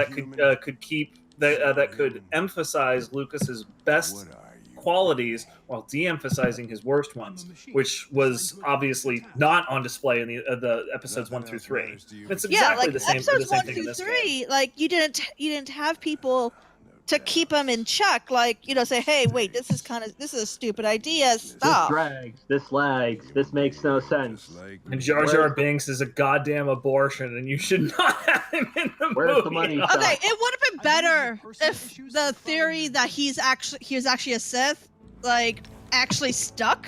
could emphasize Lucas's best qualities while de-emphasizing his worst ones, which was obviously not on display in the episodes 1 through 3. It's exactly the same episodes thing 1 in through this 3. game. Like, you didn't have people to keep him in check, like, say, hey, wait, this is a stupid idea. Stop. This drags. This lags. This makes no sense. And Jar Jar Binks is a goddamn abortion, and you should not have him in the movie. Where's the money? Okay, it would have been better if the theory that he's actually a Sith, like, actually stuck.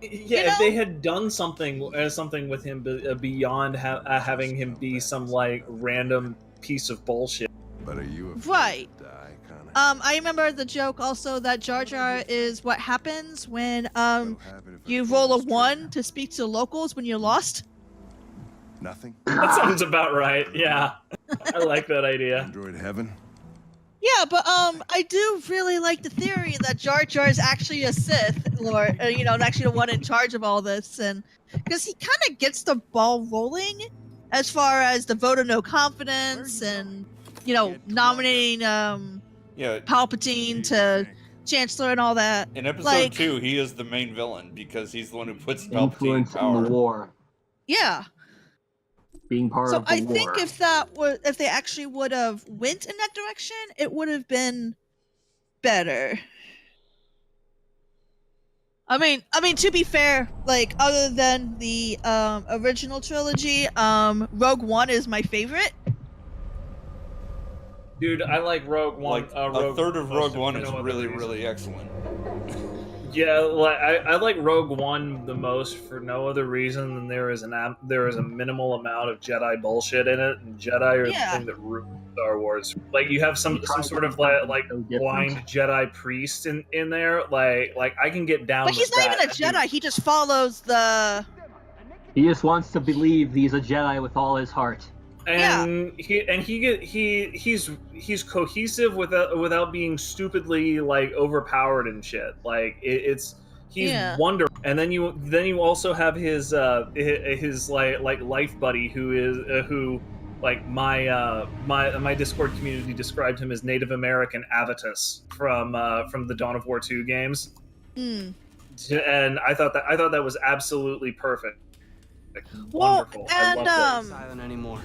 Yeah, if they had done something with him beyond having him be some like random piece of bullshit. But are you Right. I remember the joke also that Jar Jar is what happens when you roll a 1 to speak to locals when you're lost. Nothing? That sounds about right. Yeah, I like that idea. Android heaven? Yeah, but I do really like the theory that Jar Jar is actually a Sith Lord, actually the one in charge of all this, and because he kind of gets the ball rolling as far as the vote of no confidence and nominating Palpatine to Chancellor and all that. In episode 2, he is the main villain because he's the one who puts Palpatine in Influence in power. the war. Yeah. Being part of the I war. think if they actually would have went in that direction, it would have been better. I mean, to be fair, like, other than the original trilogy, Rogue One is my favorite. Dude, I like Rogue One. Like, a third of Rogue One is really, really excellent. Yeah, like I like Rogue One the most for no other reason than there is a minimal amount of Jedi bullshit in it, and Jedi are the thing that ruins Star Wars. Like, you have some sort of like blind Jedi priest in there. Like I can get down. But he's not even a Jedi. He just follows the. He just wants to believe he's a Jedi with all his heart. And he's cohesive without being stupidly like overpowered and shit. Like he's wonderful. And then you also have his like life buddy who like my Discord community described him as Native American Avitus from the Dawn of War 2 games. And I thought that was absolutely perfect. Wonderful. And I love silent anymore.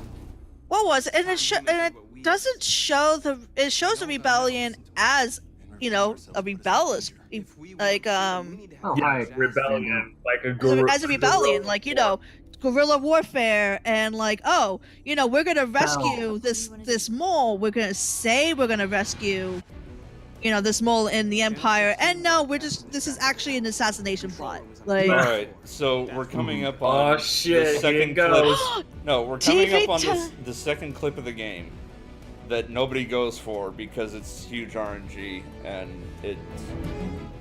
What was it? And it doesn't show it shows the rebellion as a rebellious like rebellion, like as a rebellion, like guerrilla warfare, and like we're gonna rescue this mole. We're gonna rescue this mole in the Empire, and no, this is actually an assassination plot. Like, all right, so we're coming up on the second clip. No, we're coming up on the second clip of the game that nobody goes for because it's huge RNG and it's.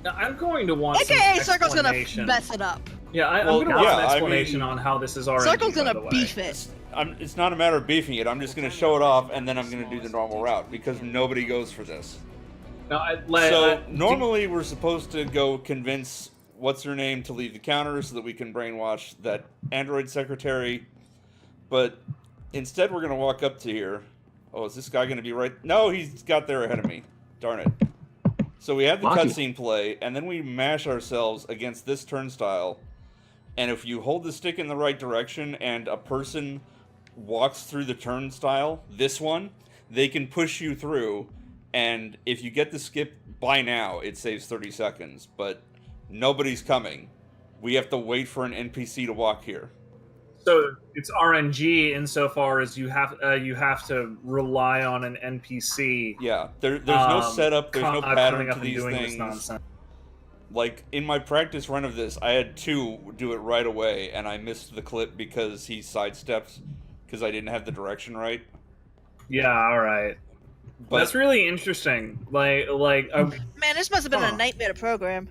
Now, I'm going to want AKA Circle's gonna mess it up. Yeah, I'm going to want an explanation on how this is RNG. Circle's gonna beef it. It's not a matter of beefing it. I'm just going to show it off, and then I'm going to do the normal route because nobody goes for this. Normally we're supposed to go convince what's her name to leave the counter so that we can brainwash that android secretary, but instead we're going to walk up to here. Oh, is this guy going to be right? No, he's got there ahead of me. Darn it. So we have the cutscene play, and then we mash ourselves against this turnstile, and if you hold the stick in the right direction and a person walks through the turnstile, this one, they can push you through. And if you get the skip by now, it saves 30 seconds. But nobody's coming. We have to wait for an NPC to walk here. So it's RNG insofar as you have to rely on an NPC. Yeah, there's no setup, there's no pattern to these things. Like, in my practice run of this, I had 2 do it right away, and I missed the clip because he sidestepped because I didn't have the direction right. Yeah, all right. But that's really interesting. Like, man, this must have been a nightmare to program.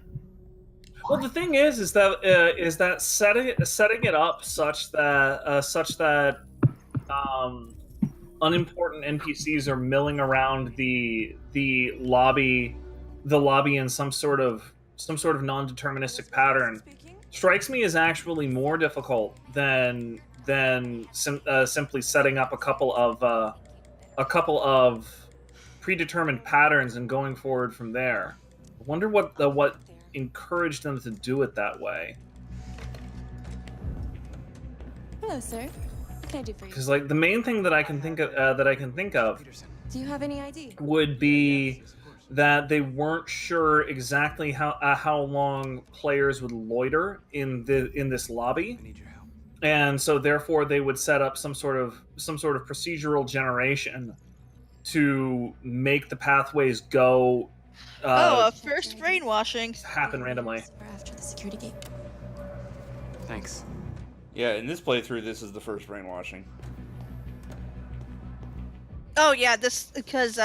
Well, the thing is that setting it up such that unimportant NPCs are milling around the lobby in some sort of non-deterministic pattern strikes me as actually more difficult than simply setting up a couple of predetermined patterns and going forward from there. I wonder what encouraged them to do it that way. Hello, sir. What can I do for you? Because like the main thing that I can think of Do you have any idea? would be that they weren't sure exactly how long players would loiter in this lobby, and so therefore they would set up some sort of procedural generation to make the pathways go. First brainwashing happen randomly. After the security gate. Thanks. Yeah, in this playthrough, this is the first brainwashing. Oh yeah, this because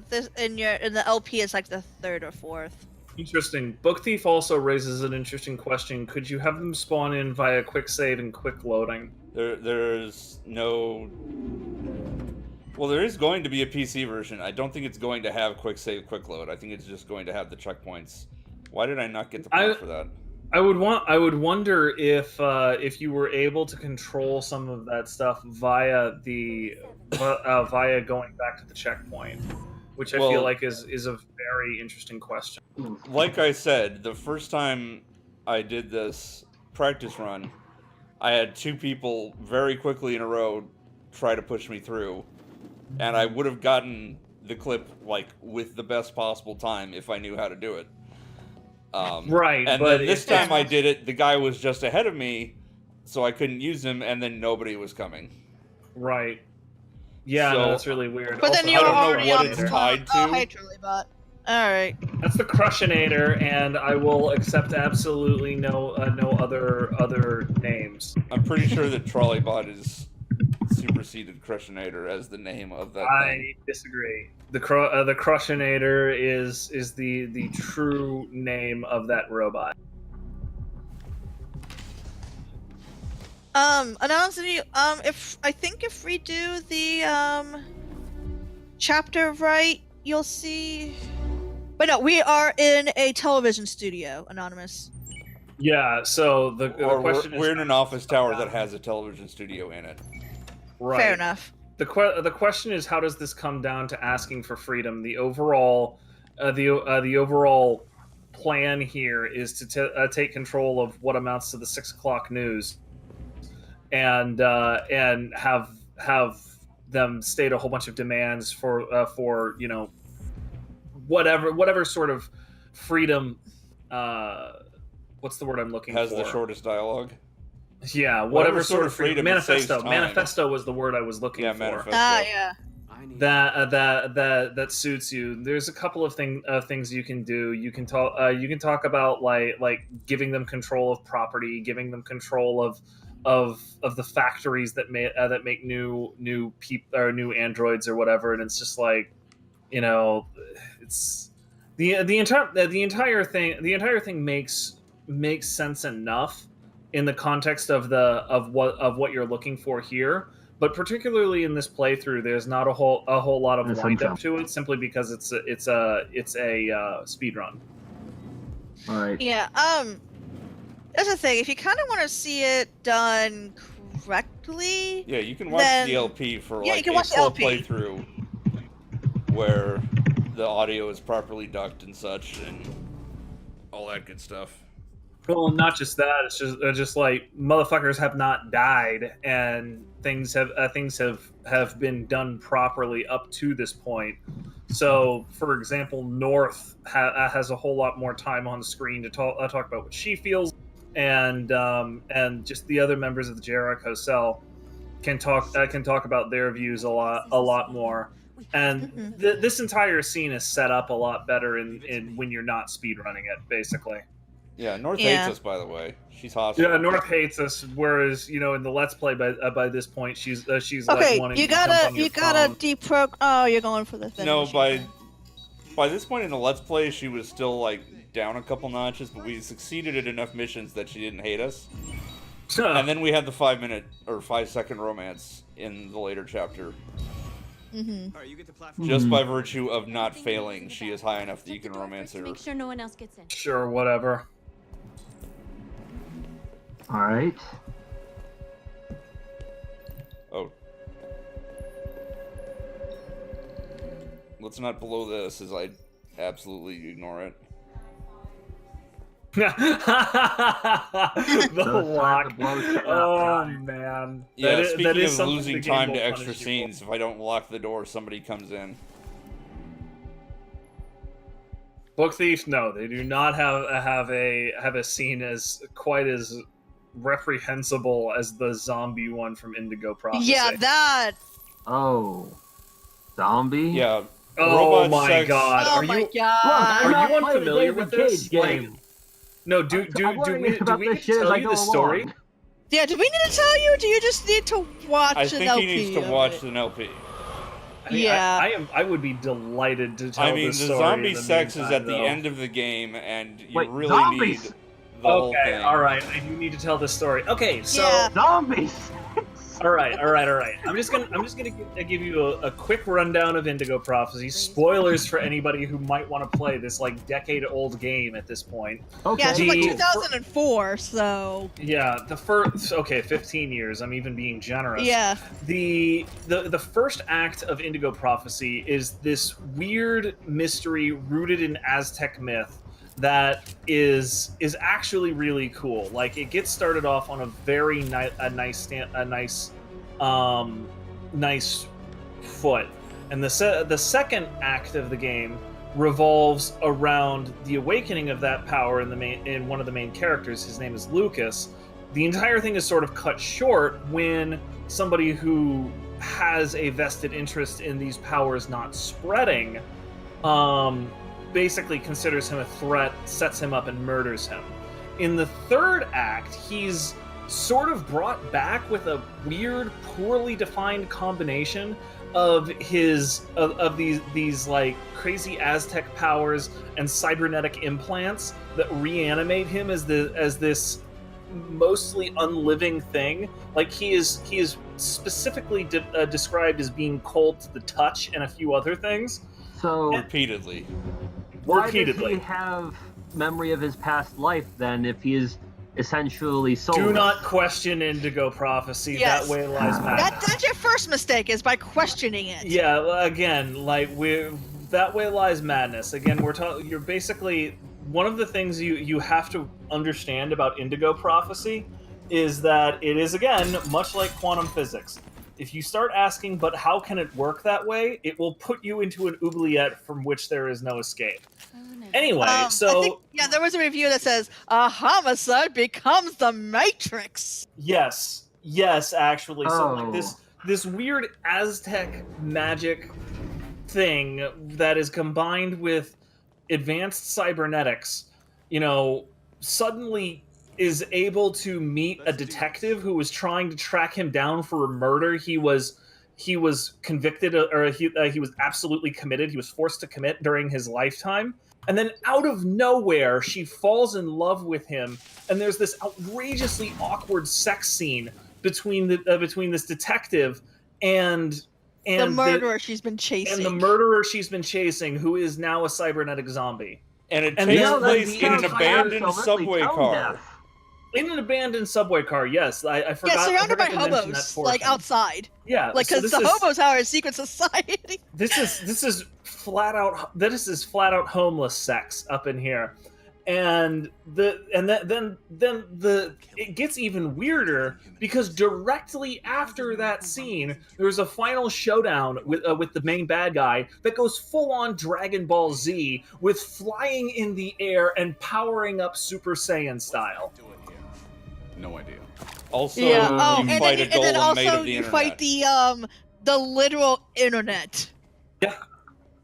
this in the LP is like the third or fourth. Interesting. Book Thief also raises an interesting question. Could you have them spawn in via quick save and quick loading? There's no. Well, there is going to be a PC version. I don't think it's going to have quick save, quick load. I think it's just going to have the checkpoints. Why did I not get the points for that? I would wonder if you were able to control some of that stuff via via going back to the checkpoint, which I feel like is a very interesting question. Like I said, the first time I did this practice run, I had 2 people very quickly in a row try to push me through, and I would have gotten the clip like with the best possible time if I knew how to do it. Right, and but then this time I did it, the guy was just ahead of me, so I couldn't use him, and then nobody was coming. Right. Yeah, So, no, that's really weird. But also, then you were already on it's tied to. Oh, hey, Trolleybot. All right. That's the Crushinator, and I will accept absolutely no other names. I'm pretty sure that Trolleybot is superseded Crushinator as the name of that thing. I disagree. The Crushinator is the true name of that robot. Announcing if we do the chapter right, you'll see. But no, we are in a television studio, Anonymous. Yeah. So the question is, we're in an office tower that has a television studio in it. Right. Fair enough. The question is, how does this come down to asking for freedom? The overall plan here is to take control of what amounts to the 6 o'clock news, and have them state a whole bunch of demands for whatever sort of freedom. What's the word I'm looking Has for? the shortest dialogue. Yeah, whatever sort of freedom. Manifesto. Manifesto was the word I was looking for. Manifesto. Yeah. That suits you. There's a couple of things you can do. You can talk about like giving them control of property, giving them control of the factories that make new androids or whatever. And it's just like, it's the entire thing makes sense enough in the context of what you're looking for here, but particularly in this playthrough, there's not a whole lot of wind up to it, simply because it's a speed run. All right. Yeah. That's the thing. If you kind of want to see it done correctly, Yeah, you can watch the LP for you like can a watch the full LP. playthrough where the audio is properly ducked and such and all that good stuff. Well, not just that. It's just like motherfuckers have not died, and things have been done properly up to this point. So, for example, North has a whole lot more time on the screen to talk about what she feels, and just the other members of the Jericho cell can talk about their views a lot more. And this entire scene is set up a lot better in when you're not speedrunning it, basically. Yeah, North hates us, by the way. She's hostile. Yeah, North hates us. Whereas, in the Let's Play by this point, she's okay. like wanting You to jump on gotta your phone. deprog. Oh, you're going for the thing. No, by this point in the Let's Play, she was still like down a couple notches, but we succeeded at enough missions that she didn't hate us. And then we had the 5-minute or 5-second romance in the later chapter. Mm-hmm. Alright, you get the platform. Just by virtue of not failing, she is high enough that you can romance her. Make sure no one else gets in. Sure, whatever. All right. Oh. Let's not blow this, as I absolutely ignore it. The Those lock. trying to blow shit up, Oh guys. man. Yeah, that speaking is of something losing the game time will to extra punish you for. scenes, if I don't lock the door, somebody comes in. Book Thief, no, they do not have a scene as quite as reprehensible as the zombie one from Indigo Prophecy. Yeah, that. Oh, zombie. Yeah. Oh Robot my sex. god. Oh Are my you god. I'm are not you playing a unfamiliar David with this? Cage game. Like, no, do I'm we learning about this get to shit as tell I you go the story? along. Yeah, do we need to tell you, or do you just need to watch I an think LP he needs to of watch it? an LP. I mean, Yeah. I would be delighted to tell I mean, the the story. zombie in the sex is meantime, at the though. end of the game, and you Wait, really zombies? need the whole Okay, thing. all right. I do need to tell the story. Okay, so Yeah. Zombies. all right. I'm just gonna give you a quick rundown of Indigo Prophecy. Spoilers for anybody who might want to play this like decade-old game at this point. Okay. Yeah, it's from like The- 2004, so. Yeah, the first 15 years. I'm even being generous. Yeah. The first act of Indigo Prophecy is this weird mystery rooted in Aztec myth that is actually really cool. Like, it gets started off on a very nice foot, and the second act of the game revolves around the awakening of that power in one of the main characters. His name is Lucas. The entire thing is sort of cut short when somebody who has a vested interest in these powers not spreading basically considers him a threat, sets him up, and murders him. In the third act, he's sort of brought back with a weird, poorly defined combination of these like crazy Aztec powers and cybernetic implants that reanimate him as this mostly unliving thing. Like, he is specifically described as being cold to the touch and a few other things. So repeatedly. Why does he have memory of his past life then, if he is essentially soulless? Do not question Indigo Prophecy. Yes. That way lies madness. That's your first mistake, is by questioning it. Yeah, again, like, that way lies madness. Again, you're basically, one of the things you have to understand about Indigo Prophecy is that it is, again, much like quantum physics. If you start asking, but how can it work that way, it will put you into an oubliette from which there is no escape. Anyway, so... I think, yeah, there was a review that says, a homicide becomes the Matrix. Yes, actually. So, like, this weird Aztec magic thing that is combined with advanced cybernetics, suddenly is able to meet a detective who was trying to track him down for a murder he was convicted, or he was absolutely committed. He was forced to commit during his lifetime. And then out of nowhere, she falls in love with him, and there's this outrageously awkward sex scene between this detective and the murderer she's been chasing. Who is now a cybernetic zombie. And it takes place in an abandoned subway car. In an abandoned subway car, yes. I forgot. Yeah, surrounded by I mentioned that hobos, portion. like outside. Yeah, like, so because the hobos are a secret society. This is flat out homeless sex up in here, and then it gets even weirder, because directly after that scene, there's a final showdown with the main bad guy that goes full on Dragon Ball Z, with flying in the air and powering up Super Saiyan style. No idea. Also, yeah. you fight a golem made of the internet. Fight the literal internet.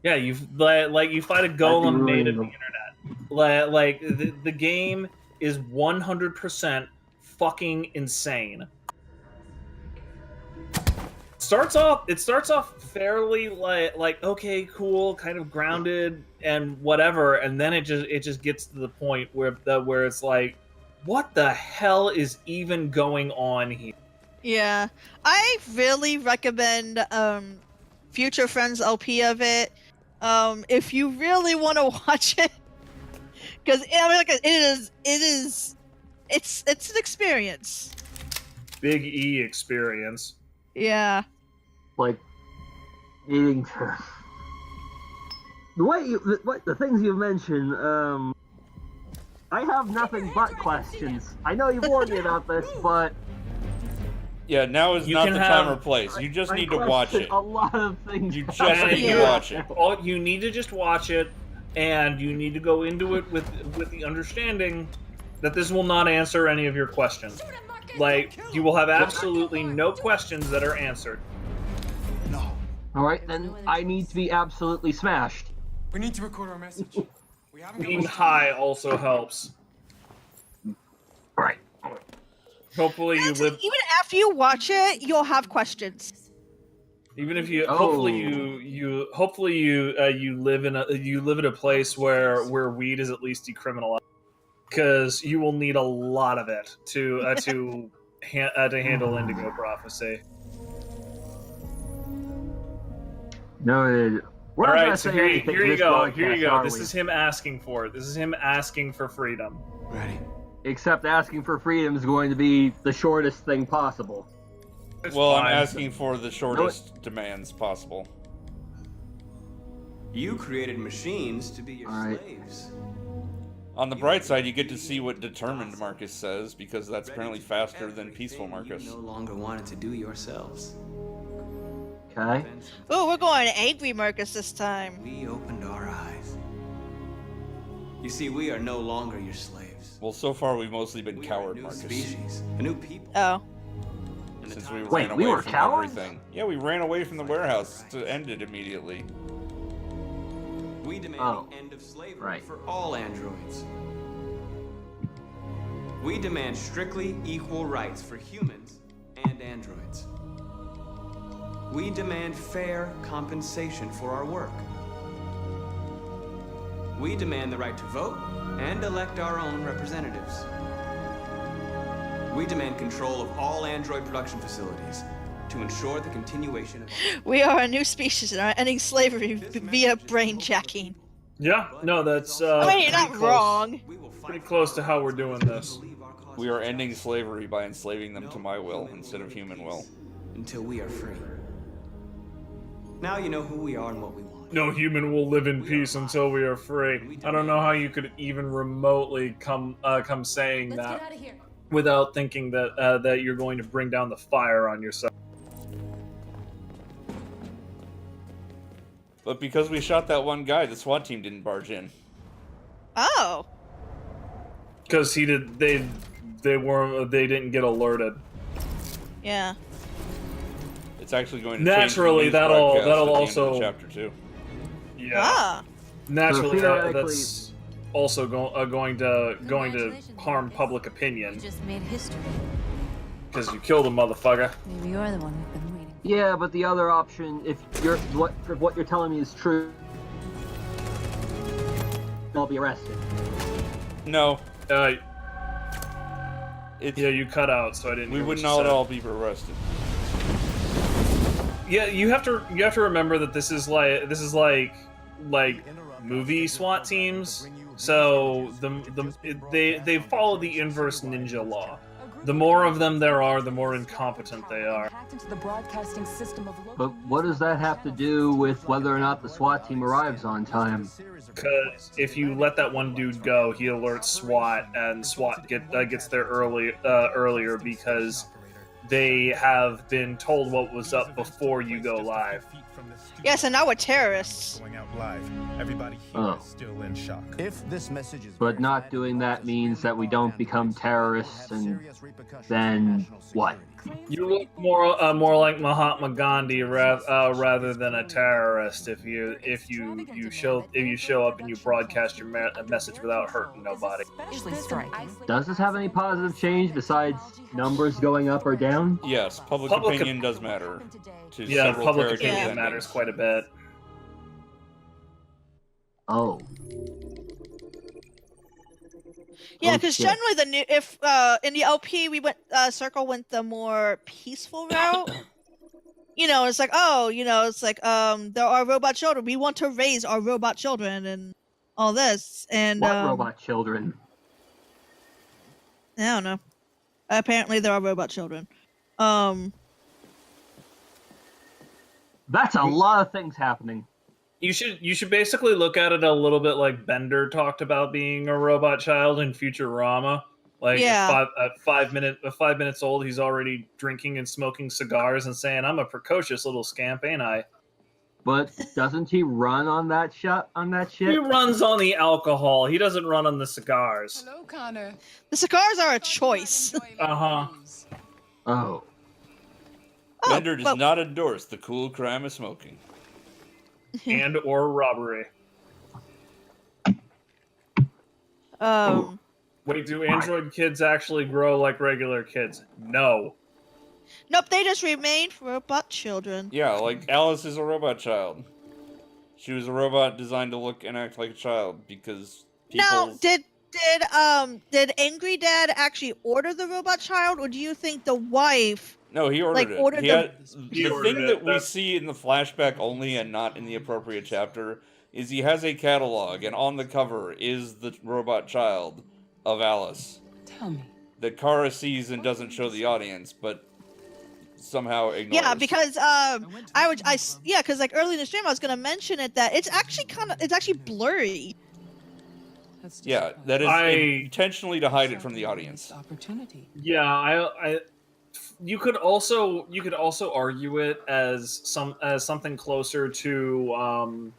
Yeah, you fight a golem made of the internet. Like, the game is 100% fucking insane. It starts off fairly like okay, cool, kind of grounded and whatever, and then it just gets to the point where it's like, what the hell is even going on here? Yeah, I really recommend Future Friends LP of it. If you really want to watch it, because it's an experience. Big E experience. Yeah. Like needing to. The things you mentioned, I have nothing but questions. I know you warned me about this, but Yeah, now is You not can the have- time or place. You just I need to watch question it. a lot of things. You just about need it. to watch it. All you need to just watch it, and you need to go into it with the understanding that this will not answer any of your questions. Like, you will have absolutely no questions that are answered. All right, then I need to be absolutely smashed. We need to record our message. We haven't Being high also helps. Right. Hopefully you live. Even after you watch it, you'll have questions. Even if you, Oh. hopefully you live in a place where weed is at least decriminalized, because you will need a lot of it to handle Indigo Prophecy. No, we're All not gonna right, so say here anything you this go. broadcast, Here you go. are This we? is him asking for it. This is him asking for freedom. Ready. Except asking for freedom is going to be the shortest thing possible. Well, I'm fine. asking for the shortest demands possible. You created machines to be your Alright. slaves. On the bright side, you get to see what determined Marcus says, because that's apparently faster than peaceful Marcus. You no longer wanted to do yourselves. Okay. Oh, we're going angry Marcus this time. We opened our eyes. You see, we are no longer your slaves. Well, so far we've mostly been We are coward a new Marcus. species, a new people. Oh. Since we Wait, ran we away were from cowards? everything. Yeah, we ran away from the warehouse to end it immediately. We demand Oh. the end of slavery Right. for all androids. We demand strictly equal rights for humans and androids. We demand fair compensation for our work. We demand the right to vote and elect our own representatives. We demand control of all android production facilities to ensure the continuation of We are a new species and are ending slavery via brain jacking. Yeah, no, that's I mean, you're pretty not close. wrong. Pretty close to how we're doing this. We are ending slavery by enslaving them to my will instead of human will. until we are free. Now you know who we are and what we want. No human will live in peace until we are free. I don't know how you could even remotely come saying that without thinking that that you're going to bring down the fire on yourself. But because we shot that one guy, the SWAT team didn't barge in. Oh. Because they didn't get alerted. Yeah. It's actually going to Naturally, change the news that'll broadcast at the end of also chapter 2. Yeah. Ah. Naturally, So theoretically- that's also going to harm public opinion Just made history. because you killed a motherfucker. Maybe you're the one we've been waiting. Yeah, but the other option, if what you're telling me is true, I'll be arrested. No. Yeah, you cut out, so I didn't. We hear would what you not said. all be arrested. Yeah, you have to remember that this is like movie SWAT teams. So they follow the inverse ninja law. The more of them there are, the more incompetent they are. But what does that have to do with whether or not the SWAT team arrives on time? Because if you let that one dude go, he alerts SWAT, and SWAT gets there earlier because they have been told what was up before you go live. Yeah, so now we're terrorists. Going out live. Everybody here is still in shock. If this message is But not doing that means that we don't become terrorists, and then what? You look more like Mahatma Gandhi rather than a terrorist if you show up and you broadcast your message without hurting nobody. Does this have any positive change besides numbers going up or down? Yes, public opinion does matter. To Yeah, several public characters opinion and matters endings. quite a bit. Oh. Yeah, Oh, because shit. generally in the LP we went Circle went the more peaceful route. It's like there are robot children. We want to raise our robot children and all this. And What robot children? I don't know. Apparently there are robot children. That's a lot of things happening. You should basically look at it a little bit like Bender talked about being a robot child in Futurama. Like Yeah. at 5 minutes old, he's already drinking and smoking cigars and saying, "I'm a precocious little scamp, ain't I?" But doesn't he run on that shit? He runs on the alcohol. He doesn't run on the cigars. Hello, Connor. The cigars are a choice. Uh-huh. Oh. Bender does not endorse the cool crime of smoking. And or robbery. Wait, do android kids actually grow like regular kids? No. Nope, they just remained robot children. Yeah, like Alice is a robot child. She was a robot designed to look and act like a child because Now, did Angry Dad actually order the robot child, or do you think the wife? No, he ordered it. Ordered The thing that we see in the flashback only and not in the appropriate chapter is he has a catalog, and on the cover is the robot child of Alice. Tell me. That Kara sees and doesn't show the audience, but somehow ignores. Yeah, because because like early in the stream I was gonna mention it that it's actually blurry. Yeah, that is intentionally to hide it from the audience. Opportunity. Yeah, you could also argue it as something closer to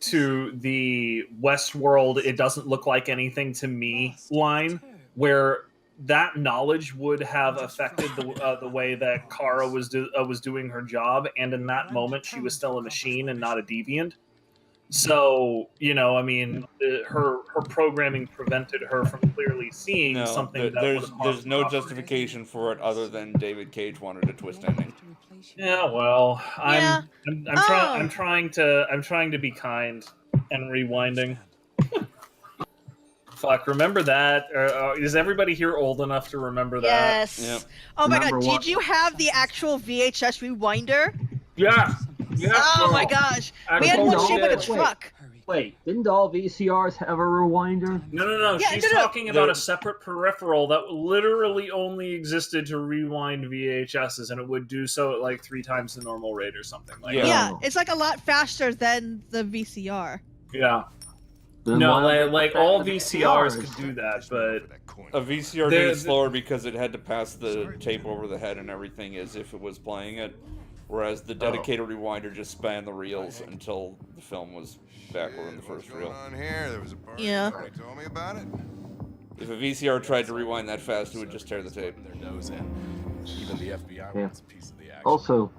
the Westworld "it doesn't look like anything to me" line, where that knowledge would have affected the way that Kara was doing her job, and in that moment she was still a machine and not a deviant. So, I mean, her programming prevented her from clearly seeing something. There's no justification for it other than David Cage wanted a twist ending. Yeah, well, I'm trying to be kind and rewinding. Fuck, remember that? Is everybody here old enough to remember that? Yes. Yep. Oh my god, did you have the actual VHS rewinder? Yeah. Oh my gosh. We had one shaped like a truck. Wait, didn't all VCRs have a rewinder? No. Yeah, She's talking about a separate peripheral that literally only existed to rewind VHSs, and it would do so at like 3 times the normal rate or something like that. Yeah, it's like a lot faster than the VCR. Yeah. Then No, why like all VCRs could do that, but A VCR did it slower because it had to pass the tape over the head and everything as if it was playing it, whereas the dedicated rewinder just spanned the reels until the film was backward in the first reel. Yeah. Told me about it. If a VCR tried to rewind that fast, it would just tear the tape. Even the FBI wants a piece of the action. Also,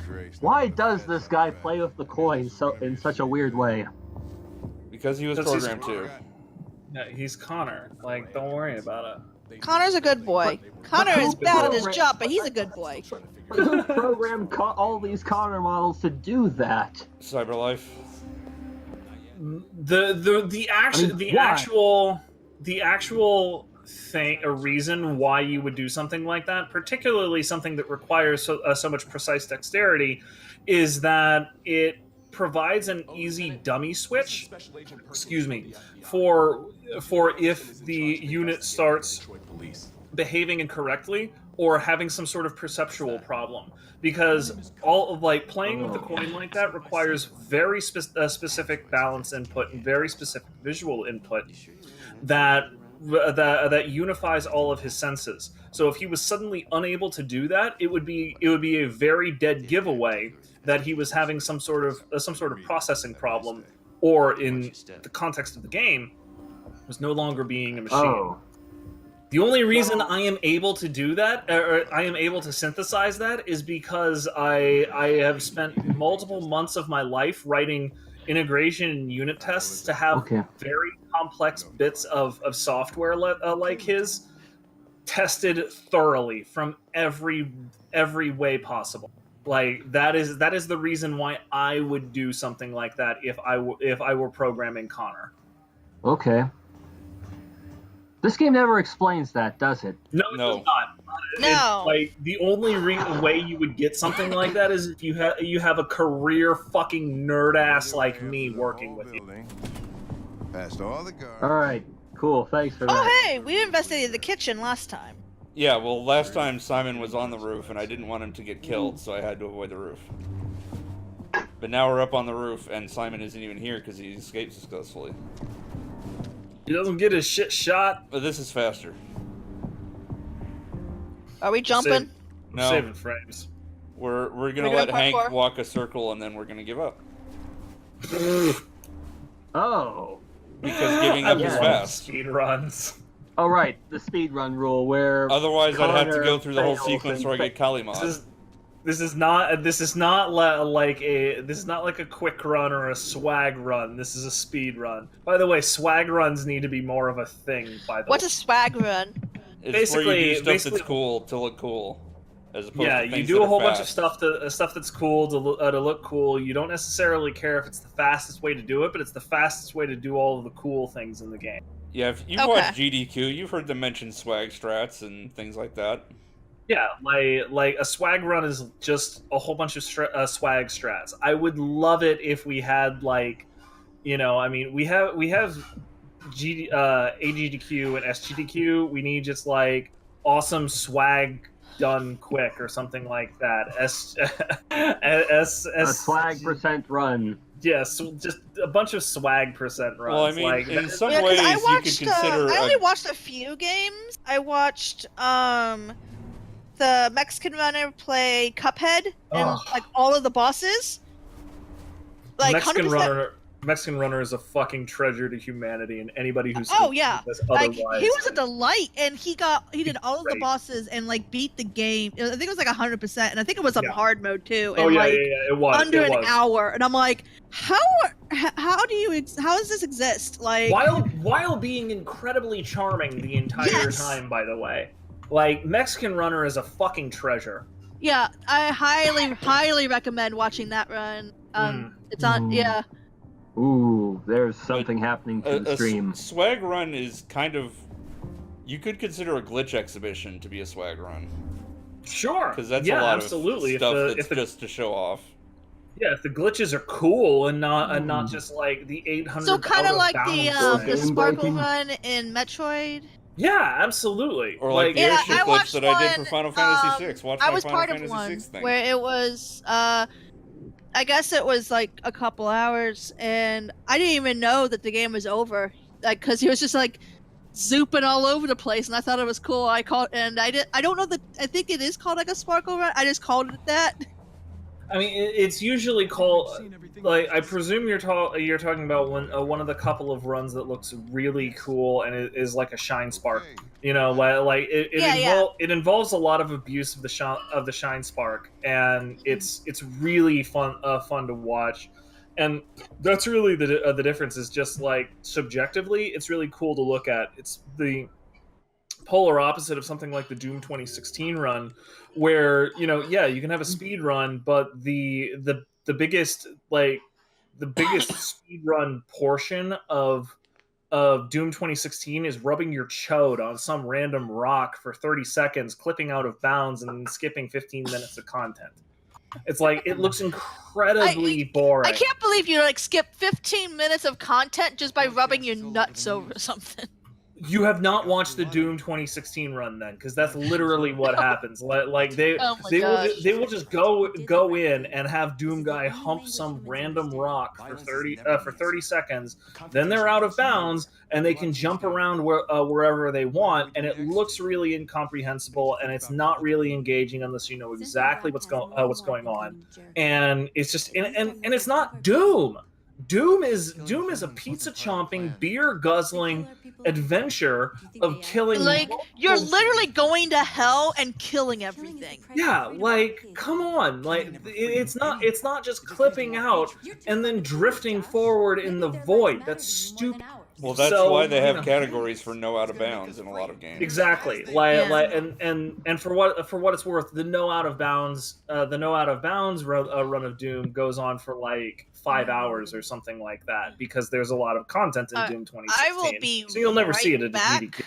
Christ. why does this guy play with the coin in such a weird way? Because he was programmed to. Yeah, he's Connor. Like, don't worry about it. Connor's a good boy. Connor is bad at his job, but he's a good boy. Who programmed all these Connor models to do that? Cyberlife. The actual thing, a reason why you would do something like that, particularly something that requires so much precise dexterity, is that it provides an easy dummy switch. Excuse me, for if the unit starts behaving incorrectly or having some sort of perceptual problem, because all of playing with the coin like that requires very specific balance input and very specific visual input that unifies all of his senses. So if he was suddenly unable to do that, it would be a very dead giveaway that he was having some sort of processing problem, or in the context of the game, was no longer being a machine. Oh. The only reason I am able to do that, or I am able to synthesize that, is because I have spent multiple months of my life writing integration and unit tests to have very complex bits of software like his tested thoroughly from every way possible. Like that is the reason why I would do something like that if I were programming Connor. Okay. This game never explains that, does it? No, it does not. No. Like the only way you would get something like that is if you have a career fucking nerd ass like me working with you. Past all the guards. All right, cool. Thanks for that. Oh hey, we investigated the kitchen last time. Yeah, well, last time Simon was on the roof, and I didn't want him to get killed, so I had to avoid the roof. But But now we're up on the roof, and Simon isn't even here because he escaped successfully. He doesn't get his shit shot. But this is faster. Are we jumping? No. Saving frames. We're gonna let Hank walk a circle, and then we're gonna give up. Oh. Because giving up is fast. Speed runs. Oh right, the speedrun rule where. Otherwise, I'd have to go through the whole sequence where I get Kalimon. This is not like a quick run or a swag run. This is a speed run. By the way, swag runs need to be more of a thing. By the way, what's a swag run? It's basically, where you do stuff that's cool to look cool, as opposed to things you do that a whole are bunch of fast. stuff that's cool to look cool. You don't necessarily care if it's the fastest way to do it, but it's the fastest way to do all of the cool things in the game. Yeah, if you've watched GDQ, you've heard them mention swag strats and things like that. Yeah, like a swag run is just a whole bunch of swag strats. I would love it if we had like, we have AGDQ and SGDQ. We need just like awesome swag done quick or something like that. A swag percent run. Yes, just a bunch of swag percent runs. Well, I mean, like, in some ways, you could consider. I only watched a few games. I watched the Mexican runner play Cuphead and like all of the bosses. Like Mexican runner is a fucking treasure to humanity, and anybody who's like he was a delight, and he did all of the bosses and like beat the game. I think it was like 100%, and I think it was on hard mode too. And it was under an hour, and I'm like, how does this exist? Like while being incredibly charming the entire time, by the way. Like, Mexican Runner is a fucking treasure. Yeah, I highly recommend watching that run. It's on, Ooh, there's something happening to the stream. Swag run is kind of... You could consider a glitch exhibition to be a swag run. Sure. Because that's a lot of stuff that's just to show off. Yeah, if the glitches are cool and not just like the 800. So kind of like the Sparkle run in Metroid. Yeah, absolutely. Or like the airship glitch that I did for Final Fantasy VI. I was part of one where it was, I guess it was like a couple hours, and I didn't even know that the game was over, like because he was just like zooping all over the place, and I thought it was cool. I don't know that. I think it is called like a Sparkle run. I just called it that. I mean, it's usually called, like, I presume you're talking about one of the couple of runs that looks really cool and it is like a shine spark. You know, like it involves a lot of abuse of the shine spark, and it's really fun to watch. And that's really the difference. Is just like subjectively, it's really cool to look at. It's the polar opposite of something like the Doom 2016 run, where you can have a speed run, but the biggest speed run portion of Doom 2016 is rubbing your chode on some random rock for 30 seconds, clipping out of bounds, and then skipping 15 minutes of content. It's like, it looks incredibly boring. I can't believe you skip 15 minutes of content just by rubbing your nuts over something. You have not watched the Doom 2016 run then, because that's literally what happens. Like they will just go in and have Doom guy hump some random rock for 30 seconds. Then they're out of bounds and they can jump around wherever they want, and it looks really incomprehensible, and it's not really engaging unless you know exactly what's going on. And it's just and it's not Doom. Doom is a pizza chomping, beer guzzling adventure of killing. Like, you're literally going to hell and killing everything. Yeah, like, come on, like it's not just clipping out and then drifting forward in the void. That's stupid. Well, that's why they have categories for no out of bounds in a lot of games. Exactly. And for what it's worth, the no out of bounds run of Doom goes on for like 5 hours or something like that, because there's a lot of content in Doom 2016. I will be so you'll never see it at back. GDQ.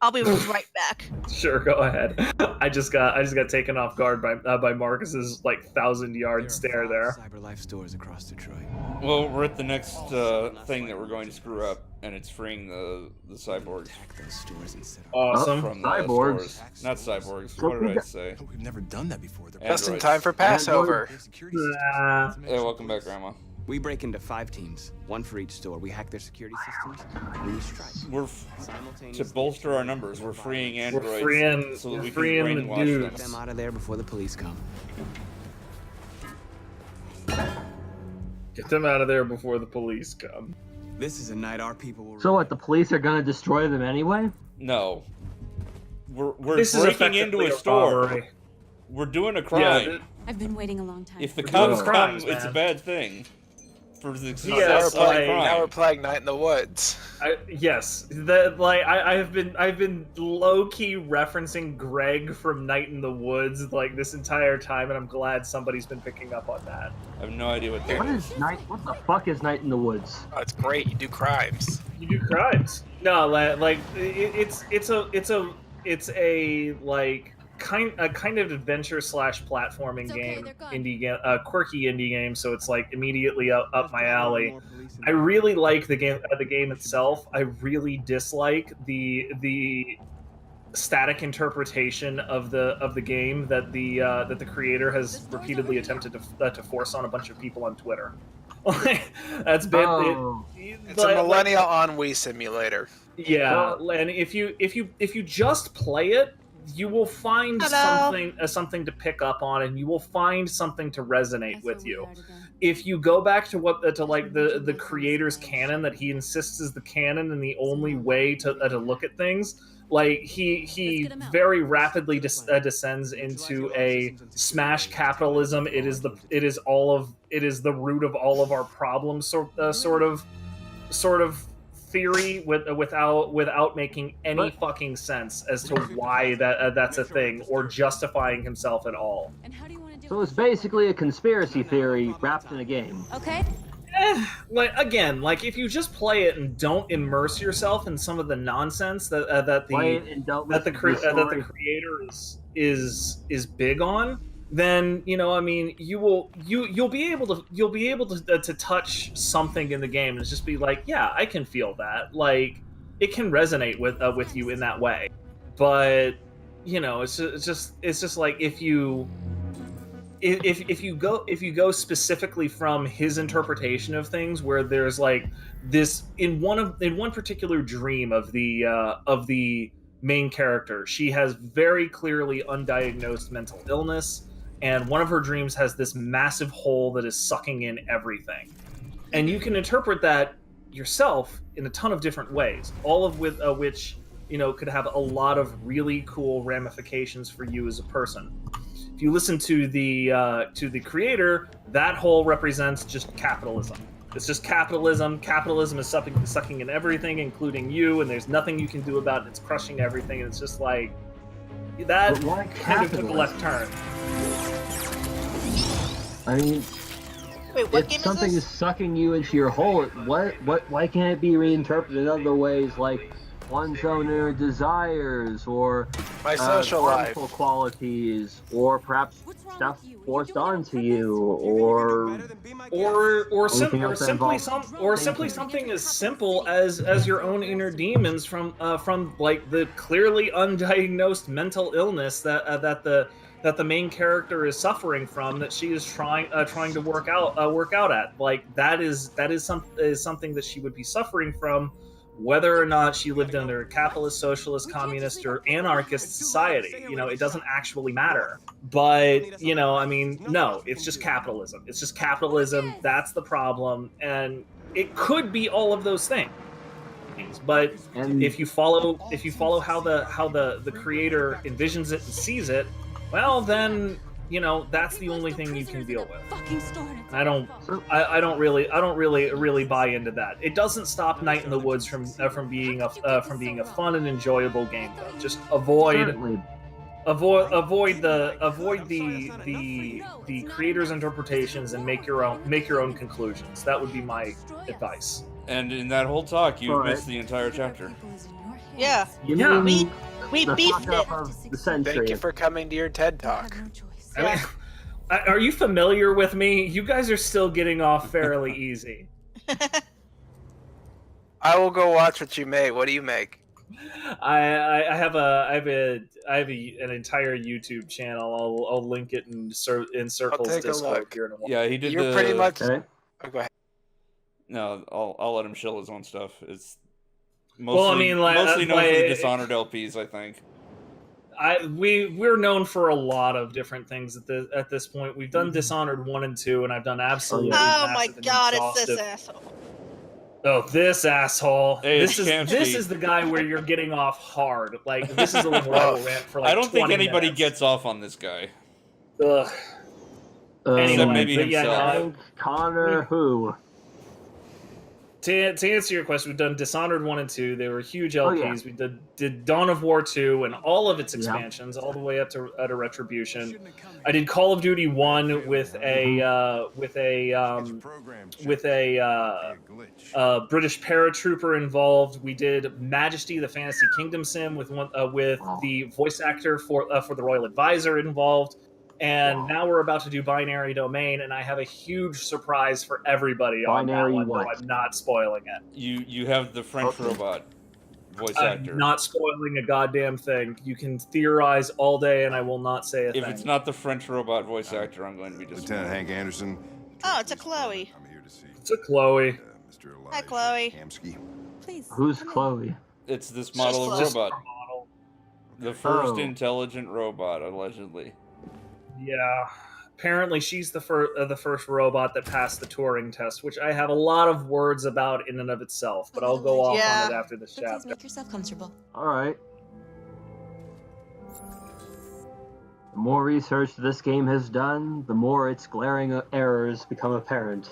I'll be right back. Sure, go ahead. I just got taken off guard by Marcus's like 1,000-yard stare there. CyberLife stores across Detroit. Well, we're at the next thing that we're going to screw up, and it's freeing the cyborgs. Awesome. From cyborgs. Stores. Not cyborgs. What did I say? We've never done that before. Just in time for Passover. Hey, welcome back, Grandma. We break into 5 teams, 1 for each store. We hack their security systems, and we strike. To bolster our numbers, we're freeing androids so that we can freeing the brainwash dudes. Get them out of there before the police come. Get them out of there before the police come. This is a night our people will. So what? The police are gonna destroy them anyway? No. We're This is breaking into effectively a a store. robbery. We're doing a crime. Yeah, I've been waiting a long time. If the We're cops doing come, crimes, it's a man. bad thing. For the success Yes, of the like- crime. Now we're playing Night in the Woods. Yes, I've been low key referencing Greg from Night in the Woods like this entire time, and I'm glad somebody's been picking up on that. I have no idea what that is. What the fuck is Night in the Woods? Oh, it's great. You do crimes. You do crimes. No, like it's a like kind of adventure / platforming game, quirky indie game. So it's like immediately up my alley. I really like the game itself. I really dislike the static interpretation of the game that the creator has repeatedly attempted to force on a bunch of people on Twitter. That's been It's a millennial ennui simulator. Yeah, and if you just play it, you will find something to pick up on, and you will find something to resonate with you. If you go back to the creator's canon that he insists is the canon and the only way to look at things, like he very rapidly descends into a smash capitalism. It is the root of all of our problems sort of theory without making any fucking sense as to why that's a thing or justifying himself at all. So it's basically a conspiracy theory wrapped in a game. Okay. Like if you just play it and don't immerse yourself in some of the nonsense that the creator is big on, then you'll be able to touch something in the game and just be like, yeah, I can feel that. Like it can resonate with you in that way. But it's just like if you go specifically from his interpretation of things, where there's like this in one particular dream of the main character, she has very clearly undiagnosed mental illness, and one of her dreams has this massive hole that is sucking in everything, and you can interpret that yourself in a ton of different ways, all of which could have a lot of really cool ramifications for you as a person. If you listen to the creator, that hole represents just capitalism. It's just capitalism. Capitalism is sucking in everything, including you, and there's nothing you can do about it. It's crushing everything, and it's just like that kind of took a left turn. I mean, wait, what if game something is is sucking you into your hole, why can't it be reinterpreted in other ways, like one's own inner desires, or my social life, harmful qualities, or perhaps stuff forced onto you, or simply something as simple as your own inner demons from like the clearly undiagnosed mental illness that the main character is suffering from, that she is trying to work out at. Like that is something that she would be suffering from, whether or not she lived under a capitalist, socialist, communist, or anarchist society. It doesn't actually matter. But, no, it's just capitalism. It's just capitalism. That's the problem. And it could be all of those things. But if you follow how the creator envisions it and sees it, well, then that's the only thing you can deal with. And I don't really buy into that. It doesn't stop Night in the Woods from being a fun and enjoyable game, though. Just avoid the creator's interpretations and make your own conclusions. That would be my advice. And in that whole talk, you missed the entire chapter. Yeah. You Yeah. mean We the beefed fuck up it. of the century? Thank you for coming to your TED Talk. I mean, are you familiar with me? You guys are still getting off fairly easy. I will go watch what you make. What do you make? I have an entire YouTube channel. I'll link it in Circle's take a Discord look. here in a while. Yeah, he did. You're pretty much. Okay. Oh, go ahead. No, I'll let him shill his own stuff. It's mostly, Well, I mean, like, mostly known for the like- Dishonored LPs, I think. We're known for a lot of different things at this point. We've done Dishonored 1 and 2, and I've done absolutely Oh my massive and god, it's exhaustive. this asshole. Oh, this asshole! Hey, this it's is Kamsky. the guy where you're getting off hard. Like this is a where I will rant for like I don't think 20 anybody minutes. gets off on this guy. Ugh. Anyway, Except maybe but yeah, himself. Connor who? To answer your question, we've done Dishonored 1 and 2. They were huge Oh, LPs. yeah. We did Dawn of War 2 and all of its expansions, all the way up to Retribution. I did Call of Duty 1 with a British paratrooper involved. We did Majesty, the Fantasy Kingdom sim, with the voice actor for the Royal Advisor involved. And now we're about to do Binary Domain, and I have a huge surprise for everybody on that Binary one. what? No, I'm not spoiling it. You have the French robot voice I'm actor. not spoiling a goddamn thing. You can theorize all day, and I will not say a thing. If it's not the French robot voice actor, I'm going to be disappointed. Lieutenant Hank Anderson. Oh, it's a Chloe. It's a Chloe. Hi, Chloe. Kamsky. Please. Who's Chloe? It's this model of She's robot. The first Oh. intelligent robot, allegedly. Yeah. Apparently, she's the first robot that passed the Turing test, which I have a lot of words about in and of itself, but I'll go off on it after this But please chapter. make yourself comfortable. All right. The more research this game has done, the more its glaring errors become apparent.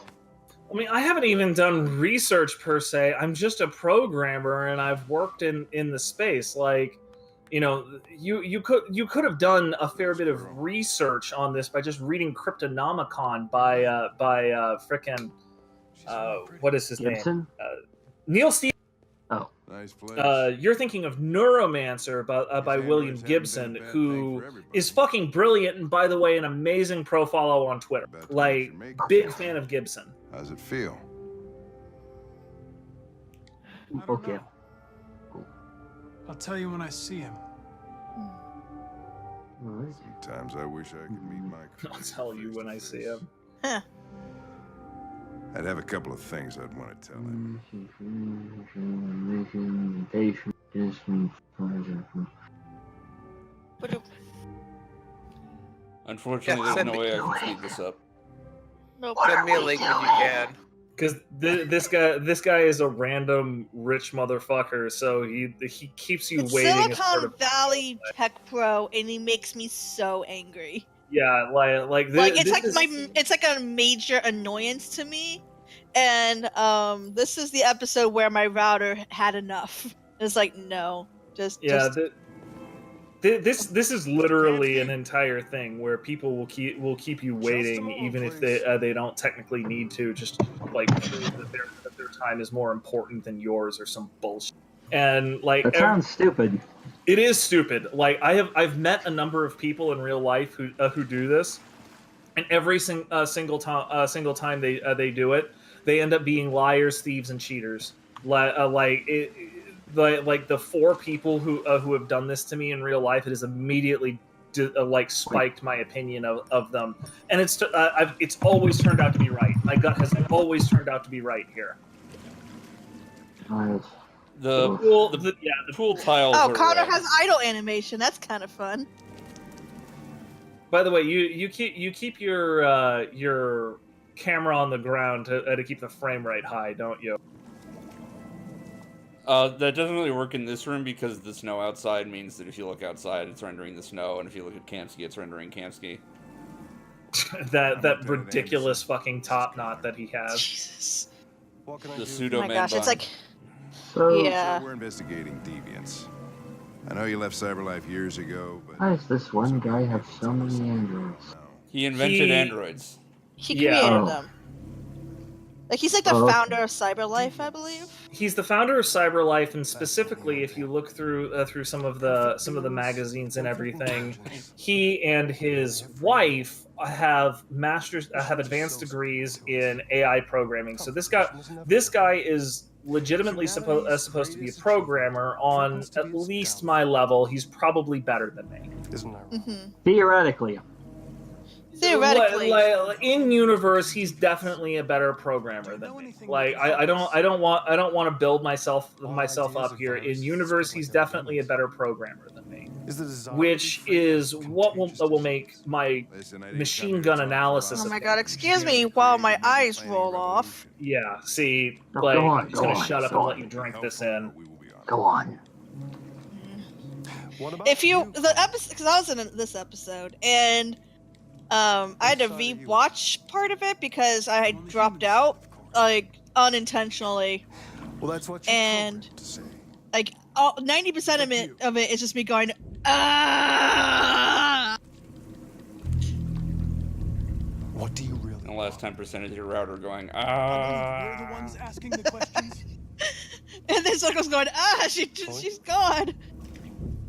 I mean, I haven't even done research per se. I'm just a programmer, and I've worked in the space. Like, you know, you could have done a fair bit of research on this by just reading Cryptonomicon by frickin' what is his Gibson? name? Neil Stevens. Oh. Nice place. You're thinking of Neuromancer by William Gibson, who is fucking brilliant, and by the way, an amazing pro follow on Twitter. Like, big fan of Gibson. How's it feel? Okay. I'll tell you when I see him. Sometimes I wish I could meet my I'll tell you when I see him. Huh. I'd have a couple of things I'd want to tell him. Unfortunately, Yeah, there's send no me- way I can speed this up. Nope. Send me a link when you can. Because this guy is a random rich motherfucker, so he keeps you It's waiting. as part Silicon of- Valley Tech Pro, and he makes me so angry. Yeah, like It's like a major annoyance to me, and this is the episode where my router had enough. It's like no, just This is literally an entire thing where people will keep you waiting even if they don't technically need to, just like prove that their time is more important than yours or some bullshit. And like That sounds stupid. it is stupid. Like I've met a number of people in real life who do this, and every single time they do it, they end up being liars, thieves, and cheaters. Like the 4 people who have done this to me in real life, it has immediately spiked my opinion of them, and it's always turned out to be right. My gut has always turned out to be right here. Nice. The pool tiles. Oh, are Connor red. has idle animation. That's kind of fun. By the way, you keep your camera on the ground to keep the frame rate high, don't you? That doesn't really work in this room because the snow outside means that if you look outside, it's rendering the snow, and if you look at Kamsky, it's rendering Kamsky. that ridiculous fucking top knot that he has. Jesus. The pseudo Oh my gosh, man it's like So, yeah. So we're investigating deviants. I know you left CyberLife years ago, but why does this one guy have so many androids? He invented androids. He created Oh. them. Like he's like the Oh, founder of CyberLife, I believe. He's the founder of CyberLife, and specifically, if you look through some of the magazines and everything, he and his wife have advanced degrees in AI programming. So this guy is legitimately supposed to be a programmer on at least my level. He's probably better than me. Theoretically. Theoretically, in universe, he's definitely a better programmer than me. Like I don't want to build myself up here. In universe, he's definitely a better programmer than me, which is what will make my machine gun analysis. Oh my god! Excuse me while my eyes roll off. Yeah. See, No, like go on, I'm just gonna go on, shut up go and on. let you drink this in. Go on. If you the episode, because I was in this episode and. I had to re-watch part of it because I had dropped out, like, unintentionally. Well, that's what and, like, 90% of it is just me going, ah! What do you really And the last 10% is your router going, We're ah. the ones asking the questions. And then Circle's going, she's gone.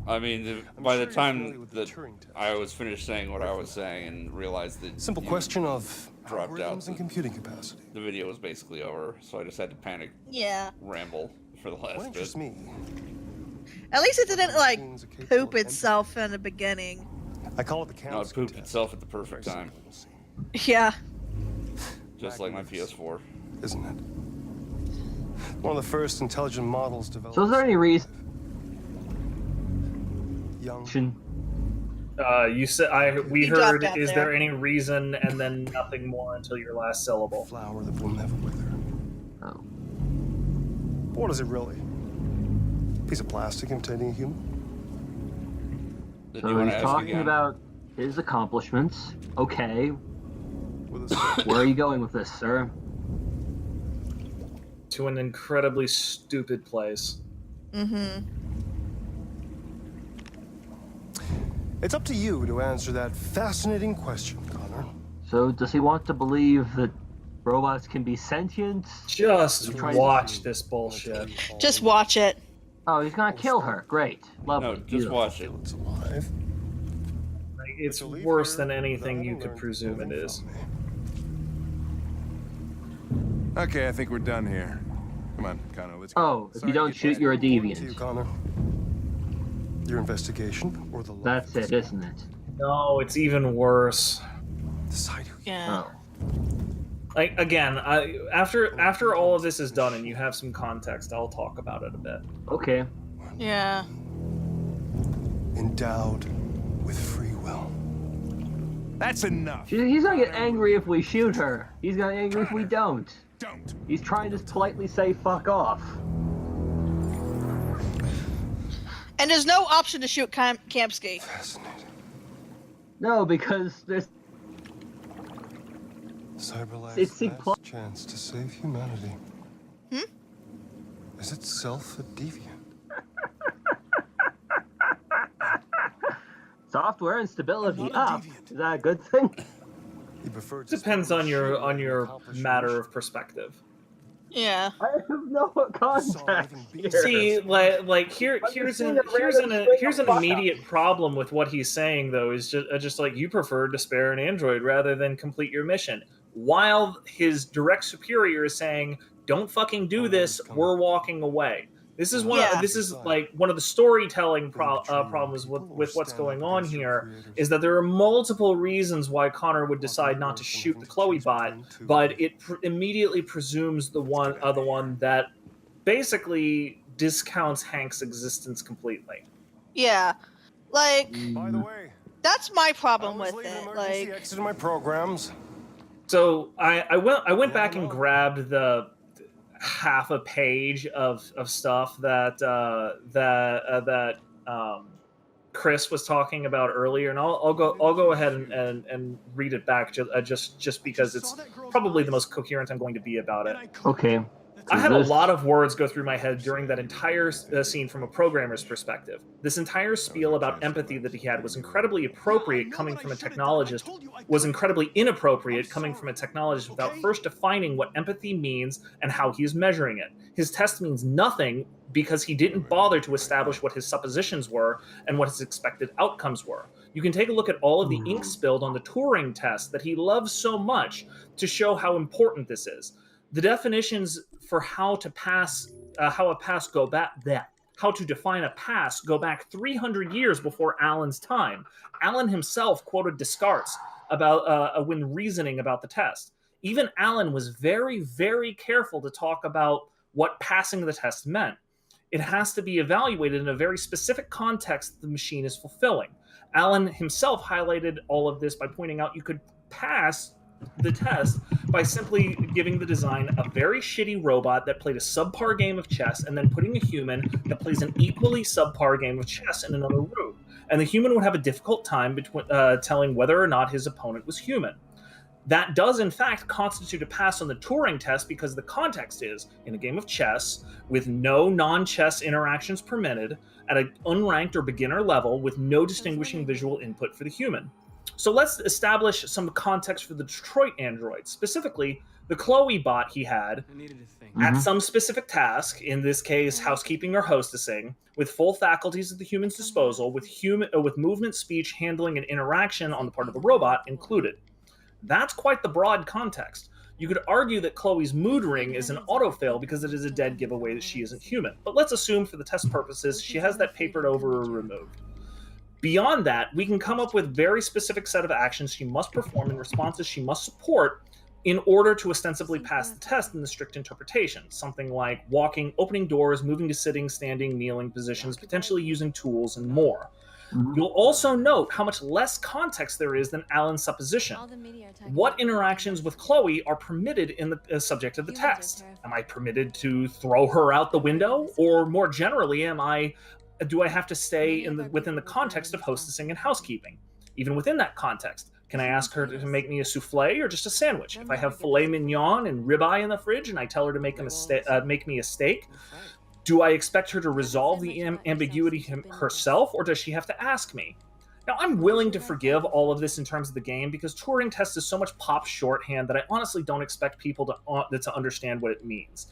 I mean, by the time that I was finished saying what I was saying and realized that simple question of dropped out, and computing capacity. The video was basically over, so I just had to panic. Yeah. Ramble for the last bit. Me. At least it didn't like poop itself in the beginning. I call it the Kamsky. No, it pooped itself at the perfect time. Yeah. Just like my PS4, isn't it? One of the first intelligent models developed. So is there any reason? You said we heard. Is there any reason? And then nothing more until your last syllable. Flower that will never wither. Oh. What is it really? Piece of plastic imitating a human? So he's talking about his accomplishments. Okay. Where are you going with this, sir? To an incredibly stupid place. Mm-hmm. It's up to you to answer that fascinating question, Connor. So does he want to believe that robots can be sentient? Just watch this bullshit. Just watch it. Oh, he's gonna kill her. Great. Lovely. No, just watch it. It's alive. Like, it's worse than anything you could presume it is. Okay, I think we're done here. Come on, Connor, let's go. Oh, if you don't shoot, you're a deviant. You, Connor. Your investigation or the That's it, isn't it? No, it's even worse. Decide who. Yeah. Oh. Like again, after all of this is done and you have some context, I'll talk about it a bit. Okay. Yeah. Endowed with free will. That's enough. He's gonna get angry if we shoot her. He's gonna get angry if we don't. He's trying to politely say fuck off. And there's no option to shoot Kamsky. Fascinating. No, because there's... CyberLife's last chance to save humanity. Is itself a deviant? Software instability up. Is that a good thing? Depends on your matter of perspective. Yeah. I have no context here. See, like here's an immediate problem with what he's saying though is just like you prefer to spare an android rather than complete your mission, while his direct superior is saying, "Don't fucking do this. We're walking away." This is one of the storytelling problems with what's going on here is that there are multiple reasons why Connor would decide not to shoot the Chloe bot, but it immediately presumes the one that basically discounts Hank's existence completely. Yeah, like By the way, that's my problem with it. Like exit my programs. So I went back and grabbed the half a page of stuff that Chris was talking about earlier, and I'll go ahead and read it back just because it's probably the most coherent I'm going to be about it. Okay. I had a lot of words go through my head during that entire scene from a programmer's perspective. This entire spiel about empathy that he had was incredibly appropriate coming from a technologist, was incredibly inappropriate coming from a technologist without first defining what empathy means and how he is measuring it. His test means nothing because he didn't bother to establish what his suppositions were and what his expected outcomes were. You can take a look at all of the ink spilled on the Turing test that he loves so much to show how important this is. The definitions for how to pass, how a pass go back, how to define a pass go back 300 years before Alan's time. Alan himself quoted Descartes about when reasoning about the test. Even Alan was very, very careful to talk about what passing the test meant. It has to be evaluated in a very specific context that the machine is fulfilling. Alan himself highlighted all of this by pointing out you could pass the test by simply giving the design a very shitty robot that played a subpar game of chess and then putting a human that plays an equally subpar game of chess in another room. And the human would have a difficult time telling whether or not his opponent was human. That does, in fact, constitute a pass on the Turing test because the context is, in a game of chess, with no non-chess interactions permitted, at an unranked or beginner level, with no distinguishing visual input for the human. So let's establish some context for the Detroit android, specifically the Chloe bot he had at some specific task, in this case, housekeeping or hostessing, with full faculties at the human's disposal, with movement, speech, handling, and interaction on the part of the robot included. That's quite the broad context. You could argue that Chloe's mood ring is an autofail because it is a dead giveaway that she isn't human, but let's assume for the test purposes she has that papered over or removed. Beyond that, we can come up with very specific set of actions she must perform and responses she must support in order to ostensibly pass the test in the strict interpretation. Something like walking, opening doors, moving to sitting, standing, kneeling positions, potentially using tools, and more. You'll also note how much less context there is than Alan's supposition. What interactions with Chloe are permitted in the subject of the test? Am I permitted to throw her out the window? Or more generally, do I have to stay within the context of hostessing and housekeeping? Even within that context, can I ask her to make me a souffle or just a sandwich? If I have filet mignon and ribeye in the fridge and I tell her to make me a steak, do I expect her to resolve the ambiguity herself, or does she have to ask me? Now, I'm willing to forgive all of this in terms of the game because Turing test is so much pop shorthand that I honestly don't expect people to understand what it means.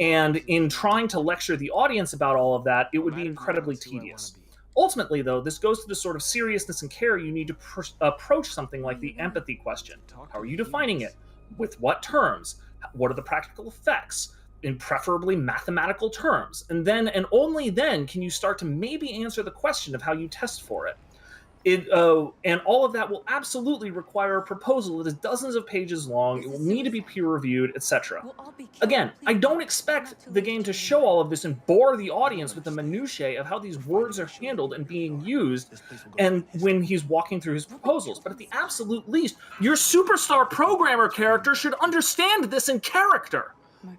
And in trying to lecture the audience about all of that, it would be incredibly tedious. Ultimately, though, this goes to the sort of seriousness and care you need to approach something like the empathy question. How are you defining it? With what terms? What are the practical effects? In preferably mathematical terms. And then, and only then, can you start to maybe answer the question of how you test for it. And all of that will absolutely require a proposal that is dozens of pages long. It will need to be peer-reviewed, etc. Again, I don't expect the game to show all of this and bore the audience with the minutiae of how these words are handled and being used, and when he's walking through his proposals. But at the absolute least, your superstar programmer character should understand this in character.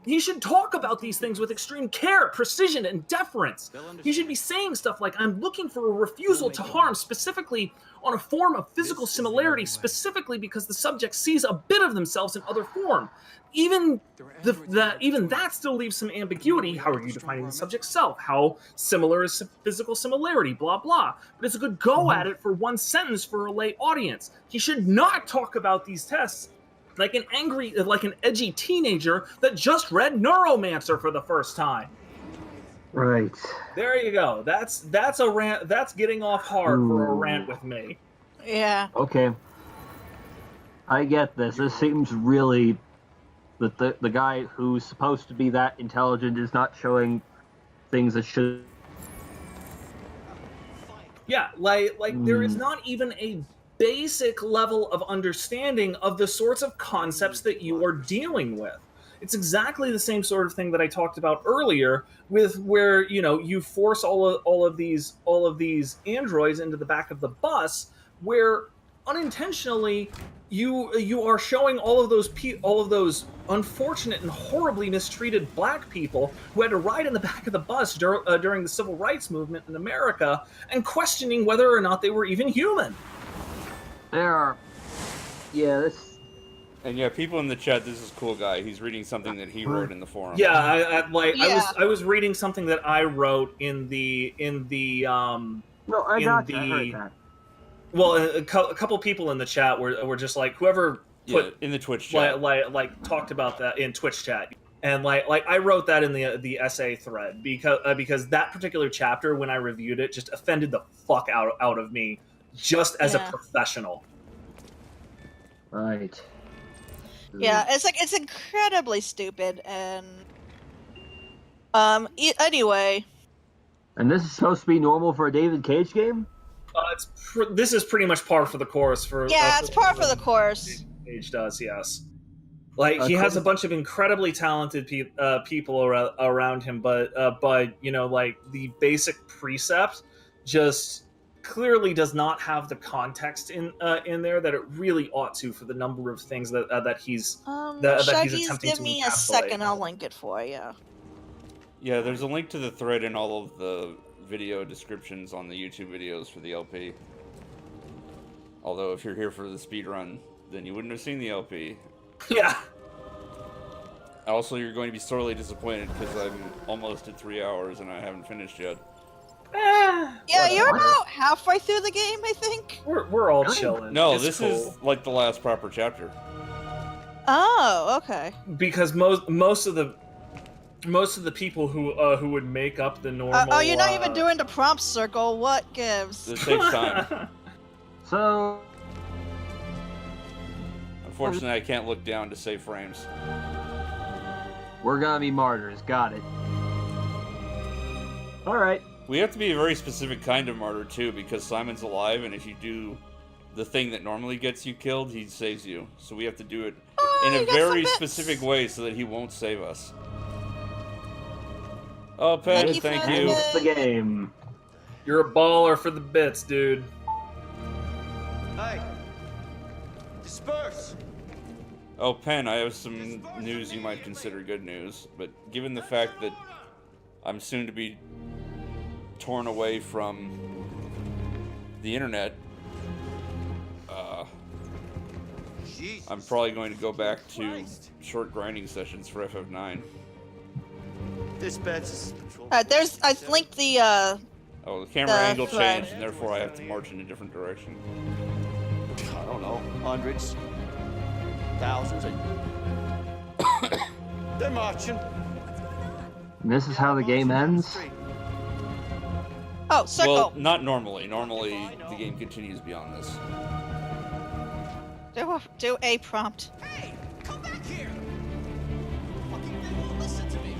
He should talk about these things with extreme care, precision, and deference. He should be saying stuff like, I'm looking for a refusal to harm, specifically on a form of physical similarity, specifically because the subject sees a bit of themselves in other form. Even that still leaves some ambiguity. How are you defining the subject's self? How similar is physical similarity? Blah, blah. But it's a good go at it for one sentence for a lay audience. He should not talk about these tests like an edgy teenager that just read Neuromancer for the first time. Right. There you go. That's a rant. That's getting off hard for a rant with me. Yeah. Okay. I get this. This seems really that the guy who's supposed to be that intelligent is not showing things that should. Yeah, like there is not even a basic level of understanding of the sorts of concepts that you are dealing with. It's exactly the same sort of thing that I talked about earlier, with where you force all of these androids into the back of the bus, where unintentionally you are showing all of those unfortunate and horribly mistreated black people who had to ride in the back of the bus during the civil rights movement in America, and questioning whether or not they were even human. This And yeah, people in the chat, this is cool guy. He's reading something that he wrote in the forum. Yeah, I was reading something that I wrote in the No, I got you. I heard that. Well, a couple people in the chat were just like, whoever put in the Twitch chat, like talked about that in Twitch chat, and like I wrote that in the essay thread because that particular chapter, when I reviewed it, just offended the fuck out of me, just as a professional. Right. Yeah, it's incredibly stupid, and anyway. And this is supposed to be normal for a David Cage game? This is pretty much par for the course for. Yeah, it's par for the course. Cage does, yes. Like he has a bunch of incredibly talented people around him, but you know, like the basic precept just clearly does not have the context in there that it really ought to for the number of things that he's Shaggy's attempting to give me encapsulate. a second, I'll link it for you. Yeah, there's a link to the thread in all of the video descriptions on the YouTube videos for the LP. Although if you're here for the speedrun, then you wouldn't have seen the LP. Yeah. Also, you're going to be sorely disappointed because I'm almost at 3 hours and I haven't finished yet. Yeah, you're about halfway through the game, I think. We're all chilling. No, It's this cool. is like the last proper chapter. Oh, okay. Because most of the people who would make up the normal. Oh, you're not even doing the prompt circle. What gives? This takes time. So, unfortunately, I can't look down to save frames. We're gonna be martyrs. Got it. All right. We have to be a very specific kind of martyr too, because Simon's alive, and if you do the thing that normally gets you killed, he saves you. So we have to do it in a very specific way so that he won't save us. Oh, Pet, thank you. The game. You're a baller for the bits, dude. Hey, disperse. Oh, Pen, I have some news you might consider good news, but given the fact that I'm soon to be torn away from the internet, I'm probably going to go back to short grinding sessions for FF9. Dispatch is patrol. I've linked the Oh, the camera angle changed, and therefore I have to march in a different direction. I don't know, hundreds, thousands. They're marching. And this is how the game ends? Oh, circle. Well, not normally. Normally, the game continues beyond this. Do a prompt. Hey, come back here! Fucking thing won't listen to me.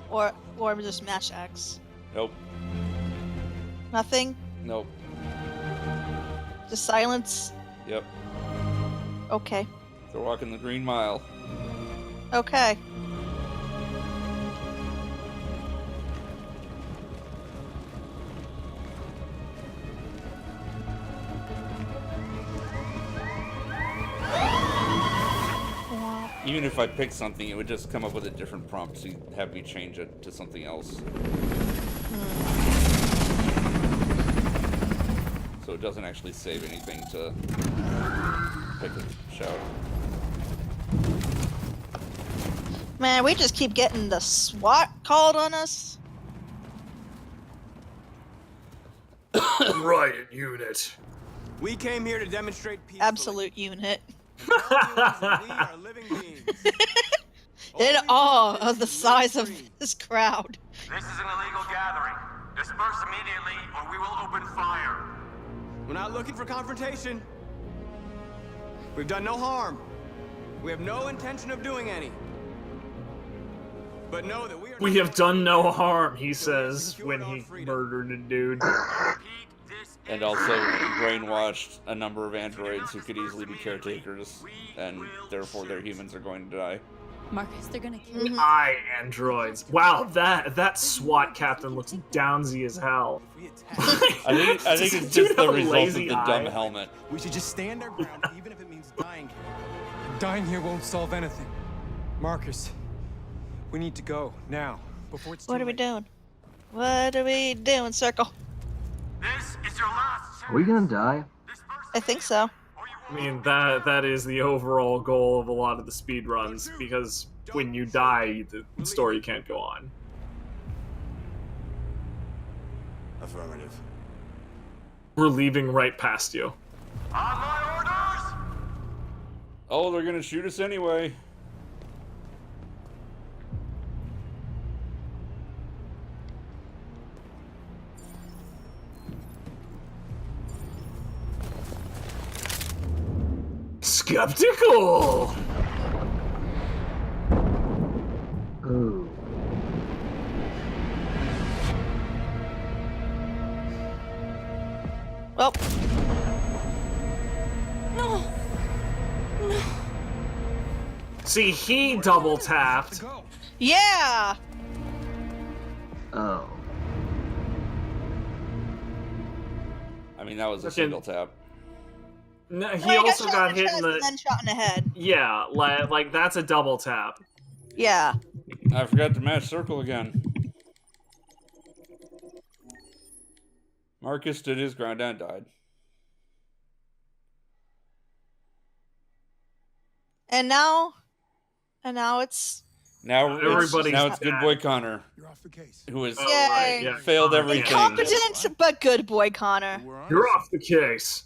Or just match X. Nope. Nothing? Nope. Just silence? Yep. Okay. They're walking the Green Mile. Okay. Even if I picked something, it would just come up with a different prompt to have me change it to something else. So it doesn't actually save anything to pick a shout. Man, we just keep getting the SWAT called on us. Riot unit. We came here to demonstrate peace. Absolute unit. We are living beings. In awe of the size of this crowd. This is an illegal gathering. Disperse immediately or we will open fire. We're not looking for confrontation. We've done no harm. We have no intention of doing any. But know that we have done no harm, he says when he murdered a dude. And also brainwashed a number of androids who could easily be caretakers, and therefore their humans are going to die. Marcus, they're gonna kill you. Androids. Wow, that SWAT captain looks downsy as hell. I think it's just the result of the dumb helmet. We should just stand our ground, even if it means dying here. Dying here won't solve anything. Marcus, we need to go now before it's. What are we doing? What are we doing, Circle? This is your last chance. Are we gonna die? I think so. I mean, that is the overall goal of a lot of the speed runs, because when you die, the story can't go on. Affirmative. We're leaving right past you. On my orders! Oh, they're gonna shoot us anyway. Skeptical! Ooh. Well. No. No. See, he double tapped. Yeah. Oh. I mean, that was a single tap. No, he also got hit in the. And then shot in the head. Yeah, like that's a double tap. Yeah. I forgot to match circle again. Marcus stood his ground and died. And now it's Now everybody's now it's good dead. Boy Connor, who has failed everything. incompetent but good boy Connor. You're off the case.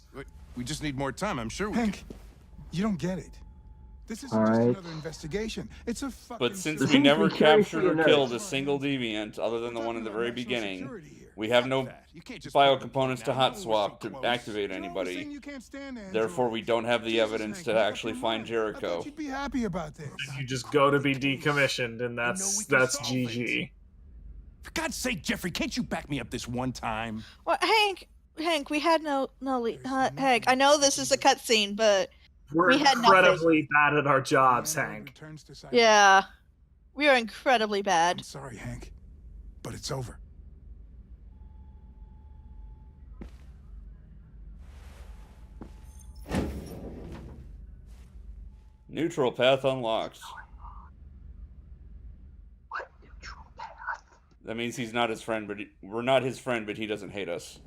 We just need more time. I'm sure we Hank, you don't get it. This isn't All just right. another investigation. It's a fucking. But since This we seems to never be carried captured through or your killed notes. a single deviant other than the one in the very beginning, we have no bio components to hot swap to activate anybody. Therefore, we don't have the evidence to actually find Jericho. You'd be happy about this. You just go to be decommissioned, and that's GG. For God's sake, Jeffrey, can't you back me up this one time? Well, Hank, we had no lead. Hank, I know this is a cutscene, but We're we had nothing. incredibly bad at our jobs, Hank. Yeah, we are incredibly bad. I'm sorry, Hank, but it's over. Neutral path unlocked. What neutral path? That means he's not his friend, but we're not his friend, but he doesn't hate us.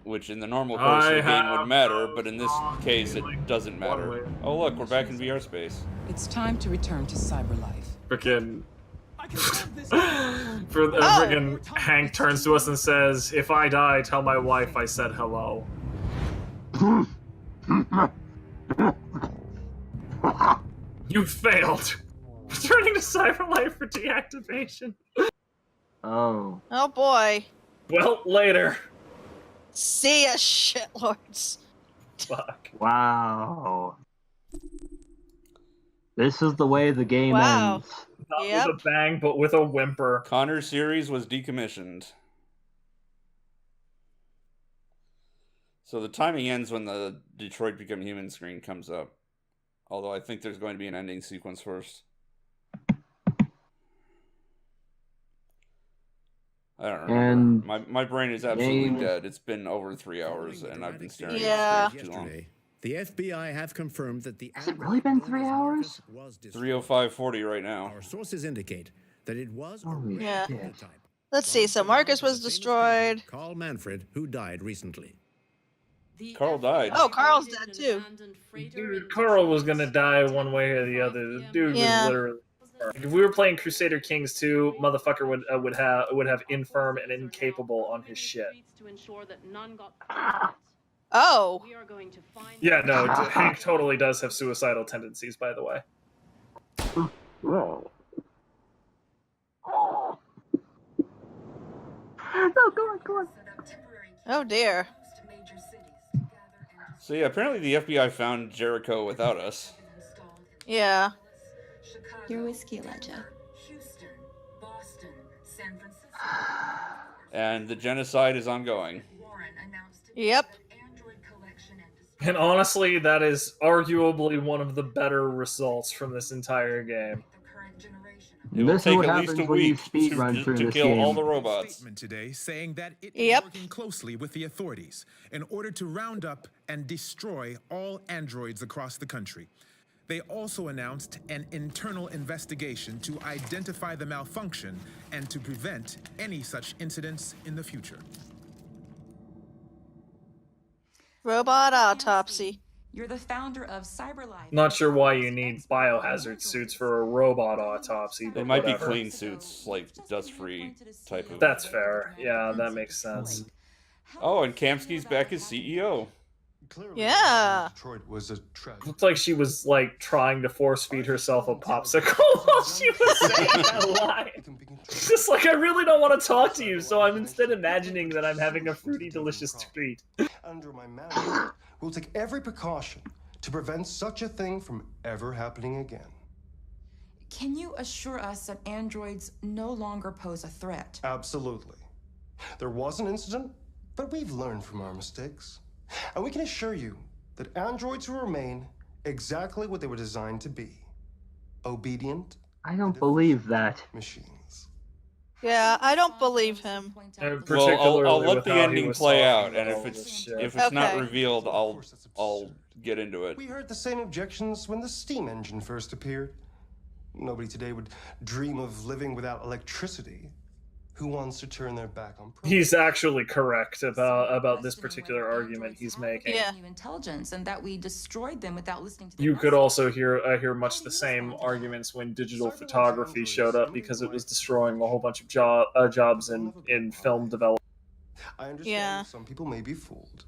Which in the normal course of the game would matter, but in this case it doesn't matter. Oh look, we're back in VR space. It's time to return to cyberlife. Frickin' frickin' Hank turns to us and says, "If I die, tell my wife I said hello." You failed. Returning to cyberlife for deactivation. Oh. Oh boy. Well, later. See ya, shitlords. Fuck. Wow. This is the way the game Wow. ends. Not with a bang, but with a whimper. Connor's series was decommissioned. So the timing ends when the Detroit Become Human screen comes up. Although I think there's going to be an ending sequence first. I don't remember. My brain is absolutely dead. It's been over 3 hours, and I've been staring at the screen too long. The FBI have confirmed that the Has it really been 3 hours? 3:05:40 right now. Our sources indicate that it was Yeah. Let's see. So Marcus was destroyed. Carl Manfred, who died recently. Carl died. Oh, Carl's dead too. Dude, Carl was gonna die one way or the other. The dude Yeah. was literally. If we were playing Crusader Kings 2, motherfucker would have infirm and incapable on his shit. Oh. Yeah, no, Hank totally does have suicidal tendencies, by the way. No, go on. Oh dear. So yeah, apparently the FBI found Jericho without us. Yeah. Your whiskey, Elijah. And the genocide is ongoing. Yep. And honestly, that is arguably one of the better results from this entire game. It will This is take what at least happens a when you week speedrun through to this kill all game. the robots. Today saying that it Yep. working closely with the authorities in order to round up and destroy all androids across the country. They also announced an internal investigation to identify the malfunction and to prevent any such incidents in the future. Robot autopsy. You're the founder of CyberLife. Not sure why you need biohazard suits for a robot autopsy, but They might be whatever. clean suits, like dust-free type of. That's fair. Yeah, that makes sense. Oh, and Kamsky's back as CEO. Yeah. Detroit was a tragedy. Looked like she was like trying to force feed herself a popsicle while she was saying that line. Just like, I really don't want to talk to you, so I'm instead imagining that I'm having a fruity, delicious treat. Under my management, we'll take every precaution to prevent such a thing from ever happening again. Can you assure us that androids no longer pose a threat? Absolutely. There was an incident, but we've learned from our mistakes. And we can assure you that androids will remain exactly what they were designed to be. Obedient. I don't believe that. Machines. Yeah, I don't believe him. Well, I'll let with the how he ending was play talking out, and about all if this it's shit. not Okay. revealed, I'll get into it. We heard the same objections when the steam engine first appeared. Nobody today would dream of living without electricity. Who wants to turn their back on progress? He's actually correct about this particular argument he's making. Yeah. Intelligence, and that we destroyed them without listening to You could also hear much the same arguments when digital photography showed up, because it was destroying a whole bunch of jobs in film development. I understand Yeah. some people may be fooled.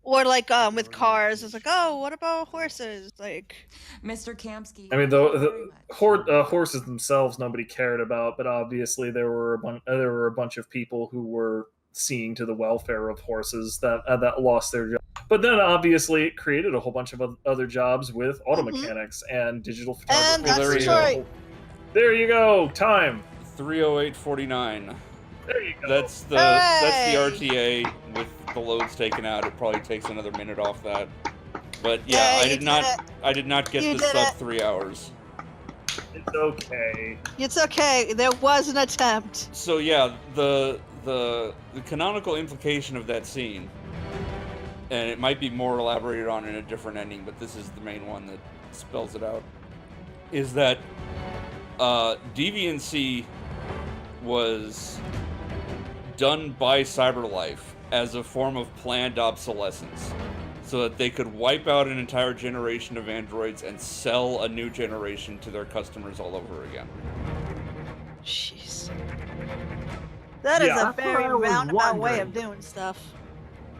Or like with cars, it's like, oh, what about horses? Like, Mr. Kamsky. I mean, the horses themselves nobody cared about, but obviously there were a bunch of people who were seeing to the welfare of horses that lost their job. But then obviously it created a whole bunch of other jobs with auto mechanics and digital photography. And that's there you Detroit. There you go. Time. 308:49. There you go. That's the Hooray! RTA with the loads taken out. It probably takes another minute off that. But yeah, Yeah, I you did did not it. I did not get You the did sub it. 3 hours. It's okay. It's okay. There was an attempt. So yeah, the canonical implication of that scene, and it might be more elaborated on in a different ending, but this is the main one that spells it out, is that deviancy was done by CyberLife as a form of planned obsolescence, so that they could wipe out an entire generation of androids and sell a new generation to their customers all over again. Jeez. That is Yeah. a very That's what I was roundabout way wondering. of doing stuff.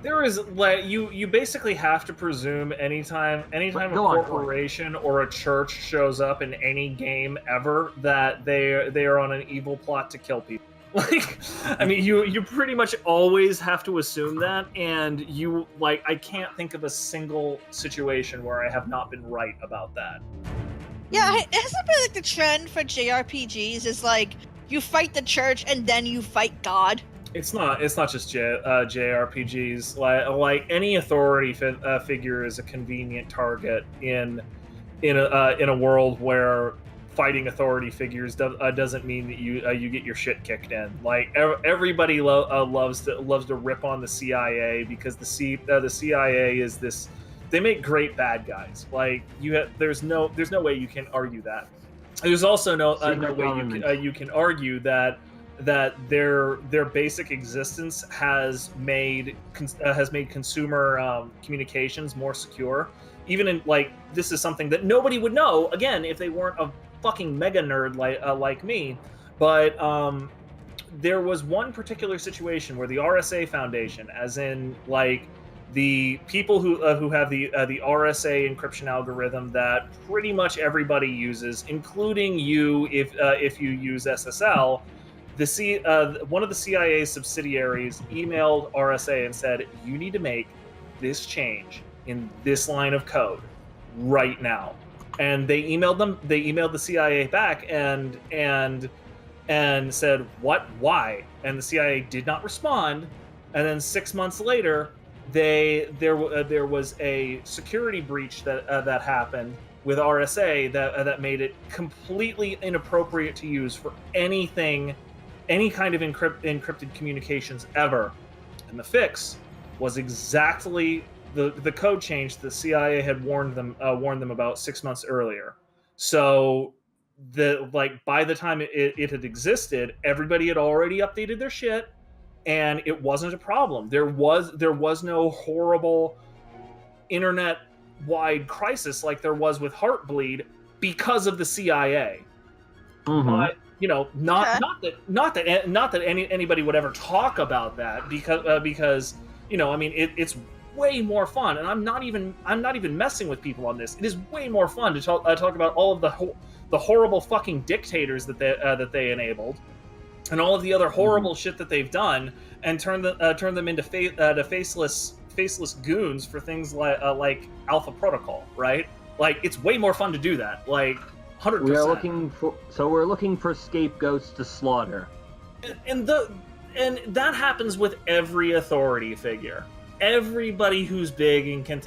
There is like you basically have to presume anytime a Go on, go on. corporation or a church shows up in any game ever that they are on an evil plot to kill people. Like, I mean, you pretty much always have to assume that, and I can't think of a single situation where I have not been right about that. Yeah, it hasn't been like the trend for JRPGs is like you fight the church and then you fight God. It's not just JRPGs. Like any authority figure is a convenient target in a world where fighting authority figures doesn't mean that you get your shit kicked in. Like everybody loves to rip on the CIA because the CIA is this. They make great bad guys. Like there's no way you can argue that. There's also no way you can argue that their basic existence has made consumer communications more secure. Even in this is something that nobody would know again if they weren't a fucking mega nerd like me. But there was one particular situation where the RSA Foundation, as in the people who have the RSA encryption algorithm that pretty much everybody uses, including you if you use SSL. One of the CIA subsidiaries emailed RSA and said, "You need to make this change in this line of code right now." And they emailed the CIA back and said, "What? Why?" And the CIA did not respond. And then 6 months later, there was a security breach that happened with RSA that made it completely inappropriate to use for any kind of encrypted communications ever. And the fix was exactly the code change the CIA had warned them about 6 months earlier. So by the time it had existed, everybody had already updated their shit, and it wasn't a problem. There was no horrible internet-wide crisis like there was with Heartbleed because of the CIA. Mhm. You know, not that anybody would ever talk about that because you know, I mean, it's way more fun, and I'm not even messing with people on this. It is way more fun to talk about all of the horrible fucking dictators that they enabled, and all of the other horrible shit that they've done, and turn them into faceless goons for things like Alpha Protocol, right? Like, it's way more fun to do that. Like, 100%. We're looking for scapegoats to slaughter. And that happens with every authority figure. Everybody who's big and can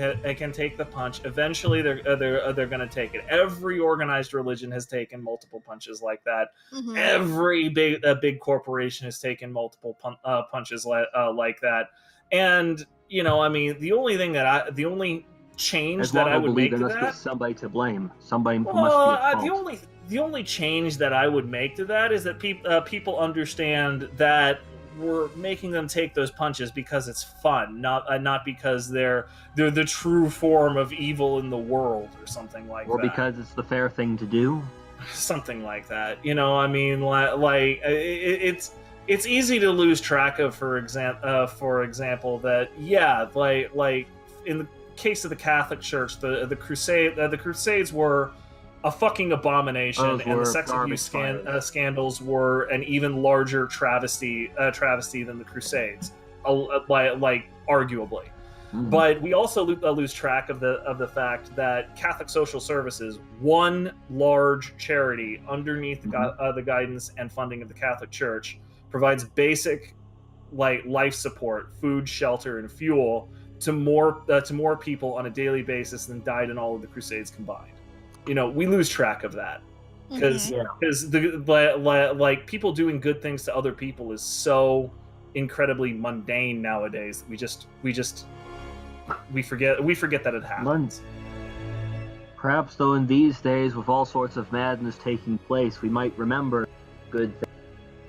take the punch, eventually they're going to take it. Every organized religion has taken multiple punches like that. Mhm. Every big corporation has taken multiple punches like that. And you know, I mean, the only change that I would make to there must that, be somebody to blame. Somebody must be well, at fault. the only change that I would make to that is that people understand that we're making them take those punches because it's fun, not because they're the true form of evil in the world or something like that. Or because it's the fair thing to do. Something like that. You know, I mean, like it's easy to lose track of. For example, that like in the case of the Catholic Church, the Crusades were a fucking abomination, and the sex abuse scandals were an even larger travesty than the Crusades, like arguably. Mm-hmm. But we also lose track of the fact that Catholic Social Services, one large charity underneath the guidance and funding of the Catholic Church, provides basic life support, food, shelter, and fuel to more people on a daily basis than died in all of the Crusades combined. You know, we lose track of that because like people doing good things to other people is so incredibly mundane nowadays. We forget that it happens. Perhaps though, in these days, with all sorts of madness taking place, we might remember good things.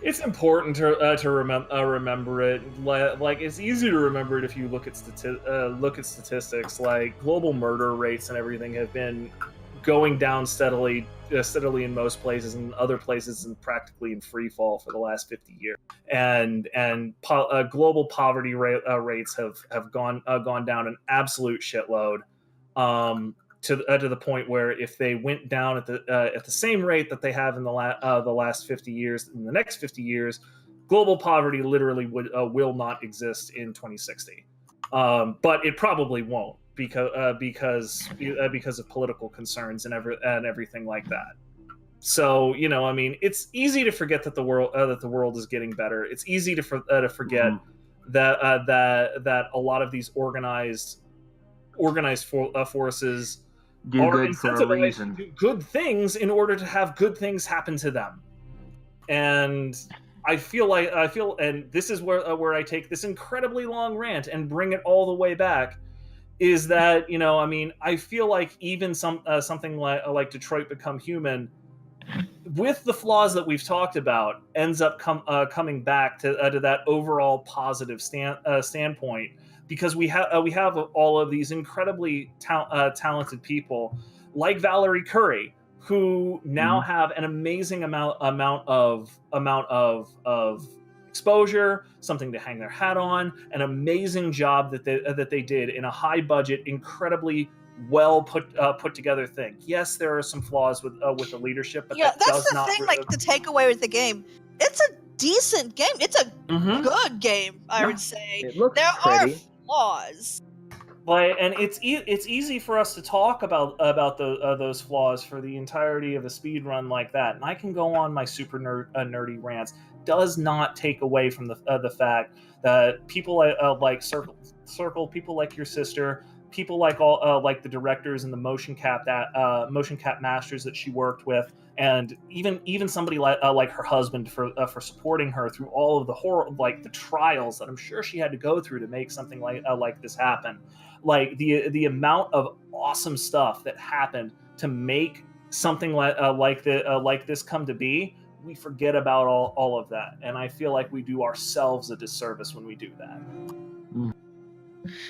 It's important to remember it. Like, it's easy to remember it if you look at statistics. Like, global murder rates and everything have been going down steadily in most places, and other places and practically in free fall for the last 50 years. And global poverty rates have gone down an absolute shitload, to the point where if they went down at the same rate that they have in the last 50 years, in the next 50 years, global poverty literally will not exist in 2060. But it probably won't, because of political concerns and everything like that. So, you know, I mean, it's easy to forget that the world is getting better. It's easy to forget that a lot of these organized forces do good for a reason. Do good things in order to have good things happen to them. And I feel, and this is where I take this incredibly long rant and bring it all the way back, is that, you know, I mean, I feel like even something like Detroit Become Human, with the flaws that we've talked about, ends up coming back to that overall positive standpoint, because we have all of these incredibly talented people like Valerie Curry, who now have an amazing amount of exposure, something to hang their hat on, an amazing job that they did in a high budget, incredibly well put together thing. Yes, there are some flaws with the leadership, but that's the thing. Like, the takeaway with the game, it's a decent game. It's a good game, I would say. It looks there pretty. are flaws. And it's easy for us to talk about those flaws for the entirety of a speed run like that, and I can go on my super nerdy rants. Does not take away from the fact that people like Circle, people like your sister, people like like the directors and the motion cap masters that she worked with, and even somebody like her husband for supporting her through all of the horror, like the trials that I'm sure she had to go through to make something like this happen. Like the amount of awesome stuff that happened to make something like this come to be, we forget about all of that, and I feel like we do ourselves a disservice when we do that.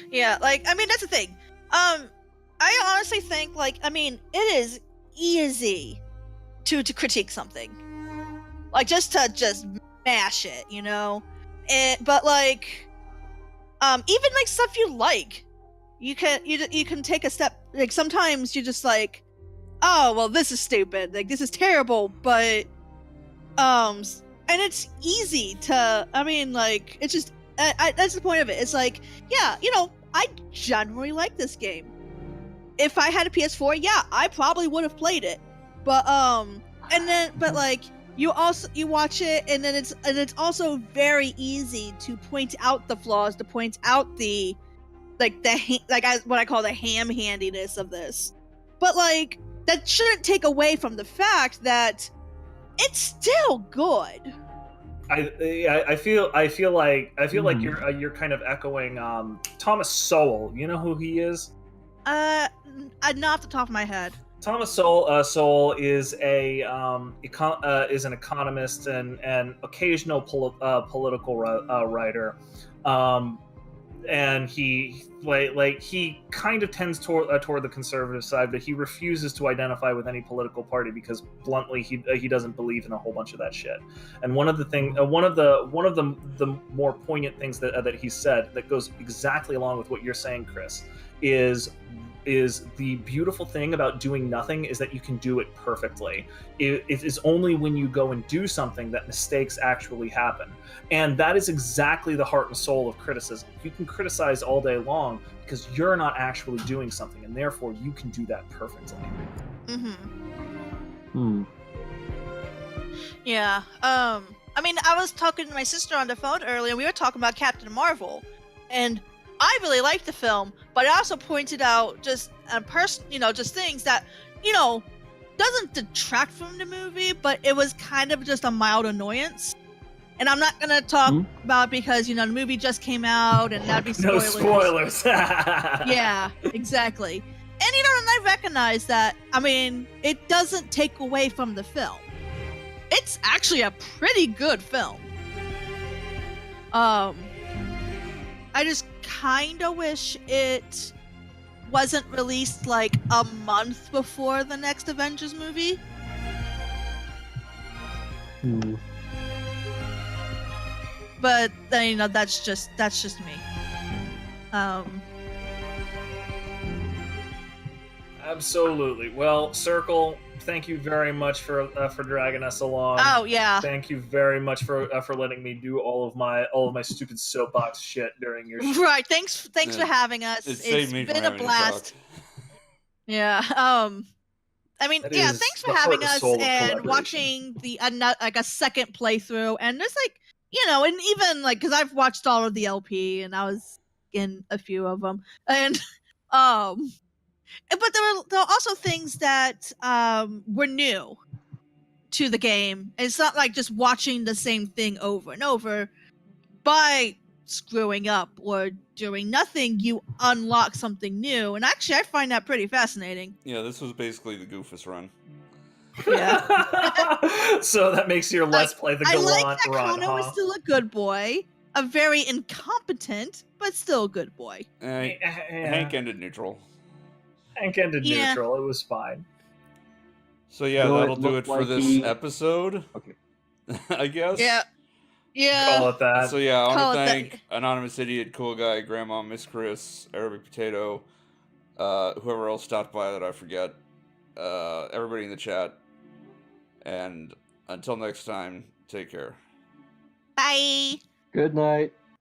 Yeah, like, I mean, that's the thing. I honestly think, like, I mean, it is easy to critique something, like just to mash it, you know. But like, even like stuff you like, you can take a step. Like sometimes you just like, oh well, this is stupid. Like this is terrible, but and it's easy to. I mean, like it's just that's the point of it. It's like, yeah, you know, I generally like this game. If I had a PS4, yeah, I probably would have played it. But but like you watch it, and then it's also very easy to point out the flaws, to point out the what I call the ham-handiness of this. But like that shouldn't take away from the fact that it's still good. I feel like you're kind of echoing Thomas Sowell. You know who he is? Not off the top of my head. Thomas Sowell is an economist and occasional political writer, and he he kind of tends toward the conservative side, but he refuses to identify with any political party because bluntly he doesn't believe in a whole bunch of that shit. And one of the more poignant things that he said that goes exactly along with what you're saying, Chris, is the beautiful thing about doing nothing is that you can do it perfectly. It is only when you go and do something that mistakes actually happen. And that is exactly the heart and soul of criticism. You can criticize all day long because you're not actually doing something, and therefore you can do that perfectly. Yeah. I mean, I was talking to my sister on the phone earlier, and we were talking about Captain Marvel, and I really liked the film, but I also pointed out just just things that, doesn't detract from the movie, but it was kind of just a mild annoyance. And I'm not gonna talk about it because, the movie just came out and that'd be spoilers. No spoilers. Yeah, exactly. And and I recognize that, I mean, it doesn't take away from the film. It's actually a pretty good film. I just kinda wish it wasn't released like a month before the next Avengers movie. But that's just me. Absolutely. Well, Circle, thank you very much for dragging us along. Oh yeah. Thank you very much for letting me do all of my stupid soapbox shit during your show. Right. Thanks for having us. It's been a blast. Yeah. I mean, thanks for having us and watching a second playthrough. And there's and even because I've watched all of the LP and I was in a few of them, and but there are also things that were new to the game. It's not like just watching the same thing over and over. By screwing up or doing nothing, you unlock something new, and actually I find that pretty fascinating. Yeah, this was basically the Goofus run. Yeah. So that makes your Let's Play the Gallant I like that run, Connor was still a good boy, a very incompetent but still a good boy. Hank ended neutral. Neutral. It was fine. So yeah, that'll do it for this episode. Okay. I guess. Yeah. Call it that. So yeah, I want to thank Anonymous Idiot, Cool Guy, Grandma, Miss Chris, Arabic Potato, whoever else stopped by that I forget, everybody in the chat, and until next time, take care. Bye. Good night.